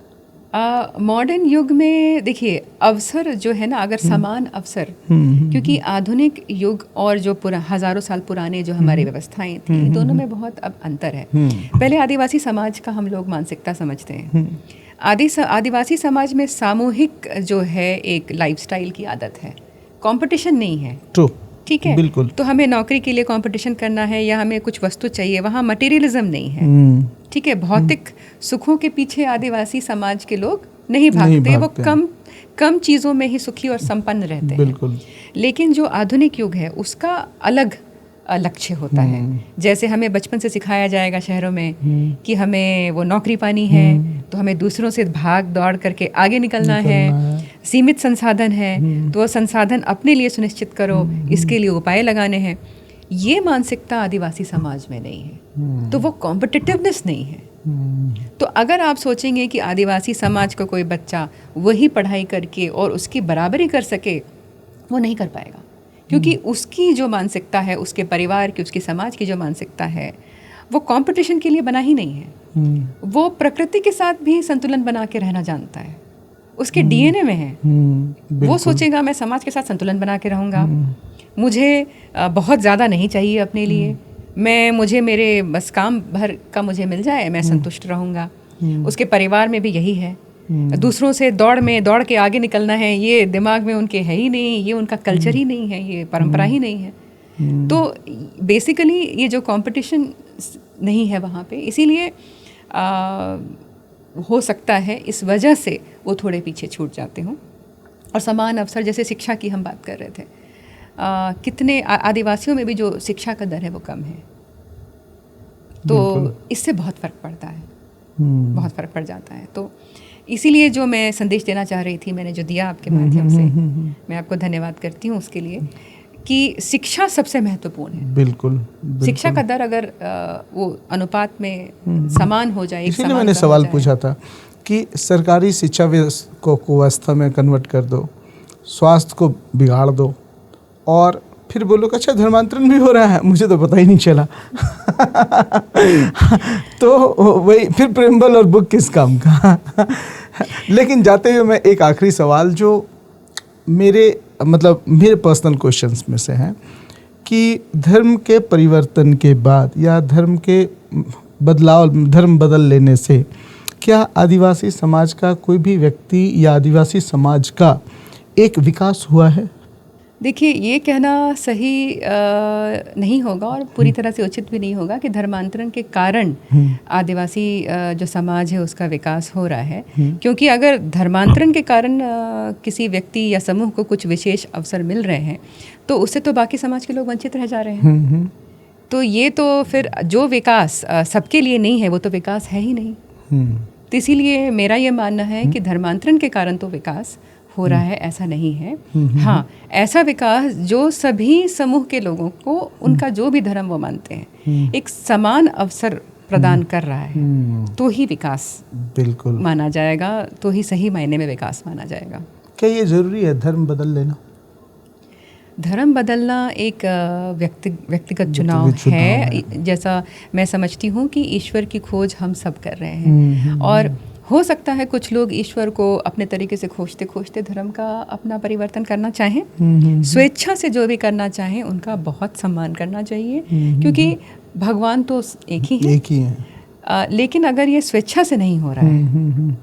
मॉडर्न युग में देखिए, अवसर जो है ना, अगर समान अवसर, क्योंकि आधुनिक युग और जो हजारों साल पुराने जो हमारी व्यवस्थाएं थी, दोनों में बहुत अब अंतर है। पहले आदिवासी समाज का हम लोग मानसिकता समझते हैं। आदिवासी समाज में सामूहिक जो है एक लाइफस्टाइल की आदत है, कंपटीशन नहीं है। ट्रू, ठीक है, बिल्कुल। तो हमें नौकरी के लिए कंपटीशन करना है या हमें कुछ वस्तु चाहिए, वहाँ मटेरियलिज्म नहीं है। ठीक है, भौतिक सुखों के पीछे आदिवासी समाज के लोग नहीं भागते, वो कम चीज़ों में ही सुखी और संपन्न रहते हैं। बिल्कुल। लेकिन जो आधुनिक युग है उसका अलग लक्ष्य होता है। जैसे हमें बचपन से सिखाया जाएगा शहरों में कि हमें वो नौकरी पानी है, तो हमें दूसरों से भाग दौड़ करके आगे निकलना है। सीमित संसाधन है, तो वो संसाधन अपने लिए सुनिश्चित करो, इसके लिए उपाय लगाने हैं। ये मानसिकता आदिवासी समाज में नहीं है, तो वो कॉम्पिटिटिवनेस नहीं है। तो अगर आप सोचेंगे कि आदिवासी समाज का कोई बच्चा वही पढ़ाई करके और उसकी बराबरी कर सके, वो नहीं कर पाएगा, क्योंकि उसकी जो मानसिकता है, उसके परिवार की, उसकी समाज की जो मानसिकता है, वो कंपटीशन के लिए बना ही नहीं है। वो प्रकृति के साथ भी संतुलन बना के रहना जानता है, उसके डीएनए में है। वो सोचेगा मैं समाज के साथ संतुलन बना के रहूँगा, मुझे बहुत ज़्यादा नहीं चाहिए अपने लिए, मुझे मेरे बस काम भर का मुझे मिल जाए, मैं संतुष्ट रहूँगा। उसके परिवार में भी यही है। दूसरों से दौड़ के आगे निकलना है, ये दिमाग में उनके है ही नहीं, ये उनका कल्चर ही नहीं है, ये परंपरा ही नहीं है। तो बेसिकली ये जो कंपटीशन नहीं है वहाँ पे, इसीलिए हो सकता है इस वजह से वो थोड़े पीछे छूट जाते हों। और समान अवसर, जैसे शिक्षा की हम बात कर रहे थे, कितने आदिवासियों में भी जो शिक्षा का दर है वो कम है, तो इससे बहुत फ़र्क पड़ता है, बहुत फ़र्क पड़ जाता है। तो इसीलिए जो मैं संदेश देना चाह रही थी, मैंने जो दिया आपके माध्यम से, मैं आपको धन्यवाद करती हूँ उसके लिए, कि शिक्षा सबसे महत्वपूर्ण है। बिल्कुल। शिक्षा का दर अगर वो अनुपात में समान हो जाए, इसलिए मैंने सवाल पूछा था कि सरकारी शिक्षा को कुव्यवस्था में कन्वर्ट कर दो, स्वास्थ्य को बिगाड़ दो, और फिर बोलो अच्छा धर्मांतरण भी हो रहा है, मुझे तो पता ही नहीं चला। तो वही फिर प्रेमबल और बुक किस काम का। लेकिन जाते हुए मैं एक आखिरी सवाल जो मेरे पर्सनल क्वेश्चंस में से है कि धर्म के परिवर्तन के बाद या धर्म बदल लेने से क्या आदिवासी समाज का कोई भी व्यक्ति या आदिवासी समाज का एक विकास हुआ है? देखिए, ये कहना सही नहीं होगा और पूरी तरह से उचित भी नहीं होगा कि धर्मांतरण के कारण आदिवासी जो समाज है उसका विकास हो रहा है, क्योंकि अगर धर्मांतरण के कारण किसी व्यक्ति या समूह को कुछ विशेष अवसर मिल रहे हैं तो उससे तो बाकी समाज के लोग वंचित रह जा रहे हैं। तो ये तो फिर जो विकास सबके लिए नहीं है वो तो विकास है ही नहीं। तो इसीलिए मेरा ये मानना है कि धर्मांतरण के कारण तो विकास हो रहा है, ऐसा नहीं है। हाँ, ऐसा विकास जो सभी समूह के लोगों को, उनका जो भी धर्म वो मानते हैं, एक समान अवसर प्रदान कर रहा है, तो ही विकास बिल्कुल माना जाएगा, तो ही सही मायने में विकास माना जाएगा। क्या ये जरूरी है धर्म बदल लेना? धर्म बदलना एक व्यक्तिगत चुनाव है। जैसा मैं समझती हूँ कि ईश्वर की खोज हम सब कर रहे हैं, और हो सकता है कुछ लोग ईश्वर को अपने तरीके से खोजते खोजते धर्म का अपना परिवर्तन करना चाहें। स्वेच्छा से जो भी करना चाहें उनका बहुत सम्मान करना चाहिए, क्योंकि भगवान तो एक ही है। लेकिन अगर ये स्वेच्छा से नहीं हो रहा है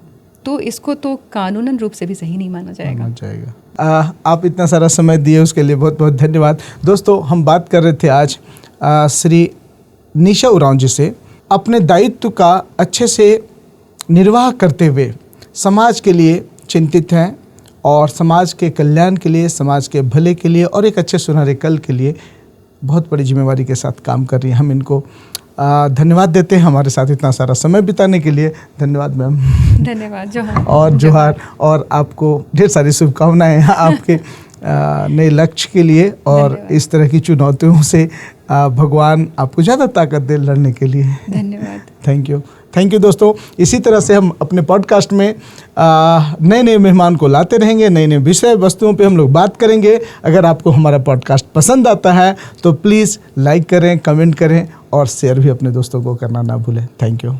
तो इसको तो कानूनन रूप से भी सही नहीं माना जाएगा। आप इतना सारा समय दिए उसके लिए बहुत बहुत धन्यवाद। दोस्तों, हम बात कर रहे थे आज श्री निशा उरांव जी से। अपने दायित्व का अच्छे से निर्वाह करते हुए समाज के लिए चिंतित हैं और समाज के कल्याण के लिए, समाज के भले के लिए और एक अच्छे सुनहरे कल के लिए बहुत बड़ी जिम्मेवारी के साथ काम कर रही हैं। हम इनको धन्यवाद देते हैं हमारे साथ इतना सारा समय बिताने के लिए। धन्यवाद मैम। धन्यवाद जोहार। और जोहार, और आपको ढेर सारी शुभकामनाएं आपके नए लक्ष्य के लिए, और इस तरह की चुनौतियों से भगवान आपको ज़्यादा ताकत दे लड़ने के लिए। धन्यवाद। थैंक यू दोस्तों। इसी तरह से हम अपने पॉडकास्ट में नए नए मेहमान को लाते रहेंगे, नए नए विषय वस्तुओं पे हम लोग बात करेंगे। अगर आपको हमारा पॉडकास्ट पसंद आता है तो प्लीज़ लाइक करें, कमेंट करें और शेयर भी अपने दोस्तों को करना ना भूलें। Thank you.